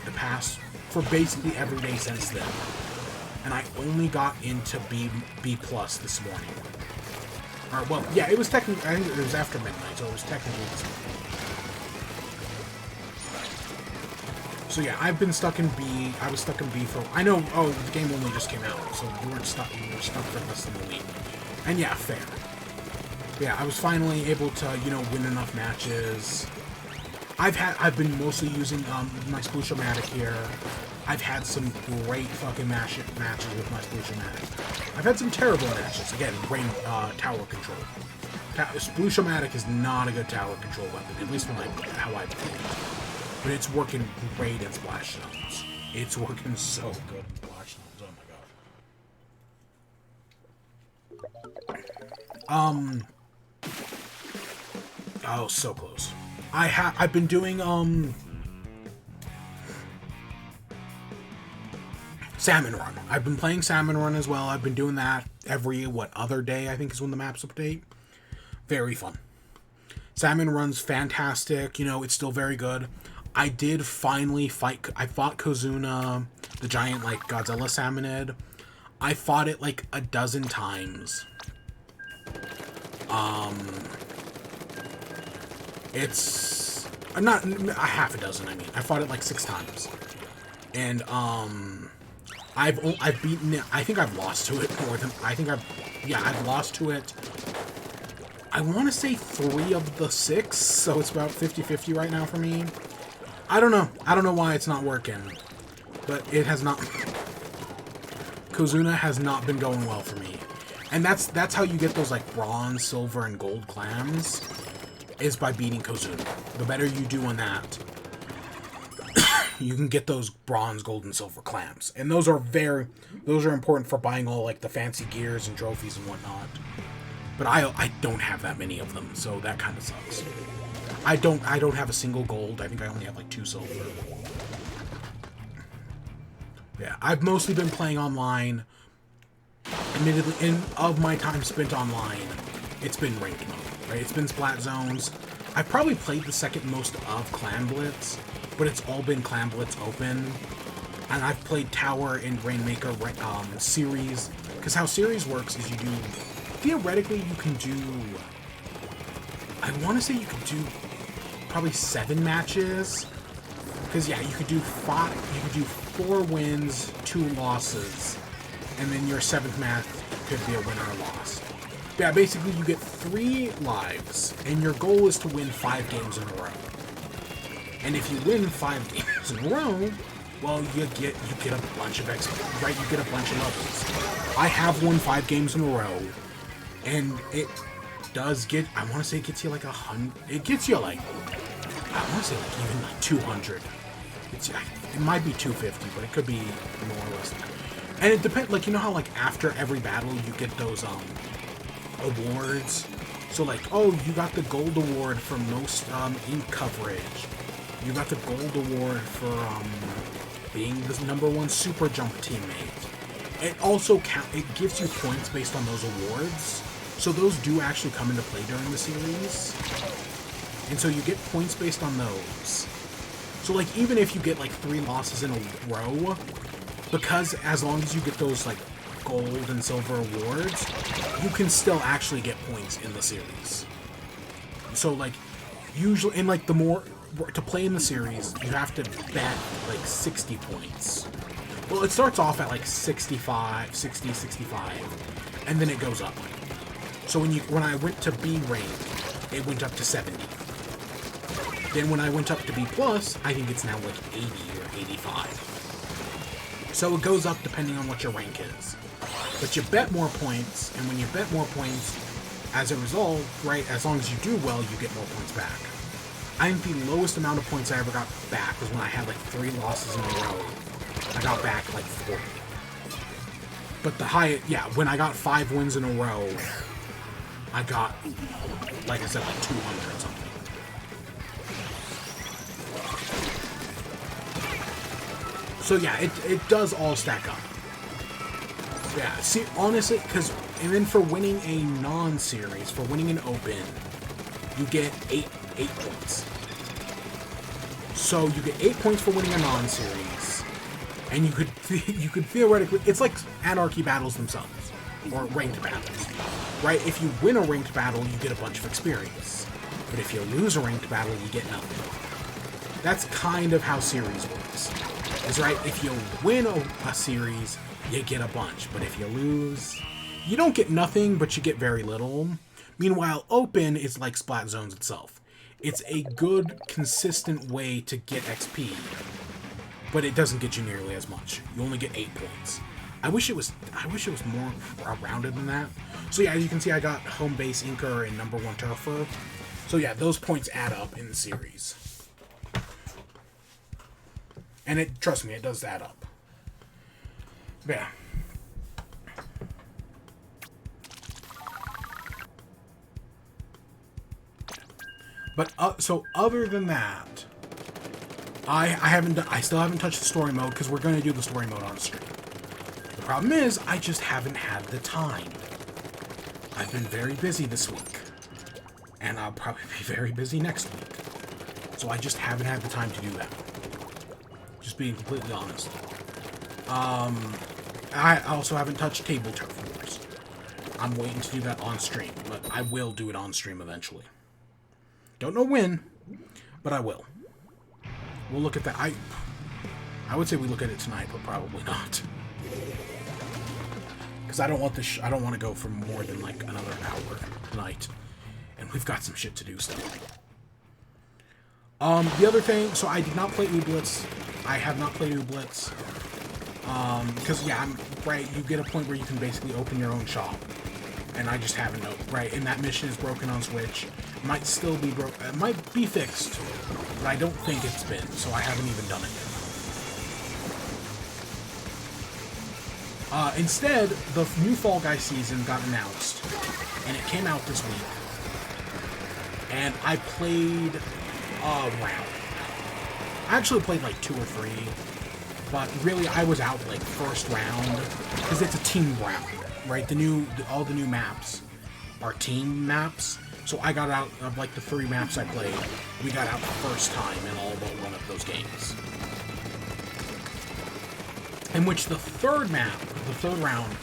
for basically every day since then. And I only got into B+ this morning. Or, well, yeah, it was technically, I think it was after midnight, so it was technically this morning. So yeah, I've been stuck in B. I was stuck in B for... I know, oh, the game only just came out, so you were stuck for less than a week. And yeah, fair. But yeah, I was finally able to, you know, win enough matches. I've been mostly using my Splooshomatic here. I've had some great fucking matches with my Splooshomatic. I've had some terrible matches. Again, tower control. Splooshomatic is not a good tower control weapon, at least how I play it. But it's working great at Splash Zones. It's working so good at Splash Zones. Oh my god. Oh, so close. I've been doing Salmon Run. I've been playing Salmon Run as well. I've been doing that every other day, I think is when the maps update. Very fun. Salmon runs fantastic. You know, it's still very good. I did finally fight... I fought Kozuna, the giant, like, Godzilla salmonid. I fought it, like, a dozen times. It's... not... a half a dozen, I mean. I fought it, like, 6 times. And, I've beaten it... I think I've lost to it more than... Yeah, I've lost to it... I want to say 3 of the 6, so it's about 50-50 right now for me. I don't know. I don't know why it's not working. But it has not... Kozuna has not been going well for me. And that's how you get those, like, bronze, silver, and gold clams, is by beating Kozuna. The better you do on that, you can get those bronze, gold, and silver clams. And those are important for buying all, like, the fancy gears and trophies and whatnot. But I don't have that many of them, so that kind of sucks. I don't have a single gold. I think I only have like 2 silver. Yeah, I've mostly been playing online. Admittedly, of my time spent online, it's been ranked mode, right? It's been Splat Zones. I've probably played the second most of Clan Blitz, but it's all been Clan Blitz Open. And I've played Tower and Rainmaker series, because how series works is you do... Theoretically, you can do... I want to say you could do probably 7 matches. Because, yeah, you could do 4 wins, 2 losses. And then your 7th match could be a win or a loss. But yeah, basically you get 3 lives. And your goal is to win 5 games in a row. And if you win 5 games in a row, well, you get a bunch of XP, right? You get a bunch of levels. I have won 5 games in a row. And it does get, I want to say it gets you like 100, it gets you like, I want to say like even like 200. It might be 250, but it could be more or less than that. And it depends, like, you know how like after every battle you get those awards? So like, oh, you got the gold award for most ink coverage. You got the gold award for being the #1 super jump teammate. It also it gives you points based on those awards. So those do actually come into play during the series. And so you get points based on those. So like even if you get like 3 losses in a row, because as long as you get those like gold and silver awards, you can still actually get points in the series. So like usually, and like the more, to play in the series, you have to bet like 60 points. Well, it starts off at like 65, and then it goes up. So when I went to B rank, it went up to 70. Then when I went up to B+, I think it's now like 80 or 85. So it goes up depending on what your rank is. But you bet more points, and when you bet more points, as a result, right, as long as you do well, you get more points back. I think the lowest amount of points I ever got back was when I had like 3 losses in a row. I got back like 40. But the highest, yeah, when I got 5 wins in a row, I got, like I said, like 200 something. So yeah, it does all stack up. Yeah, see, honestly, because, and then for winning a non-series, for winning an open, you get 8 points. So you get 8 points for winning a non-series, and you could theoretically, it's like anarchy battles themselves, or ranked battles, right? If you win a ranked battle, you get a bunch of experience, but if you lose a ranked battle, you get nothing. That's kind of how series works. Is right, if you win a series, you get a bunch, but if you lose, you don't get nothing, but you get very little. Meanwhile, open is like Splat Zones itself. It's a good, consistent way to get XP, but it doesn't get you nearly as much. You only get 8 points. I wish it was more rounded than that. So yeah, as you can see, I got home base inker and #1 turfer. So yeah, those points add up in the series. And trust me, it does add up. Yeah. But so other than that, I still haven't touched the story mode because we're going to do the story mode on stream. The problem is I just haven't had the time. I've been very busy this week. And I'll probably be very busy next week. So I just haven't had the time to do that. Just being completely honest. I also haven't touched Table Turf Wars. I'm waiting to do that on stream, but I will do it on stream eventually. Don't know when, but I will. We'll look at that. I would say we look at it tonight, but probably not. Because I don't want this. I don't want to go for more than like another hour tonight, and we've got some shit to do still. The other thing. So I did not play Ooblitz. I have not played Ooblitz. Because yeah, right. You get a point where you can basically open your own shop, and I just haven't. Right, and that mission is broken on Switch. It might still be broken. It might be fixed, but I don't think it's been. So I haven't even done it yet. Instead, the new Fall Guys season got announced, and it came out this week. And I played a round. I actually played like 2 or 3, but really I was out like first round because it's a team round, right? All the new maps are team maps. So I got out of like the 3 maps I played. We got out the first time in all but one of those games. In which the third round,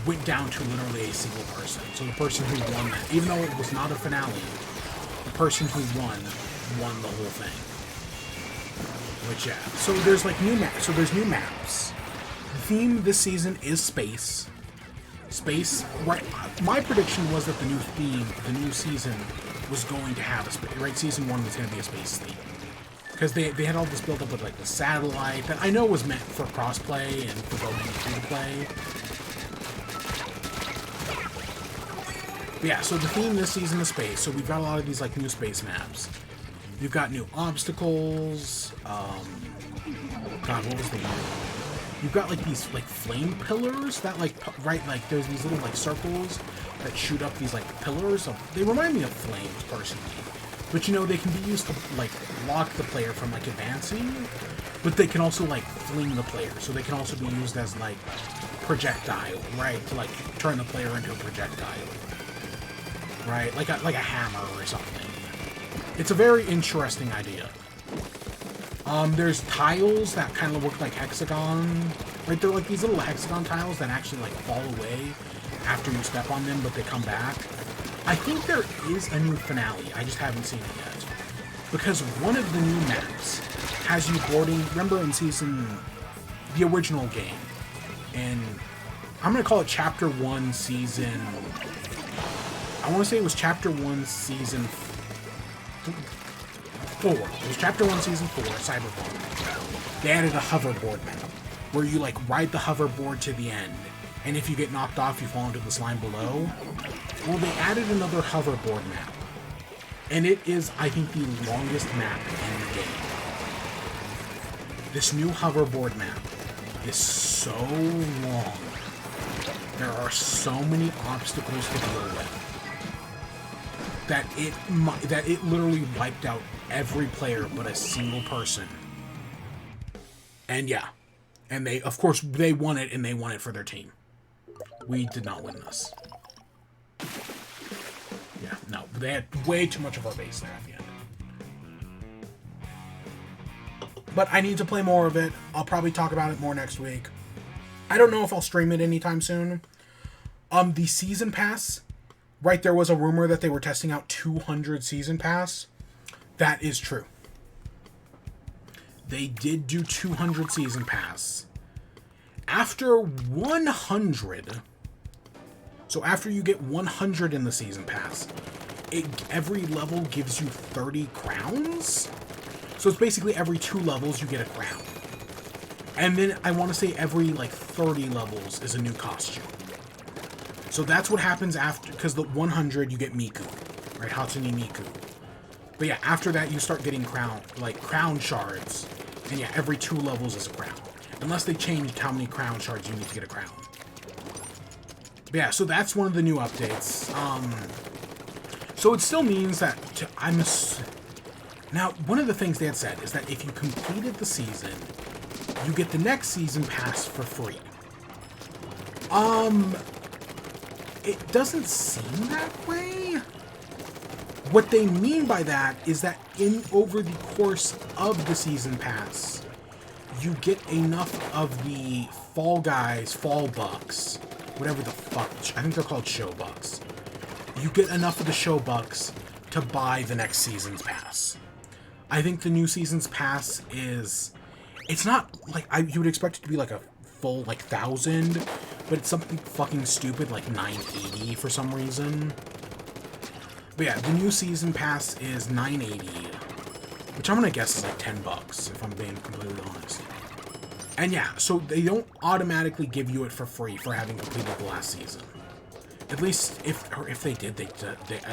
went down to literally a single person. So the person who won that, even though it was not a finale, the person who won the whole thing. Which, yeah. So there's like new maps. So there's new maps. The theme this season is space. Space, right? My prediction was that the new season was going to have a space, right? Season 1 was going to be a space theme. Because they had all this built up with like the satellite that I know was meant for crossplay and for going free to play. But yeah, so the theme this season is space. So we've got a lot of these like new space maps. You've got new obstacles. God, what was the name? You've got like these like flame pillars that like like there's these little like circles that shoot up these like pillars. They remind me of flames personally. But you know, they can be used to like block the player from like advancing, but they can also like fling the player. So they can also be used as like projectile, right? To like turn the player into a projectile, right? Like a hammer or something. It's a very interesting idea. There's tiles that kind of look like hexagon, right? They're like these little hexagon tiles that actually like fall away after you step on them, but they come back. I think there is a new finale. I just haven't seen it yet. Because one of the new maps has you boarding... Remember in the original game, and I'm going to call it Chapter 1 Season... I want to say it was Chapter 1 Season 4. It was Chapter 1 Season 4, Cyberpunk. They added a hoverboard map, where you like ride the hoverboard to the end, and if you get knocked off, you fall into the slime below. Well, they added another hoverboard map, and it is, I think, the longest map in the game. This new hoverboard map is so long. There are so many obstacles to deal with that it literally wiped out every player but a single person. And yeah, and they, of course, they won it, and they won it for their team. We did not win this. Yeah, no, they had way too much of our base there at the end. But I need to play more of it. I'll probably talk about it more next week. I don't know if I'll stream it anytime soon. The Season Pass, right, there was a rumor that they were testing out 200 Season Pass. That is true. They did do 200 Season Pass. After 100... So after you get 100 in the Season Pass, every level gives you 30 crowns? So it's basically every 2 levels you get a crown. And then I want to say every like 30 levels is a new costume. So that's what happens after, because the 100 you get Miku, right? Hatsune Miku. But yeah, after that you start getting crown shards. And yeah, every 2 levels is a crown. Unless they changed how many crown shards you need to get a crown. But yeah, so that's one of the new updates. So it still means that now, one of the things they had said is that if you completed the season, you get the next season pass for free. It doesn't seem that way. what they mean by that is that over the course of the season pass, you get enough of the Fall Guys fall bucks, whatever the fuck, I think they're called show bucks. You get enough of the show bucks to buy the next season's pass. I think the new season's pass is, it's not like, you would expect it to be like a full like 1,000, but it's something fucking stupid like 980 for some reason. But yeah, the new season pass is 980, which I'm gonna guess is like $10 if I'm being completely honest. And yeah, so they don't automatically give you it for free for having completed the last season. At least if they did, they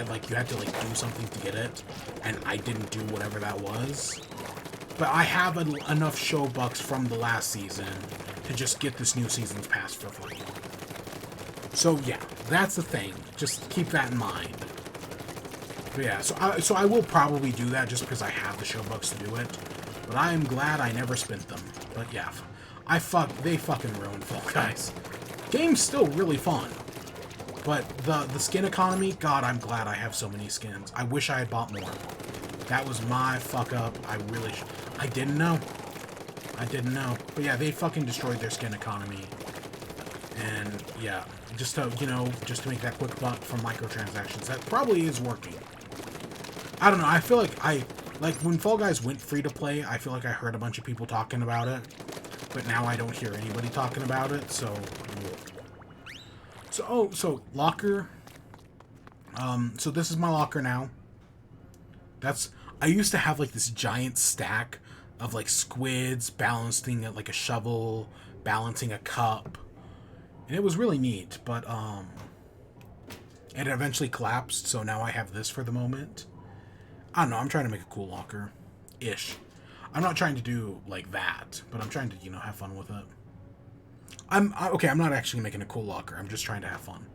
like, you had to like do something to get it, and I didn't do whatever that was. But I have enough show bucks from the last season to just get this new season's pass for free. So yeah, that's the thing. Just keep that in mind. But yeah, so I will probably do that just because I have the show bucks to do it. But I am glad I never spent them. But yeah, they fucking ruined Fall Guys. Game's still really fun. But the skin economy, God, I'm glad I have so many skins. I wish I had bought more. That was my fuck up. I didn't know. I didn't know. But yeah, they fucking destroyed their skin economy. And yeah, just to, you know, just to make that quick buck from microtransactions. That probably is working. I don't know. I feel like when Fall Guys went free to play, I feel like I heard a bunch of people talking about it. But now I don't hear anybody talking about it, so... So locker. So this is my locker now. I used to have like this giant stack of like squids balancing like a shovel, balancing a cup. And it was really neat, but it eventually collapsed, so now I have this for the moment. I don't know, I'm trying to make a cool locker. Ish. I'm not trying to do like that, but I'm trying to, you know, have fun with it. Okay, I'm not actually making a cool locker. I'm just trying to have fun.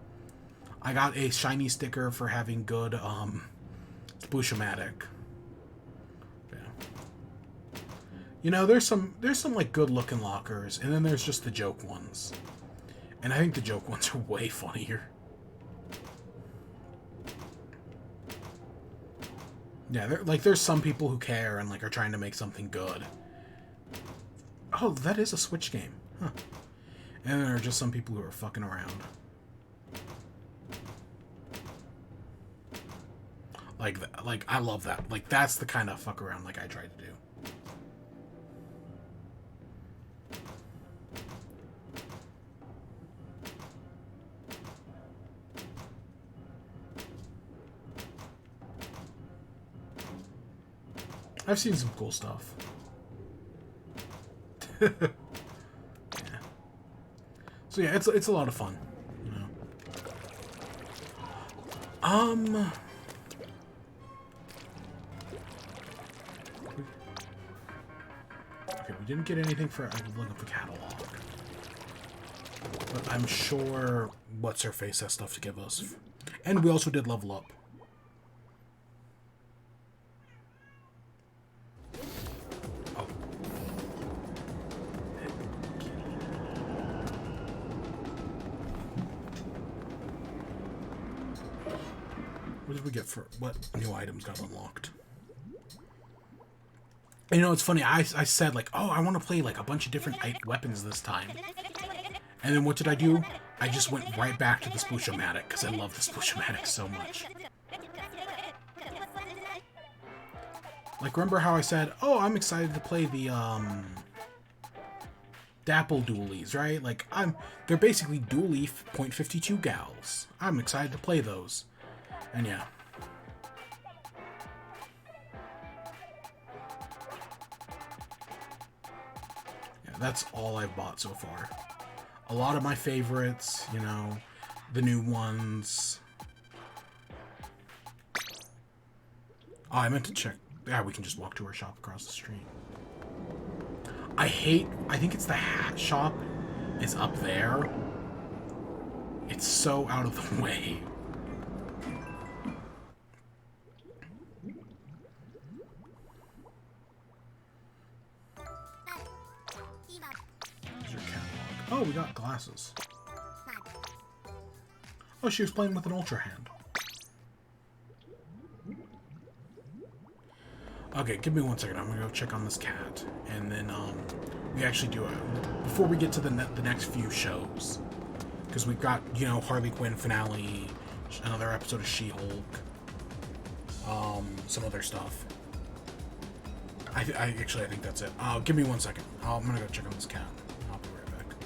I got a shiny sticker for having good, Sploosh-O-Matic. Yeah. You know, there's some like good looking lockers, and then there's just the joke ones. And I think the joke ones are way funnier. Yeah, there's some people who care and like are trying to make something good. Oh, that is a Switch game. Huh. And there are just some people who are fucking around. Like I love that. Like that's the kind of fuck around like I try to do. I've seen some cool stuff. Yeah. So yeah, it's a lot of fun, you know. Okay, we didn't get anything for. I could look up the catalog, but I'm sure what's her face has stuff to give us, and we also did level up. What did we get for what new items got unlocked? And, you know, it's funny. I said like, oh, I want to play like a bunch of different weapons this time. And then what did I do? I just went right back to the Sploosh-O-Matic because I love the Sploosh-O-Matic so much. Like, remember how I said, oh, I'm excited to play the Dapple dualies, right? Like, they're basically dually .52 gals. I'm excited to play those. And yeah. Yeah, that's all I've bought so far. A lot of my favorites, you know, the new ones. Oh, I meant to check. Yeah, we can just walk to our shop across the street. I think it's the hat shop is up there. It's so out of the way. Oh, we got glasses. Oh, she was playing with an Ultra Hand. Okay, give me 1 second. I'm gonna go check on this cat, and then we actually do before we get to the next few shows, because we've got Harley Quinn finale, another episode of She-Hulk, some other stuff. I think that's it. Give me 1 second. I'm gonna go check on this cat. I'll be right back.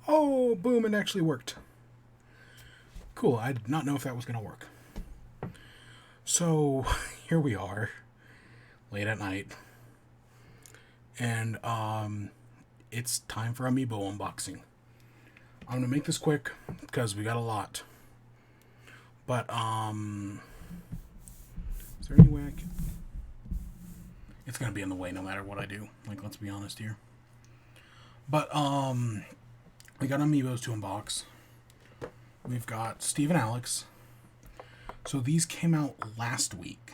Oh, boom! It actually worked. Cool. I did not know if that was gonna work. So here we are, late at night, and it's time for Amiibo unboxing. I'm gonna make this quick because we got a lot. But is there any way I can? It's gonna be in the way no matter what I do. Like, let's be honest here. But we got Amiibos to unbox. We've got Steve and Alex. So these came out last week.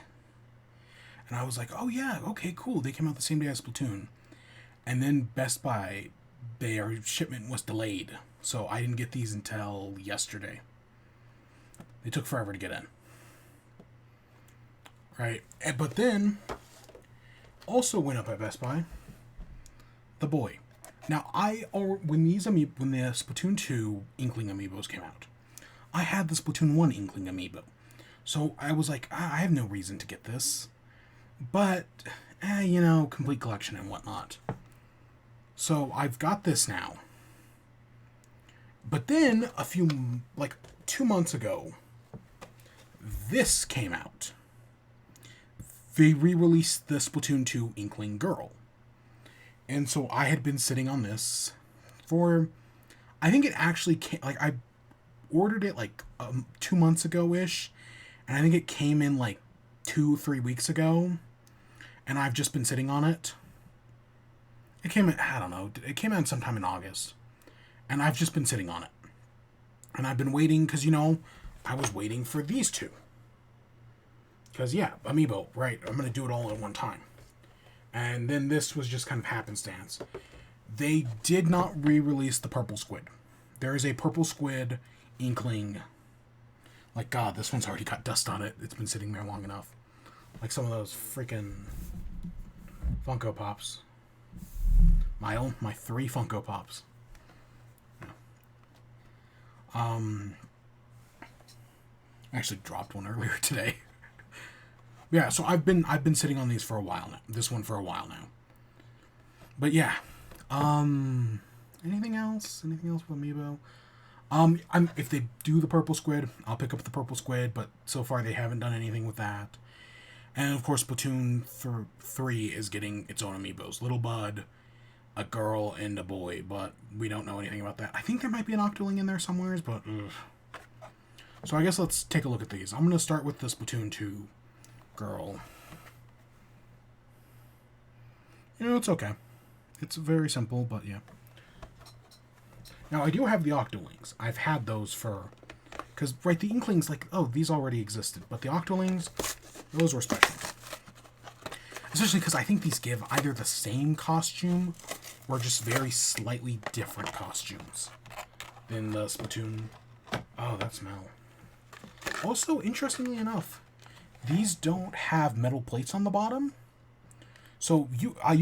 And I was like, oh yeah, okay, cool. They came out the same day as Splatoon. And then Best Buy, their shipment was delayed. So I didn't get these until yesterday. They took forever to get in. Right? But then, also went up at Best Buy, The Boy. Now, when the Splatoon 2 Inkling Amiibos came out, I had the Splatoon 1 Inkling Amiibo. So I was like, I have no reason to get this. But, complete collection and whatnot. So I've got this now. But then, 2 months ago, this came out. They re-released the Splatoon 2 Inkling Girl. And so I had been sitting on this for, I think it actually came, I ordered it 2 months ago-ish, and I think it came in 2-3 weeks ago, and I've just been sitting on it. It came in, I don't know, it came out sometime in August, and I've just been sitting on it. And I've been waiting, because, I was waiting for these two. Because, yeah, Amiibo, right, I'm going to do it all at one time. And then this was just kind of happenstance. They did not re-release the Purple Squid. There is a Purple Squid Inkling. God, this one's already got dust on it. It's been sitting there long enough. Like some of those freaking Funko Pops. My 3 Funko Pops. I actually dropped one earlier today. Yeah, so I've been sitting on these for a while now. This one for a while now. But yeah. Anything else? Anything else with Amiibo? If they do the purple squid, I'll pick up the purple squid, but so far they haven't done anything with that. And of course, Splatoon 3 is getting its own Amiibos. Little Bud, a girl, and a boy, but we don't know anything about that. I think there might be an Octoling in there somewhere, but ugh. So I guess let's take a look at these. I'm going to start with the Splatoon 2 girl. You know, it's okay. It's very simple, but yeah. Now, I do have the Octolings. I've had those for... Because, right, the Inklings, like, oh, these already existed. But the Octolings, those were special. Especially because I think these give either the same costume or just very slightly different costumes than the Splatoon. Oh, that smell. Also, interestingly enough, these don't have metal plates on the bottom. So I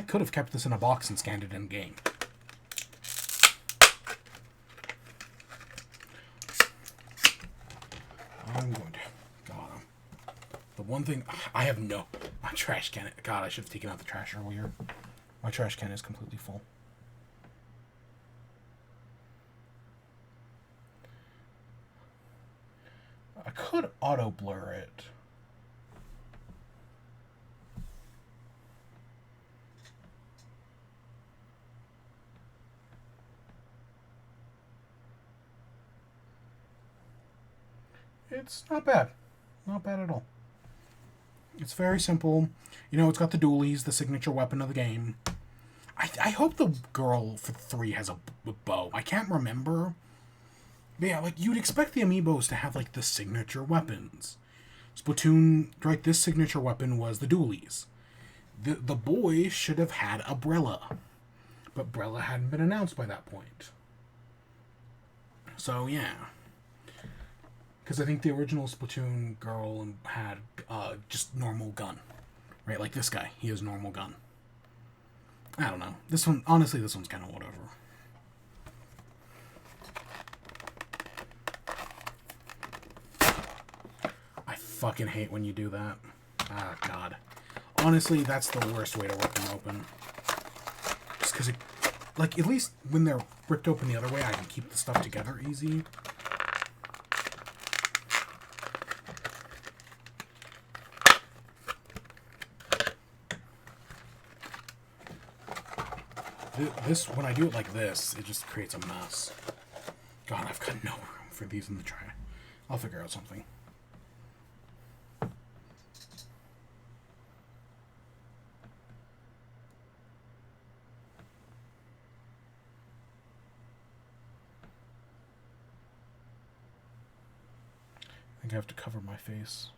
could have kept this in a box and scanned it in game. I'm going to. God, the one thing I have my trash can. God, I should have taken out the trash earlier. My trash can is completely full. I could auto blur it. It's not bad. Not bad at all. It's very simple. You know, it's got the dualies, the signature weapon of the game. I hope the girl for 3 has a bow. I can't remember. But yeah, like, you'd expect the Amiibos to have, like, the signature weapons. Splatoon, right, this signature weapon was the dualies. The boy should have had a Brella. But Brella hadn't been announced by that point. So, yeah. Because I think the original Splatoon girl had just normal gun. Right, like this guy. He has normal gun. I don't know. This one, honestly, this one's kind of whatever. I fucking hate when you do that. Ah, God. Honestly, that's the worst way to rip them open. Just because it... Like, at least when they're ripped open the other way, I can keep the stuff together easy. This, when I do it like this, it just creates a mess. God, I've got no room for these in the tray. I'll figure out something. I think I have to cover my face.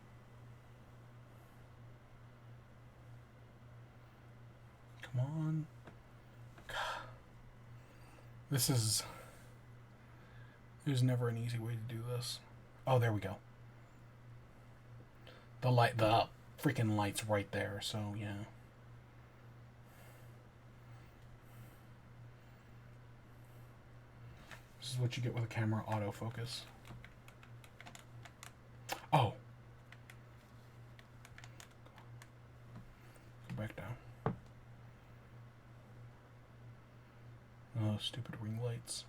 Come on. There's never an easy way to do this. Oh, there we go. The freaking light's right there, so yeah. This is what you get with a camera autofocus. Oh. Go back down. Oh, stupid ring lights.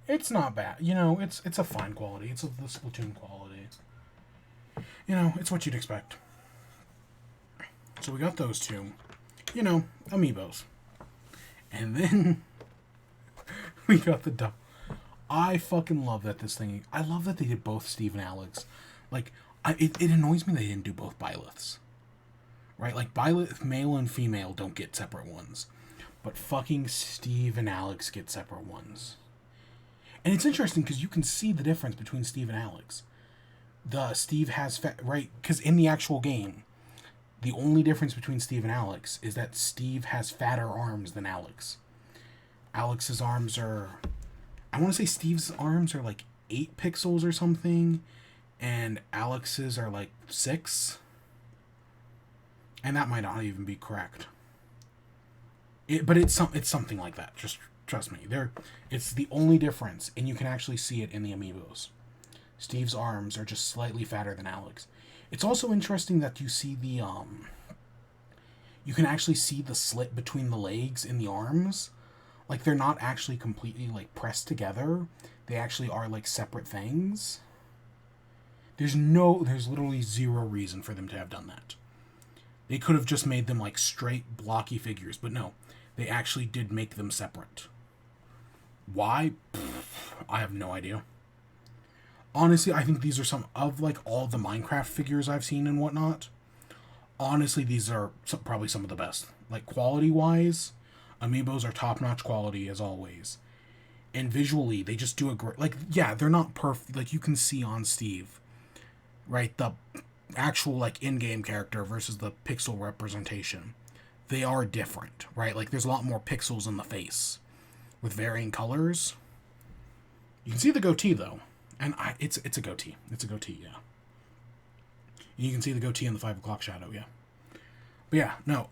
It's not bad. You know, it's a fine quality. It's of the Splatoon quality. You know, it's what you'd expect. So we got those two. You know, Amiibos. And then we got the dub. I fucking love that this thing... I love that they did both Steve and Alex. Like, it annoys me they didn't do both Byleths. Right? Like, Byleth, male and female, don't get separate ones. But fucking Steve and Alex get separate ones. And it's interesting because you can see the difference between Steve and Alex. Steve has... right? Because in the actual game, the only difference between Steve and Alex is that Steve has fatter arms than Alex. Alex's arms are... I want to say Steve's arms are like 8 pixels or something. And Alex's are like 6. And that might not even be correct. But it's something like that. Just trust me. It's the only difference, and you can actually see it in the amiibos. Steve's arms are just slightly fatter than Alex. It's also interesting that you see the you can actually see the slit between the legs in the arms. Like, they're not actually completely, like, pressed together. They actually are, like, separate things. There's literally zero reason for them to have done that. They could have just made them, like, straight, blocky figures, but no. They actually did make them separate. Why? I have no idea. Honestly, I think these are some of, like, all the Minecraft figures I've seen and whatnot. Honestly, these are probably some of the best. Like, quality-wise, Amiibos are top-notch quality, as always. And visually, they just do a great... Like, yeah, they're not perfect. Like, you can see on Steve, right, the actual, like, in-game character versus the pixel representation. They are different, right? Like, there's a lot more pixels in the face with varying colors. You can see the goatee, though. And it's a goatee. It's a goatee, yeah. You can see the goatee in the 5 o'clock shadow, yeah. But yeah, no,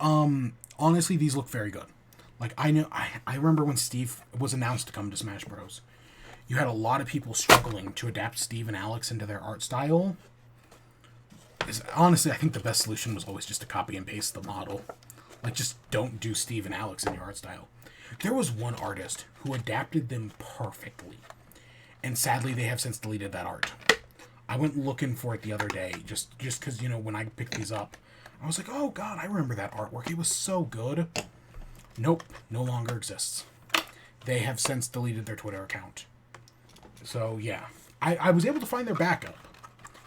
honestly, these look very good. Like, I remember when Steve was announced to come to Smash Bros., you had a lot of people struggling to adapt Steve and Alex into their art style. Honestly, I think the best solution was always just to copy and paste the model. Like, just don't do Steve and Alex in your art style. There was one artist who adapted them perfectly. And sadly, they have since deleted that art. I went looking for it the other day, just because, you know, when I picked these up, I was like, oh god, I remember that artwork. It was so good. Nope, no longer exists. They have since deleted their Twitter account. So, yeah. I was able to find their backup.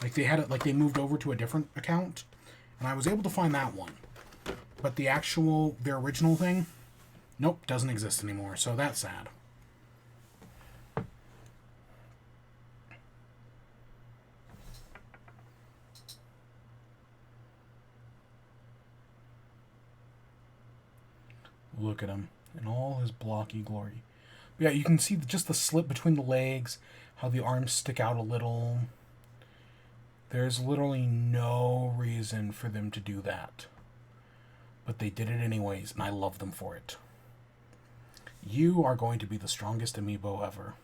Like, they had it, like, they moved over to a different account, and I was able to find that one. But their original thing, nope, doesn't exist anymore, so that's sad. Look at him in all his blocky glory. But yeah, you can see just the slit between the legs, how the arms stick out a little. There's literally no reason for them to do that. But they did it anyways, and I love them for it. You are going to be the strongest amiibo ever.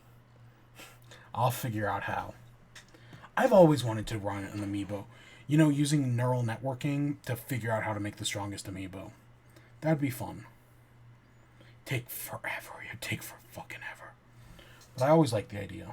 I'll figure out how. I've always wanted to run an amiibo. You know, using neural networking to figure out how to make the strongest amiibo. That'd be fun. Take forever. It'd take for fucking ever. But I always like the idea.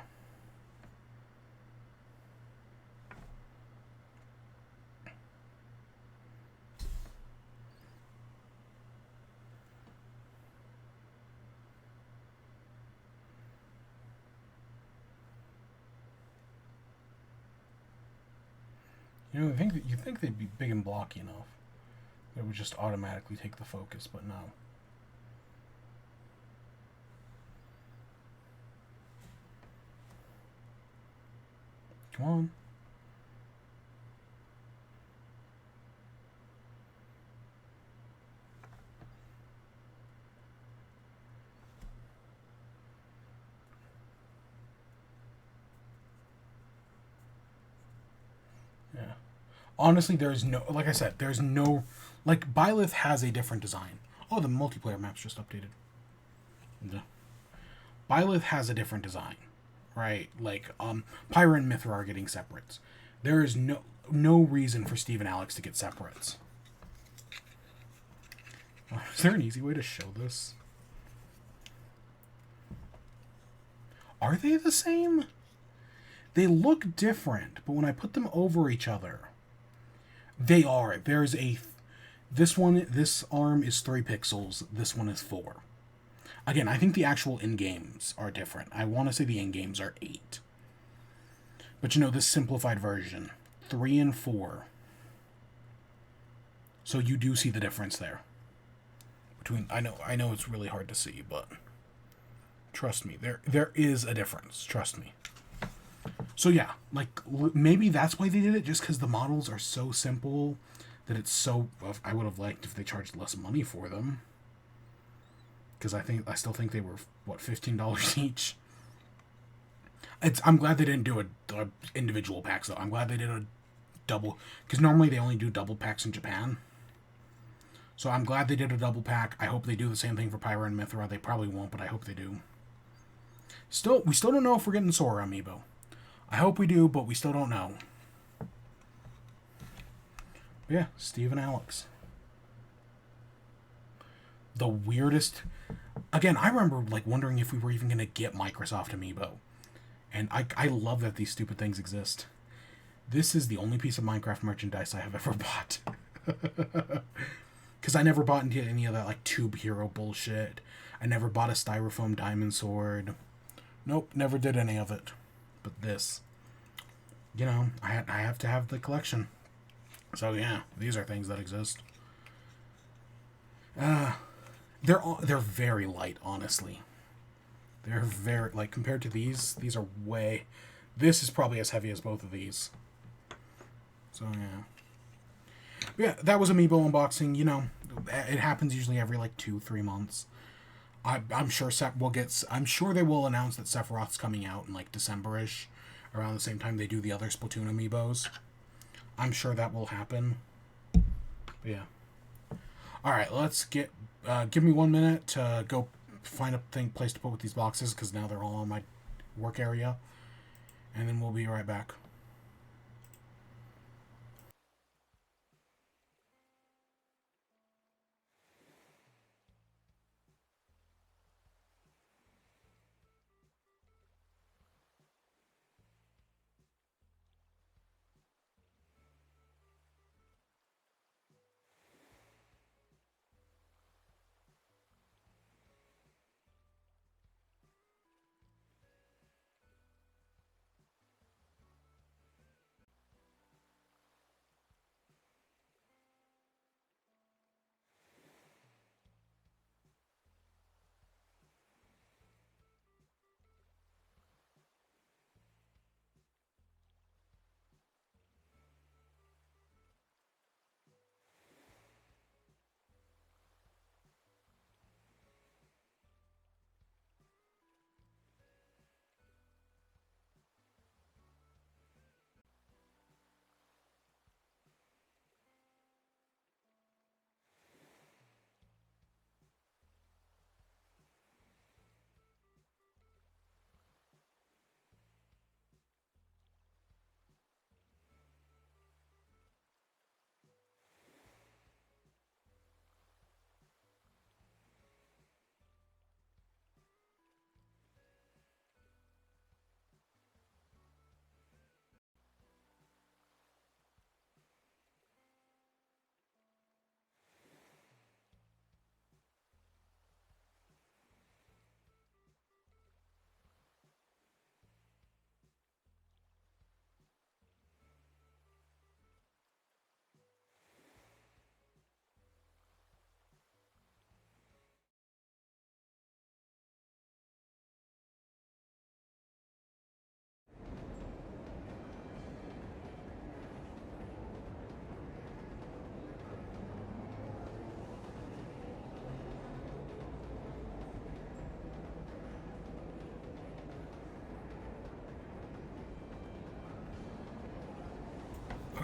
You know, you think they'd be big and blocky enough that it would just automatically take the focus, but no. Come on. Yeah. Honestly, there's no... Like I said, there's no... Like, Byleth has a different design. Oh, the multiplayer map's just updated. Byleth has a different design. Right? Like, Pyra and Mithra are getting separates. There is no reason for Steve and Alex to get separates. Is there an easy way to show this? Are they the same? They look different, but when I put them over each other, they are. There's a... This arm is 3 pixels. This one is 4. Again, I think the actual in-games are different. I want to say the in-games are 8. But you know, this simplified version, 3 and 4. So you do see the difference there. I know it's really hard to see, but trust me, there is a difference. Trust me. So yeah, like, maybe that's why they did it, just because the models are so simple that it's so... I would have liked if they charged less money for them. Because I still think they were, what, $15 each? I'm glad they didn't do a individual packs, though. I'm glad they did a double... Because normally they only do double packs in Japan. So I'm glad they did a double pack. I hope they do the same thing for Pyra and Mithra. They probably won't, but I hope they do. We still don't know if we're getting Sora amiibo. I hope we do, but we still don't know. But yeah, Steve and Alex. The weirdest... Again, I remember like wondering if we were even going to get Microsoft amiibo. And I love that these stupid things exist. This is the only piece of Minecraft merchandise I have ever bought. Because I never bought into any of that like tube hero bullshit. I never bought a styrofoam diamond sword. Nope, never did any of it. But this, you know, I have to have the collection. So yeah, these are things that exist. They're very light, honestly. They're very, like, compared to these are way... This is probably as heavy as both of these. So, yeah. But yeah, that was Amiibo unboxing. You know, it happens usually every, like, 2-3 months. I'm sure I'm sure they will announce that Sephiroth's coming out in, like, December-ish. Around the same time they do the other Splatoon Amiibos. I'm sure that will happen. But, yeah. Alright, let's get... give me 1 minute to go find a place to put with these boxes, because now they're all in my work area. And then we'll be right back.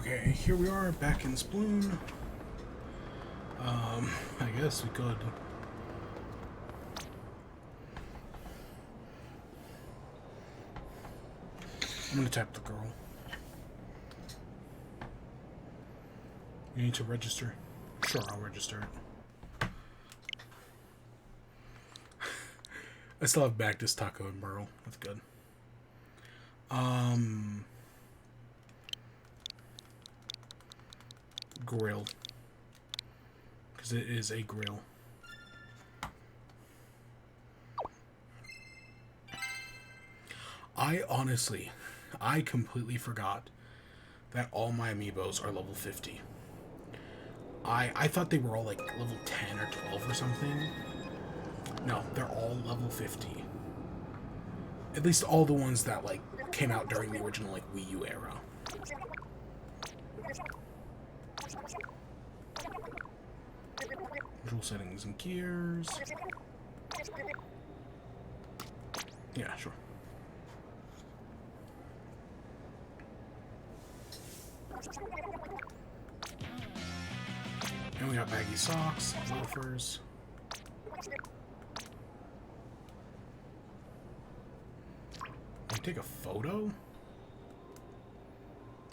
Okay, here we are, back in Splatoon. I guess we could... I'm gonna tap the girl. You need to register? Sure, I'll register it. I still have Bactus, Taco, and Burl. That's good. Grill. Because it is a grill. I completely forgot that all my amiibos are level 50. I thought they were all like level 10 or 12 or something. No, they're all level 50. At least all the ones that like came out during the original like Wii U era. Control settings and gears. Yeah, sure. And we got baggy socks, loafers. Can we take a photo?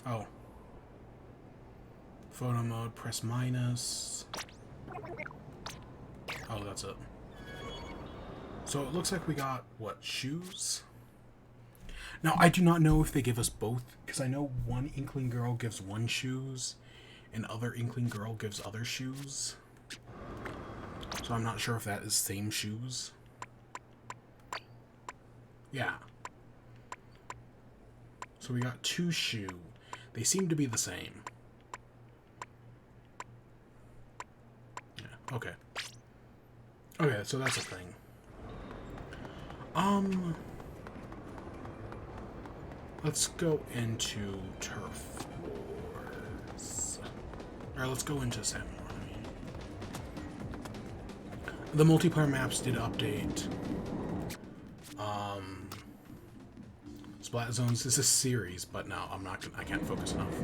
Oh. Photo mode, press minus. Oh, that's it. So it looks like we got, what, shoes? Now, I do not know if they give us both, because I know one Inkling girl gives one shoes, and other Inkling girl gives other shoes. So I'm not sure if that is same shoes. Yeah. So we got 2 shoe. They seem to be the same. Yeah, okay. Okay, so that's a thing. Let's go into Turf Wars. Alright, let's go into Samurai. The multiplayer maps did update. Splat Zones is a series, but no, I can't focus enough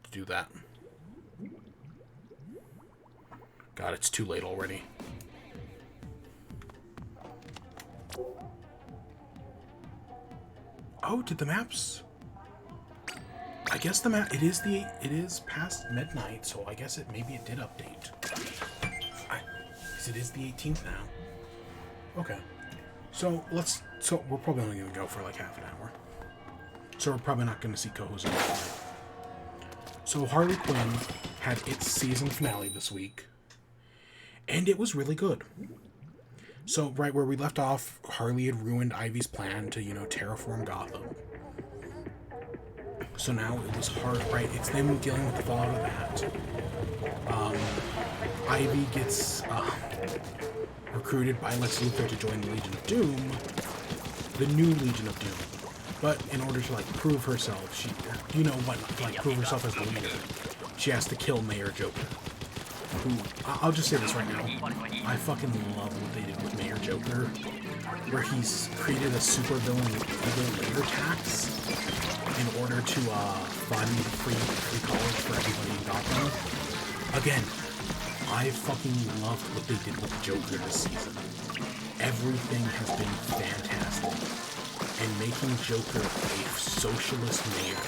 to do that. God, it's too late already. Oh, did the maps? I guess the map, it is past midnight, so I guess maybe it did update. Because it is the 18th now. Okay. So we're probably only going to go for like half an hour. So we're probably not going to see Coho's anymore. So Harley Quinn had its season finale this week. And it was really good. So right where we left off, Harley had ruined Ivy's plan to, terraform Gotham. So now it was hard, right? It's them dealing with the fallout of that. Ivy gets recruited by Lex Luthor to join the Legion of Doom, the new Legion of Doom. But in order to prove herself, she, prove herself as the leader, she has to kill Mayor Joker. Who, I'll just say this right now, I fucking love what they did with Mayor Joker, where he's created a supervillain legal labor tax in order to fund free college for everybody in Gotham. Again, I fucking loved what they did with Joker this season. Everything has been fantastic. And making Joker a socialist mayor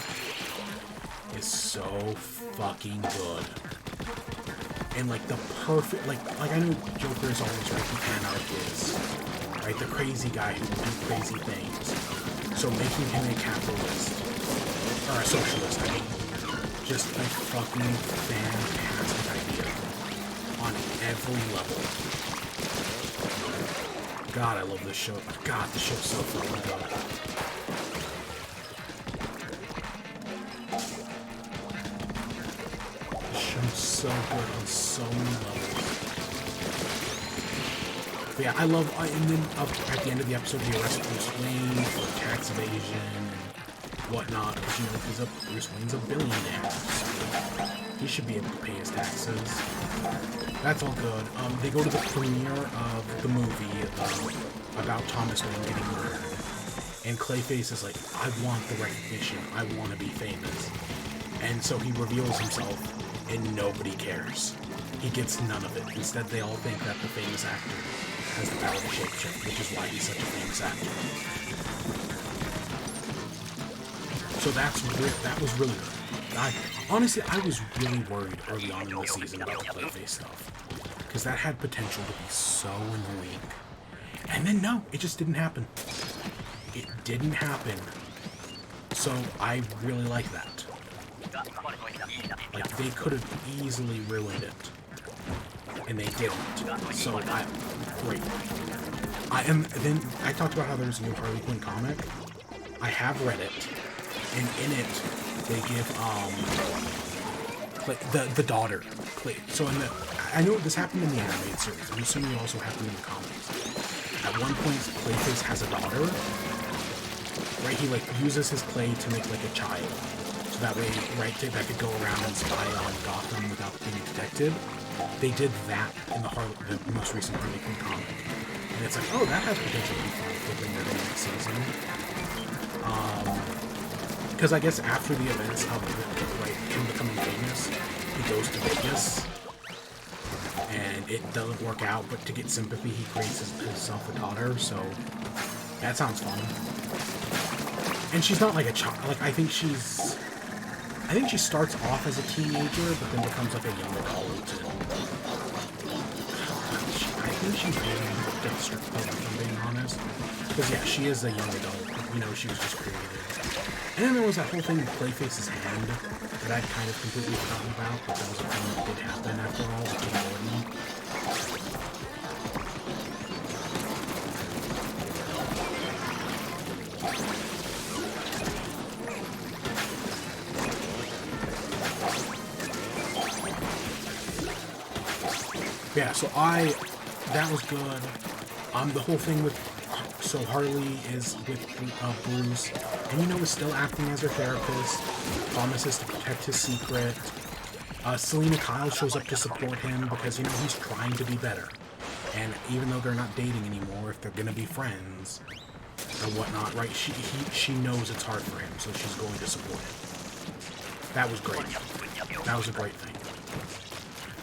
is so fucking good. And the perfect, I know Joker is always the anarchist, right? The crazy guy who will do crazy things. So making him a capitalist, or a socialist, just a fucking fantastic idea on every level. God, I love this show. God, this show's so fucking good. This show's so good on so many levels. But yeah, I love, and then at the end of the episode, he arrests Bruce Wayne for tax evasion and whatnot, because Bruce Wayne's a billionaire, so he should be able to pay his taxes. That's all good. They go to the premiere of the movie about Thomas Wayne getting murdered. And Clayface is like, I want the recognition. I want to be famous. And so he reveals himself, and nobody cares. He gets none of it. Instead, they all think that the famous actor has the power to shapeshift, which is why he's such a famous actor. So that was really good. Honestly, I was really worried early on in the season about the Clayface stuff, because that had potential to be so annoying. And then no, it just didn't happen. It didn't happen. So I really like that. They could have easily ruined it, and they didn't. So great. Then I talked about how there's a new Harley Quinn comic. I have read it, and in it they give the daughter. So I know this happened in the animated series. I'm assuming it also happened in the comics. At one point, Clayface has a daughter. Right, he uses his clay to make a child, so that way, right, that could go around and spy on Gotham without being detected. They did that in the most recent Harley Quinn comic, and it's oh, that has potential to be fun if they bring that in next season. Because I guess after the events of him becoming famous, he goes to Vegas, and it doesn't work out, but to get sympathy, he creates himself a daughter, so that sounds fun. And she's not like a child. Like, I think she starts off as a teenager, but then becomes like a young adult. I think she's really gets stripped up, if I'm being honest. Because yeah, she is a young adult. You know, she was just created. And then there was that whole thing with Clayface's hand that I'd kind of completely forgotten about, but that was a thing that did happen after all, with King Morty. Yeah, so that was good. The whole thing with, so Harley is with Bruce, and you know is still acting as her therapist, promises to protect his secret. Selena Kyle shows up to support him because, you know, he's trying to be better. And even though they're not dating anymore, if they're gonna be friends or whatnot, right, she knows it's hard for him, so she's going to support him. That was great. That was a great thing.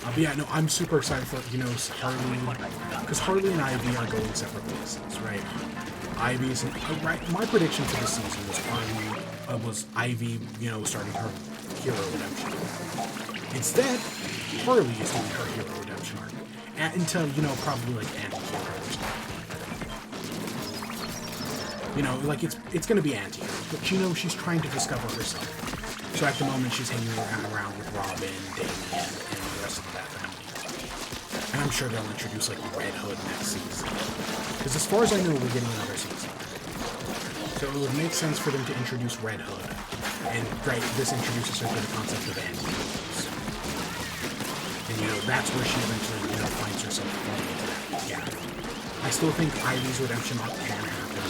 But yeah, no, I'm super excited for, you know, Harley, because Harley and Ivy are going separate places, right? Ivy's, right, my prediction for the season was Ivy, you know, starting her hero redemption. Instead, Harley is doing her hero redemption arc, until, you know, probably like anti-hero or something. You know, like it's gonna be anti-hero, but you know, she's trying to discover herself. So at the moment, she's hanging around with Robin, Damien, and the rest of that family. And I'm sure they'll introduce, like, Red Hood next season. Because as far as I know, we're getting another season. So it would make sense for them to introduce Red Hood. And, right, this introduces her to the concept of anti-heroes. And, you know, that's where she eventually, you know, finds herself falling into that. Yeah. I still think Ivy's redemption arc can happen.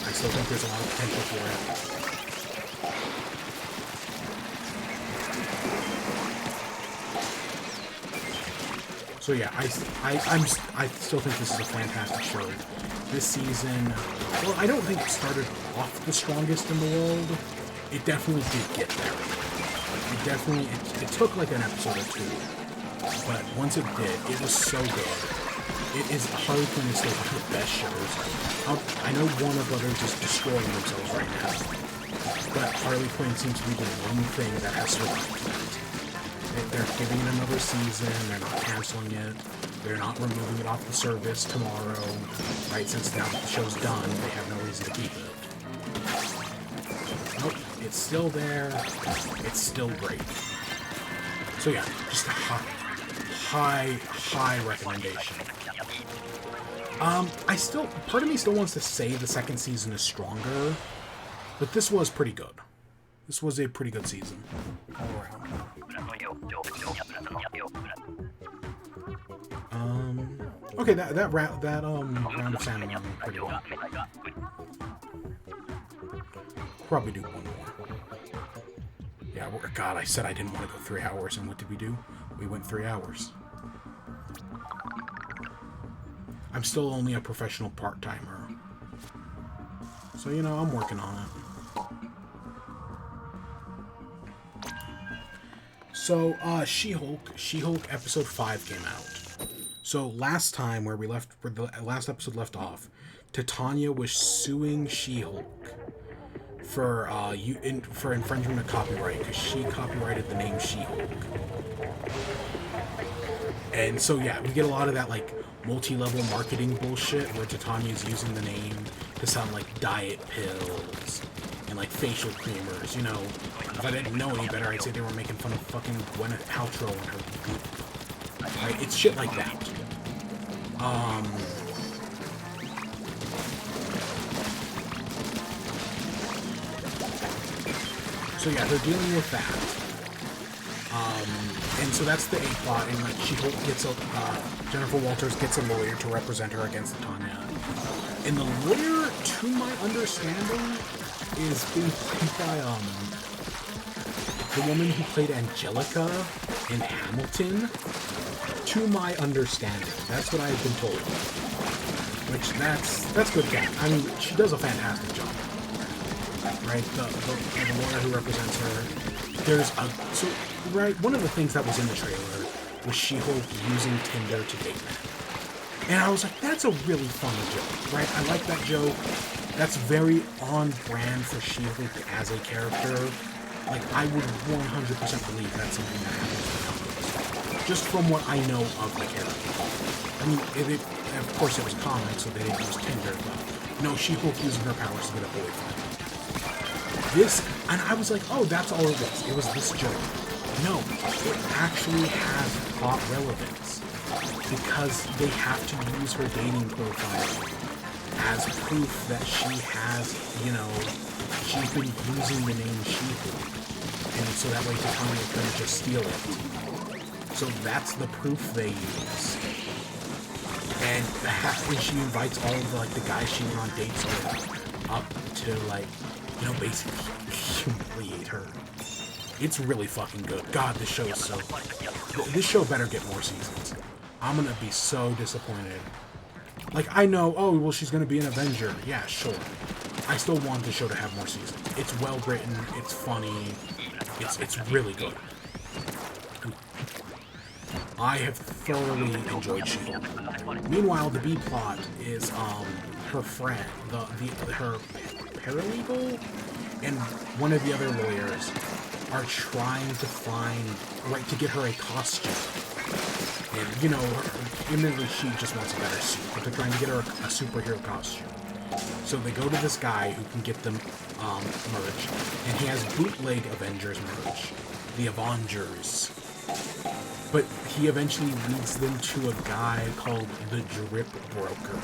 I still think there's a lot of potential for it. So yeah, I still think this is a fantastic show. This season, well, I don't think it started off the strongest in the world. It definitely did get there. It took like an episode or two, but once it did, it was so good. It is, Harley Quinn is still one of the best shows. I know Warner Brothers is destroying themselves right now, but Harley Quinn seems to be the one thing that has survived that. They're giving it another season, they're not canceling it, they're not removing it off the service tomorrow, right, since now the show's done, they have no reason to keep it. Nope, it's still there, it's still great. So yeah, just a high recommendation. Part of me still wants to say the second season is stronger, but this was pretty good. This was a pretty good season all around. Okay, that round of salmon went pretty well. Probably do one more. Yeah, God, I said I didn't want to go 3 hours, and what did we do? We went 3 hours. I'm still only a professional part-timer. So, you know, I'm working on it. So, She-Hulk episode 5 came out. So last time, where the last episode left off, Titania was suing She-Hulk for infringement of copyright because she copyrighted the name She-Hulk. And so yeah, we get a lot of that like multi-level marketing bullshit where Titania's using the name to sound like diet pills and like facial creamers. You know, if I didn't know any better, I'd say they were making fun of fucking Gwyneth Paltrow and her goop. Right? It's shit like that. So yeah, they're dealing with that. And so that's the A-plot, and like She-Hulk gets Jennifer Walters gets a lawyer to represent her against Titania. And the lawyer, to my understanding, is being played by the woman who played Angelica in Hamilton. To my understanding, that's what I've been told. Which that's good cat. I mean, she does a fantastic job. Right, the lawyer who represents her. One of the things that was in the trailer was She-Hulk using Tinder to date men. And I was like, that's a really funny joke, right? I like that joke. That's very on brand for She-Hulk as a character. Like, I would 100% believe that's something that happens in comics. Just from what I know of the character. I mean, of course it was comics, so they didn't use Tinder, but no, She-Hulk using her powers to get a boyfriend. And I was like, oh, that's all it was. It was this joke. No, it actually has plot relevance. Because they have to use her dating profile as proof that she has, she's been using the name She-Hulk. And so that way Titania couldn't just steal it. So that's the proof they use. And she invites all of the guys she went on dates with up to basically humiliate her. It's really fucking good. God, this show is so... This show better get more seasons. I'm gonna be so disappointed. Like, I know, oh, well, she's gonna be an Avenger. Yeah, sure. I still want the show to have more seasons. It's well written, it's funny, it's really good. I have thoroughly enjoyed She-Hulk. Meanwhile, the B plot is her friend, her paralegal, and one of the other lawyers are trying to get her a costume. And, admittedly, she just wants a better suit, but they're trying to get her a superhero costume. So they go to this guy who can get them merch, and he has bootleg Avengers merch, the Avengers. But he eventually leads them to a guy called the Drip Broker,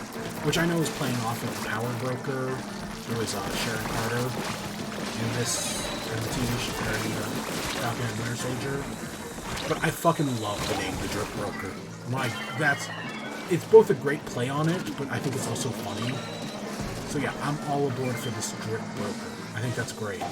which I know is playing off of the Power Broker, who is Sharon Carter in the TV show, in the Falcon and Winter Soldier. But I fucking love the name, the Drip Broker. It's both a great play on it, but I think it's also funny. So yeah, I'm all aboard for this Drip Broker. I think that's great.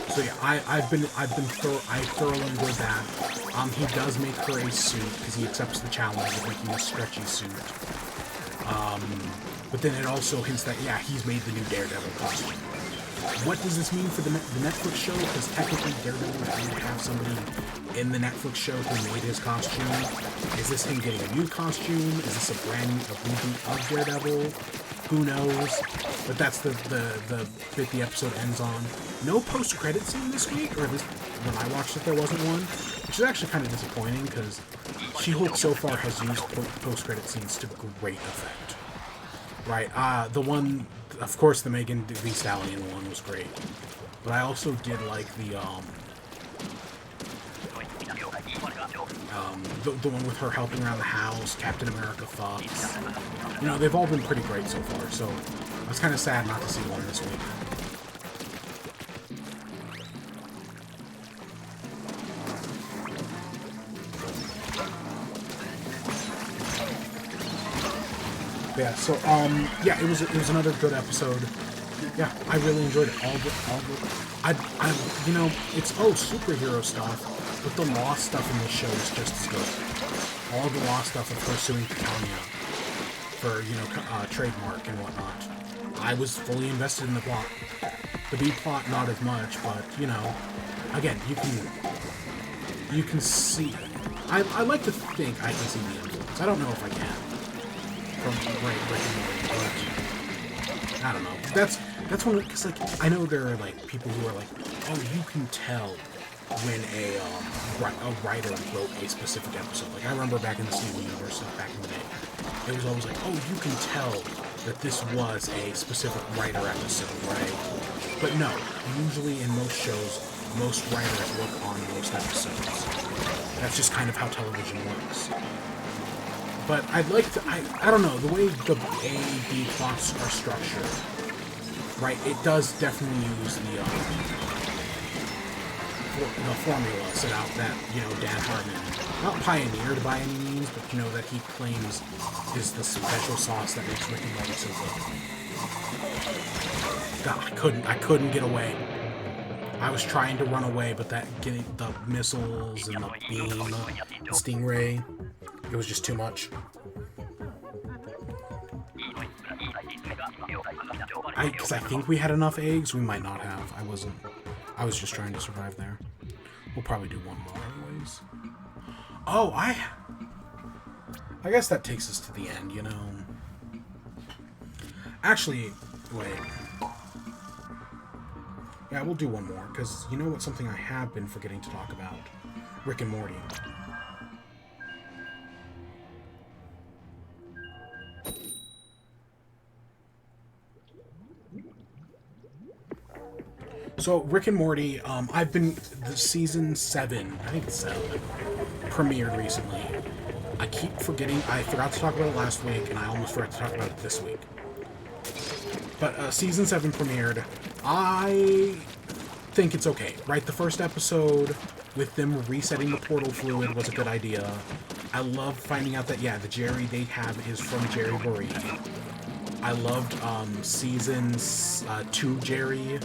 So yeah, I thoroughly enjoyed that. He does make her a suit because he accepts the challenge of making a stretchy suit. But then it also hints that, yeah, he's made the new Daredevil costume. What does this mean for the Netflix show? Because technically Daredevil did have somebody in the Netflix show who made his costume. Is this him getting a new costume? Is this a reboot of Daredevil? Who knows? But that's the bit the episode ends on. No post-credit scene this week, or at least when I watched it there wasn't one, which is actually kind of disappointing because She-Hulk so far has used post-credit scenes to great effect. Right, the one, of course, the Megan Thee Stallion one was great, but I also did like the one with her helping around the house, Captain America fucks. They've all been pretty great so far, so I was kind of sad not to see one this week. Yeah, so, yeah, it was another good episode. Yeah, I really enjoyed it. It's, superhero stuff, but the Law stuff in this show is just as good. All the Law stuff of her suing Titania for, trademark and whatnot. I was fully invested in the plot. The B plot, not as much, but, again, you can see. I like to think I can see the influence. I don't know if I can. From Rick and Morty, but I don't know. That's one, because I know there are people who are oh, you can tell when a writer wrote a specific episode. I remember back in the Steven Universe stuff back in the day, it was always oh, you can tell that this was a specific writer episode, right? But no, usually in most shows, most writers work on most episodes. That's just kind of how television works. But I'd like to, I don't know, the way the A-B plots are structured, right, it does definitely use the formula set out that, Dan Harmon, not pioneered by any means, but, that he claims is the special sauce that makes Rick and Morty so good. God, I couldn't get away. I was trying to run away, but getting the missiles and the beam, the stingray, It was just too much. Because I think we had enough eggs. We might not have. I wasn't. I was just trying to survive there. We'll probably do one more anyways. Oh, I guess that takes us to the end, you know. Actually, wait. Yeah, we'll do one more, because you know what? Something I have been forgetting to talk about. Rick and Morty. So, Rick and Morty, I've been, the season 7, I think it's 7, premiered recently. I keep forgetting, I forgot to talk about it last week, and I almost forgot to talk about it this week. But, season 7 premiered. I think it's okay, right? The first episode, with them resetting the portal fluid, was a good idea. I love finding out that, yeah, the Jerry they have is from Jerry Worry. I loved, season 2 Jerry,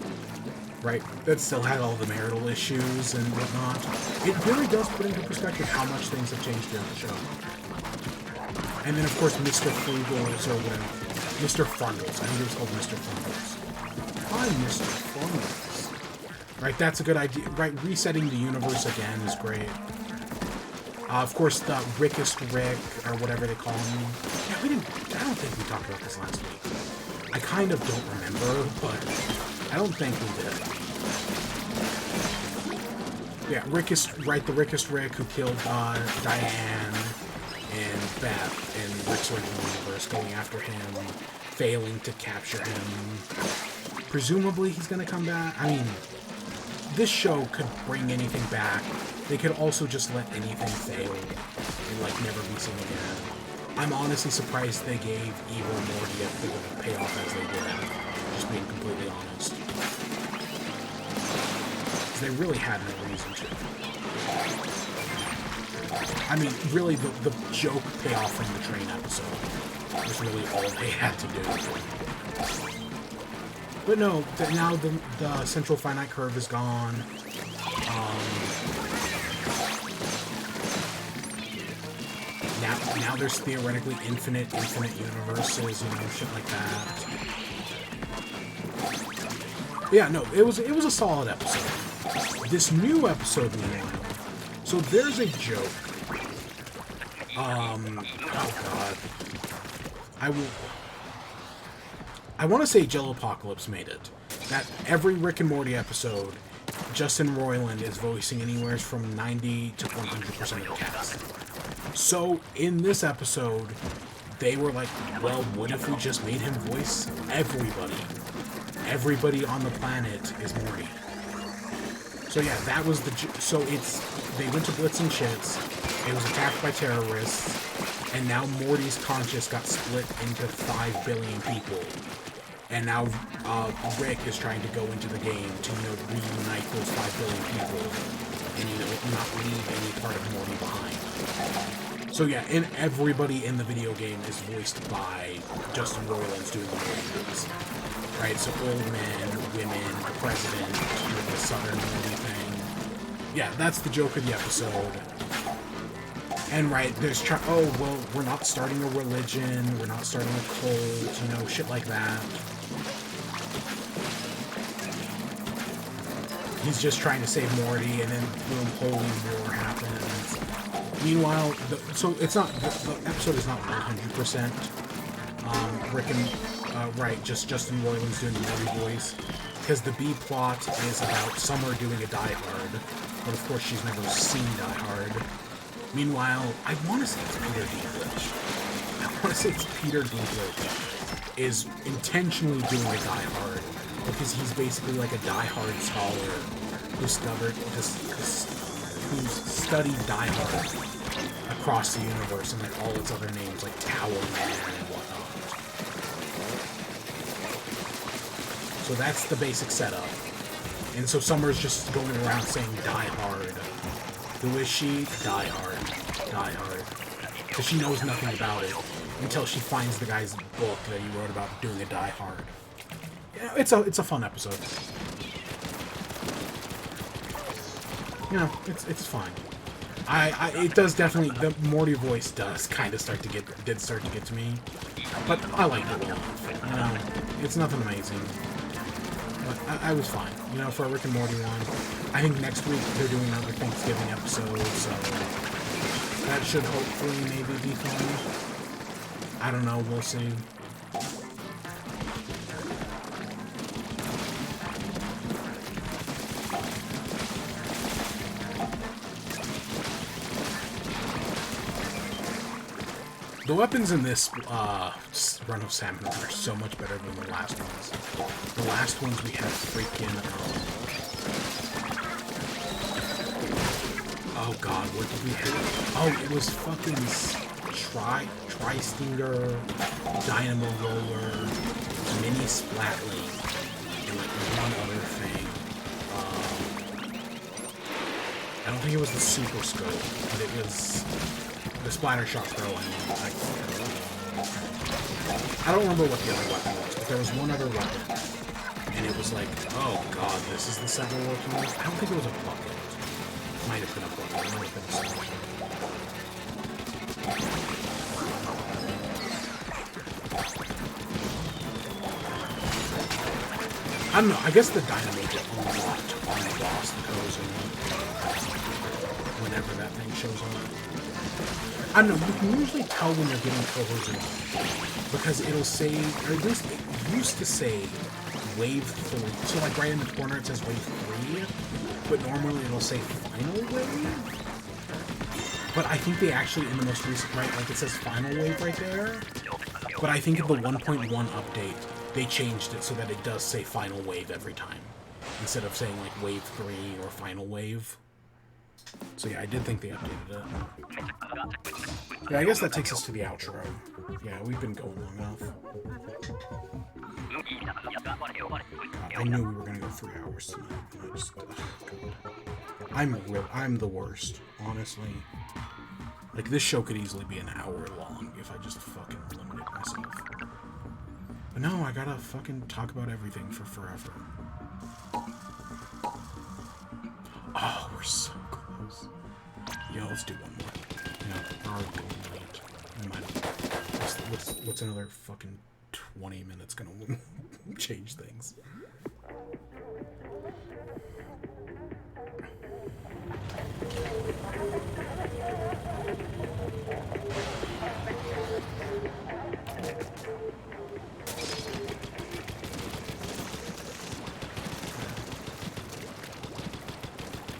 right, that still had all the marital issues and whatnot. It really does put into perspective how much things have changed in the show. And then, of course, Mr. Frugals, or whatever. Mr. Fungles. I think it was called Mr. Fungles. Hi, Mr. Fungles. Right, that's a good idea. Right, resetting the universe again is great. Of course, the Rickest Rick, or whatever they call him. Yeah, I don't think we talked about this last week. I kind of don't remember, but I don't think we did. Yeah, the Rickest Rick who killed Diane and Beth in Rick's original universe, going after him, failing to capture him. Presumably he's gonna come back. I mean, this show could bring anything back. They could also just let anything fail and, like, never be seen again. I'm honestly surprised they gave Evil Morty a big of a payoff as they did. Just being completely honest. Because they really had no reason to. I mean, really, the joke payoff from the train episode was really all they had to do. But no, now the central finite curve is gone. Now there's theoretically infinite universes, you know, shit like that. Yeah, no, it was a solid episode. This new episode, meanwhile, so there's a joke. Oh god. I want to say Jellopocalypse made it. That every Rick and Morty episode, Justin Roiland is voicing anywhere from 90 to 100% of the cast. So, in this episode, they were like, well, what if we just made him voice everybody? Everybody on the planet is Morty. So yeah, that was the... So they went to Blitz and Shits, it was attacked by terrorists, and now Morty's conscience got split into 5 billion people. And now Rick is trying to go into the game to, you know, reunite those 5 billion people and, you know, not leave any part of Morty behind. So yeah, and everybody in the video game is voiced by Justin Roiland's doing the Morty movies. Right, so old men, women, the president, you know, the southern Morty thing. Yeah, that's the joke of the episode. And right, there's oh, well, we're not starting a religion, we're not starting a cult, you know, shit like that. He's just trying to save Morty, and then boom, holy war happens. Meanwhile, so it's not, the episode is not 100% Rick and, right, just Justin Roiland's doing the Morty voice. Because the B plot is about Summer doing a Die Hard, but of course she's never seen Die Hard. Meanwhile, I want to say it's Peter Dinklage. Is intentionally doing a Die Hard, because he's basically like a Die Hard scholar who's studied Die Hard across the universe and like all its other names, like Tower Man and whatnot. So that's the basic setup. And so Summer's just going around saying Die Hard. Who is she? Die Hard. Die Hard. Because she knows nothing about it until she finds the guy's book that he wrote about doing a Die Hard. You know, it's a fun episode. You know, it's fine. It does definitely, the Morty voice does kind of did start to get to me, but I liked it well enough. You know, it's nothing amazing, but I was fine. You know, for a Rick and Morty one, I think next week they're doing another Thanksgiving episode, so that should hopefully maybe be fun. I don't know, we'll see. The weapons in this run of Salmon are so much better than the last ones. The last ones we had freaking... oh god, what did we have? Oh, it was fucking Tri-Stinger, Dynamo Roller, Mini Splatling, and like one other thing. I don't think it was the Super Scope, but it was... the Splatter Shock Throw, I don't remember what the other weapon was, but there was one other weapon. And it was like, oh god, this is the set we're working with? I don't think it was a bucket. It might have been a bucket. It might have been a something. I don't know, I guess the Dynamo get unlocked on the boss, the Cozy, whenever that thing shows up. I don't know, you can usually tell when you're getting coercion because it'll say, or at least it used to say wave 3. So like right in the corner it says wave 3, but normally it'll say final wave. But I think they actually, in the most recent, right, like it says final wave right there. But I think in the 1.1 update, they changed it so that it does say final wave every time. Instead of saying like wave 3 or final wave. So yeah, I did think they updated it. Yeah, I guess that takes us to the outro. Yeah, we've been going long enough. God, I knew we were gonna go 3 hours tonight. I'm the worst, honestly. Like, this show could easily be an hour long if I just fucking limited myself. But no, I gotta fucking talk about everything for forever. Oh, we're so close. Yeah, let's do one more. Yeah, we're already going late. We might what's another fucking 20 minutes gonna change things?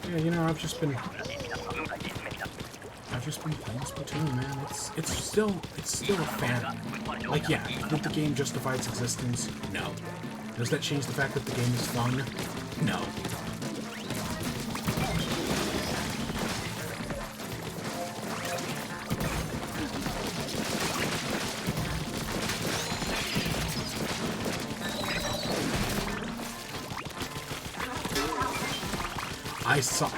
Yeah, you know, I've just been playing Splatoon, man. It's still a fan. Like, yeah, did the game justify its existence? No. Does that change the fact that the game is fun? No. I saw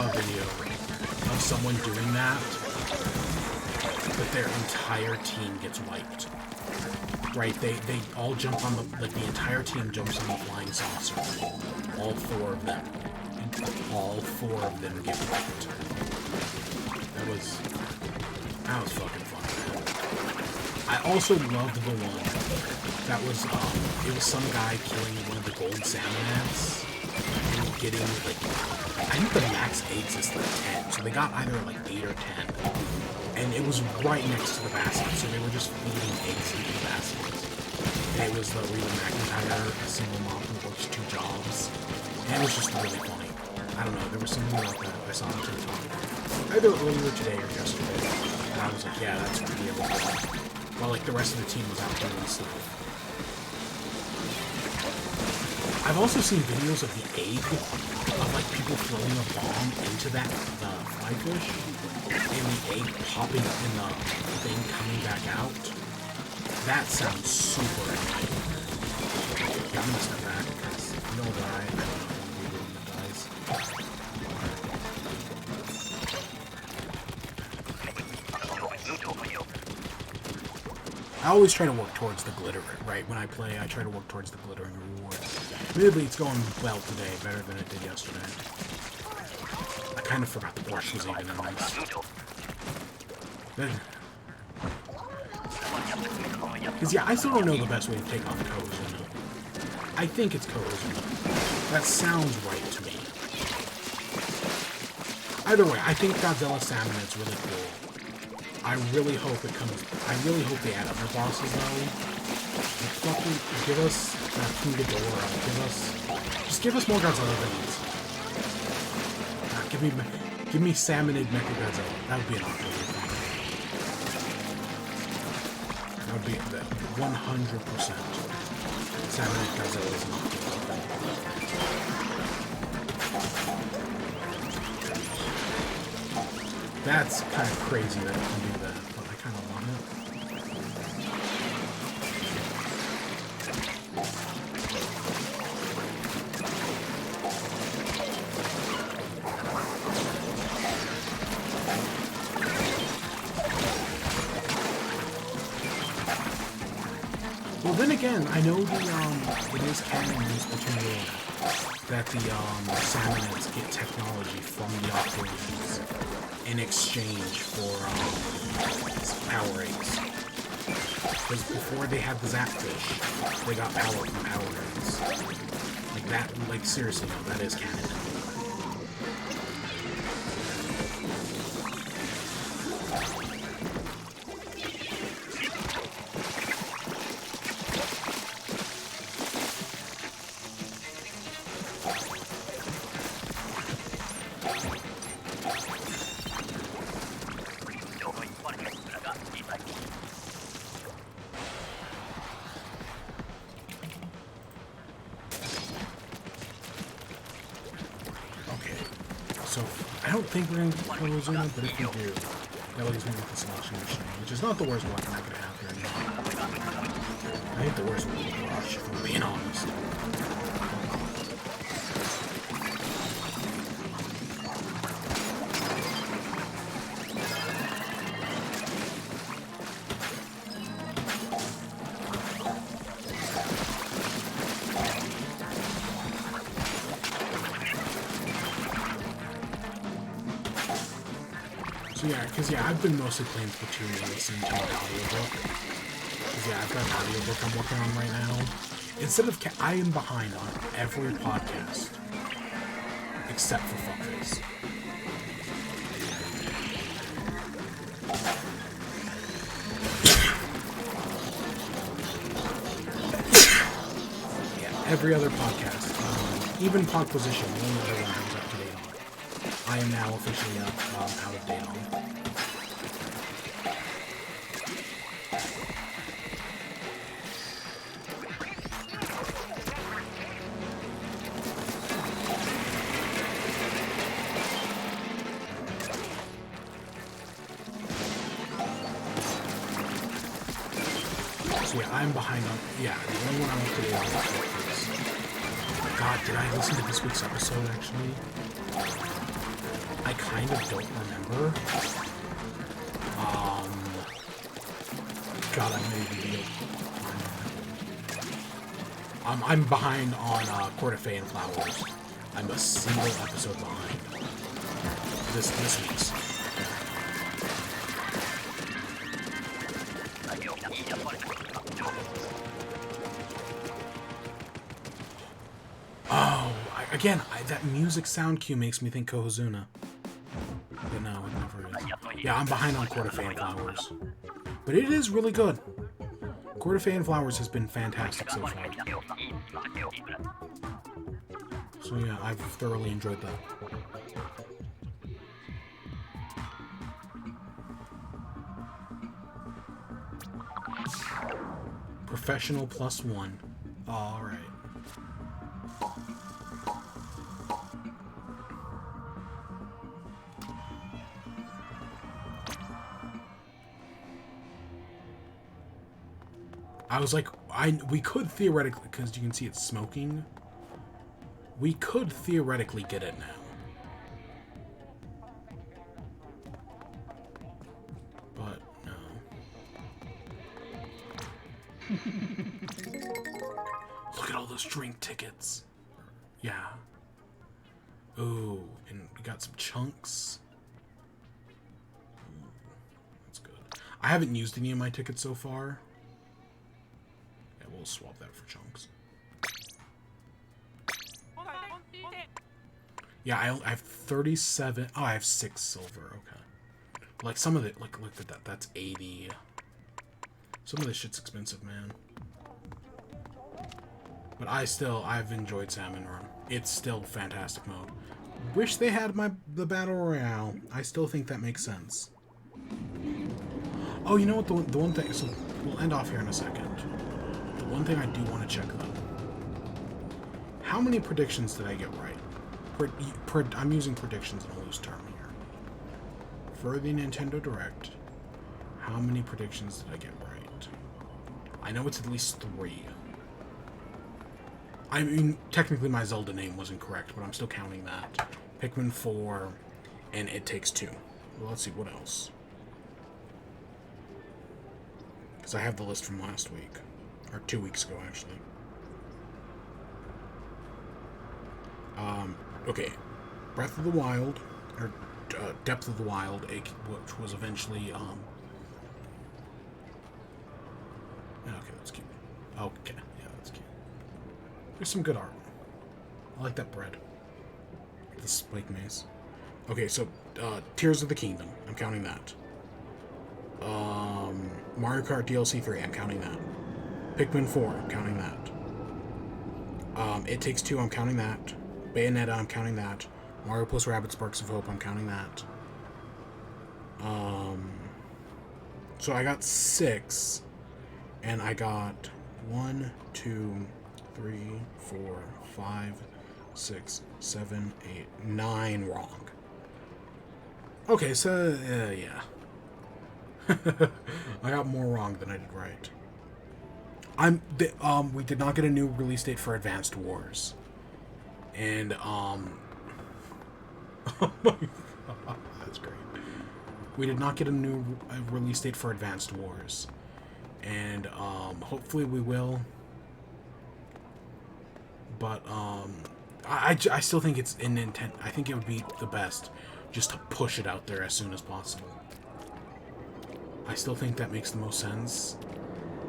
a video of someone doing that, but their entire team gets wiped. Right? They all jump on the entire team jumps on the flying saucer. All 4 of them. And all 4 of them get wiped. That was fucking fun. I also loved the one that was it was some guy killing one of the gold salmon ants and getting like, I think the max eggs is like 10, so they got either like 8 or 10. And it was right next to the basket, so they were just feeding eggs into the basket. And it was the Reba McEntire, a single mom who works 2 jobs. And it was just really funny. I don't know, there was something like that I saw on TikTok. Either earlier today or yesterday. And I was like, yeah, that's really cool. While like the rest of the team was out doing stuff. I've also seen videos of the egg, of like people throwing a bomb into the fly fish, and the egg popping up in the thing coming back out. That sounds super annoying. Yeah, I'm gonna step back because no die. I don't know when the room dies. I always try to work towards the glitter, right? When I play, I try to work towards the glittering reward. Admittedly, it's going well today, better than it did yesterday. I kind of forgot the brush was even in this. Because, yeah, I still don't know the best way to take off Kohozuna. I think it's Kohozuna. That sounds right to me. Either way, I think Godzilla Salmonid's really cool. I really hope it comes... I really hope they add other bosses, though. Like, fucking give us King Ghidorah. Just give us more Godzilla villains. Give me Salmonid Mechagodzilla. That would be an awesome thing. That would be 100%. Salmonid Godzilla is an awesome thing. That's kind of crazy that it can do that, but I kind of want it. Well, then again, I know it is canon in Splatoon that the Salmonids get technology from the operations in exchange for power eggs. Because before they had the Zapfish, they got power from power eggs. Like that, like seriously, no, that is canon. So, I don't think we're going to get Kohozuna, but if we do, that leaves me with the Selection Machine, which is not the worst weapon I could have here anymore. I think the worst one would be Rush, if I'm being honest. Because I've been mostly playing Splatoon and listening to an audiobook. Because I've got an audiobook I'm working on right now. Instead of I am behind on every podcast except for Fuckface. Yeah, every other podcast, even Podquisition, the only other one I was up to date on. I am now officially out of date on. So yeah, I'm behind on... Yeah, the only one I'm up to date on is Fuckface. God, did I listen to this week's episode, actually? I kind of don't remember. God, I may be... I'm behind on Court of Fey and Flowers. I'm a single episode behind. This week's. Oh, that music sound cue makes me think Kohozuna. But no, it never is. Yeah, I'm behind on Court of Fey and Flowers. But it is really good. Court of Fey and Flowers has been fantastic so far. So yeah, I've thoroughly enjoyed that. Professional +1. Alright. I was like, we could theoretically, because you can see it's smoking, we could theoretically get it now. But, no. Look at all those drink tickets. Yeah. Ooh, and We got some chunks. Ooh, that's good. I haven't used any of my tickets so far. Yeah, we'll swap that for chunks. Yeah, I have 37. Oh, I have 6 silver. Okay. Like some of it, like look at that. That's 80. Some of this shit's expensive, man. But I've enjoyed Salmon Run. It's still fantastic mode. Wish they had the Battle Royale. I still think that makes sense. Oh, you know what? The one thing... So, we'll end off here in a second. The one thing I do want to check, though. How many predictions did I get right? I'm using predictions in a loose term here. For the Nintendo Direct, how many predictions did I get right? I know it's at least 3. I mean, technically my Zelda name wasn't correct, but I'm still counting that. Pikmin 4, and It Takes Two. Well, let's see, what else? Because I have the list from last week. Or 2 weeks ago, actually. Okay. Breath of the Wild, or Depth of the Wild, which was eventually, okay, that's cute. Okay, yeah, that's cute. There's some good art. I like that bread. The spike maze. Okay, so, Tears of the Kingdom. I'm counting that. Mario Kart DLC 3. I'm counting that. Pikmin 4. I'm counting that. It Takes Two. I'm counting that. Bayonetta. I'm counting that. Mario plus Rabbids Sparks of Hope. I'm counting that. So I got 6. And I got 1, 2, 3, 4, 5, 6, 7, 8, 9 wrong. Okay, so, yeah. I got more wrong than I did right. We did not get a new release date for Advanced Wars. And, oh my God, that's great. We did not get a new release date for Advanced Wars. And, hopefully we will. But, I still think it's in intent. I think it would be the best just to push it out there as soon as possible. I still think that makes the most sense.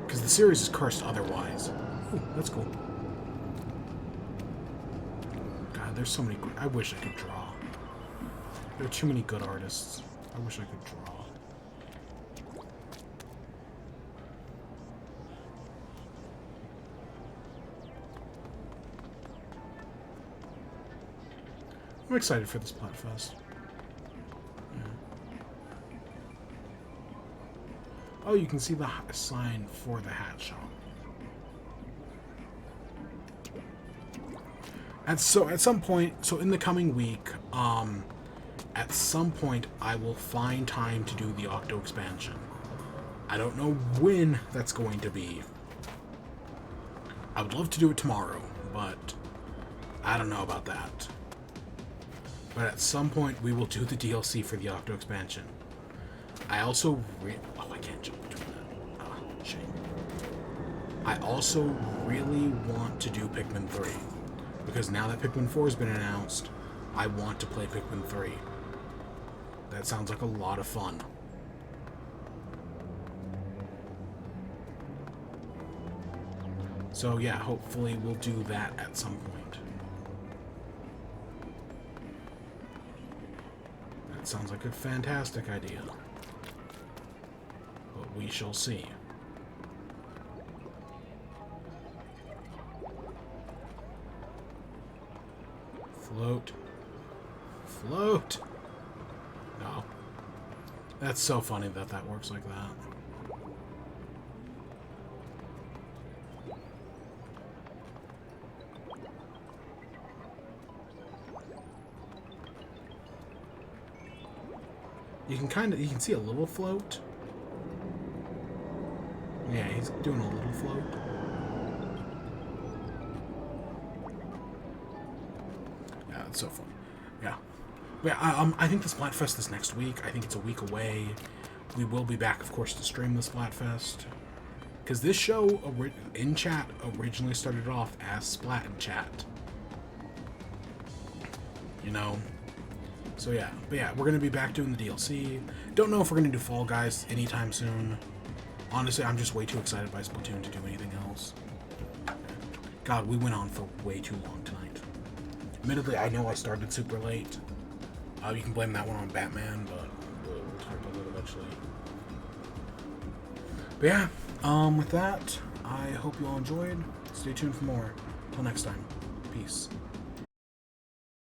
Because the series is cursed otherwise. Ooh, that's cool. God, there's so many... I wish I could draw. There are too many good artists. I wish I could draw. I'm excited for this Splatfest. Yeah. Oh, you can see the sign for the hat shop. And so at some point, so in the coming week, at some point I will find time to do the Octo expansion. I don't know when that's going to be. I would love to do it tomorrow, but I don't know about that. But at some point we will do the DLC for the Octo expansion. I also oh, I can't jump between that. Ah, shame. I also really want to do Pikmin 3. Because now that Pikmin 4 has been announced, I want to play Pikmin 3. That sounds like a lot of fun. So yeah, hopefully we'll do that at some point. That sounds like a fantastic idea. But we shall see. Float. Float! No. That's so funny that that works like that. You can see a little float. Yeah, he's doing a little float. Yeah, it's so fun. Yeah. Yeah, I think the Splatfest is next week. I think it's a week away. We will be back, of course, to stream the Splatfest. Because this show in chat originally started off as Splat in chat. You know? So yeah, but yeah, we're gonna be back doing the DLC. Don't know if we're gonna do Fall Guys anytime soon. Honestly, I'm just way too excited by Splatoon to do anything else. God, we went on for way too long tonight. Admittedly, I know I started super late. You can blame that one on Batman, but we'll talk about that eventually. But yeah, with that, I hope you all enjoyed. Stay tuned for more. Till next time, peace.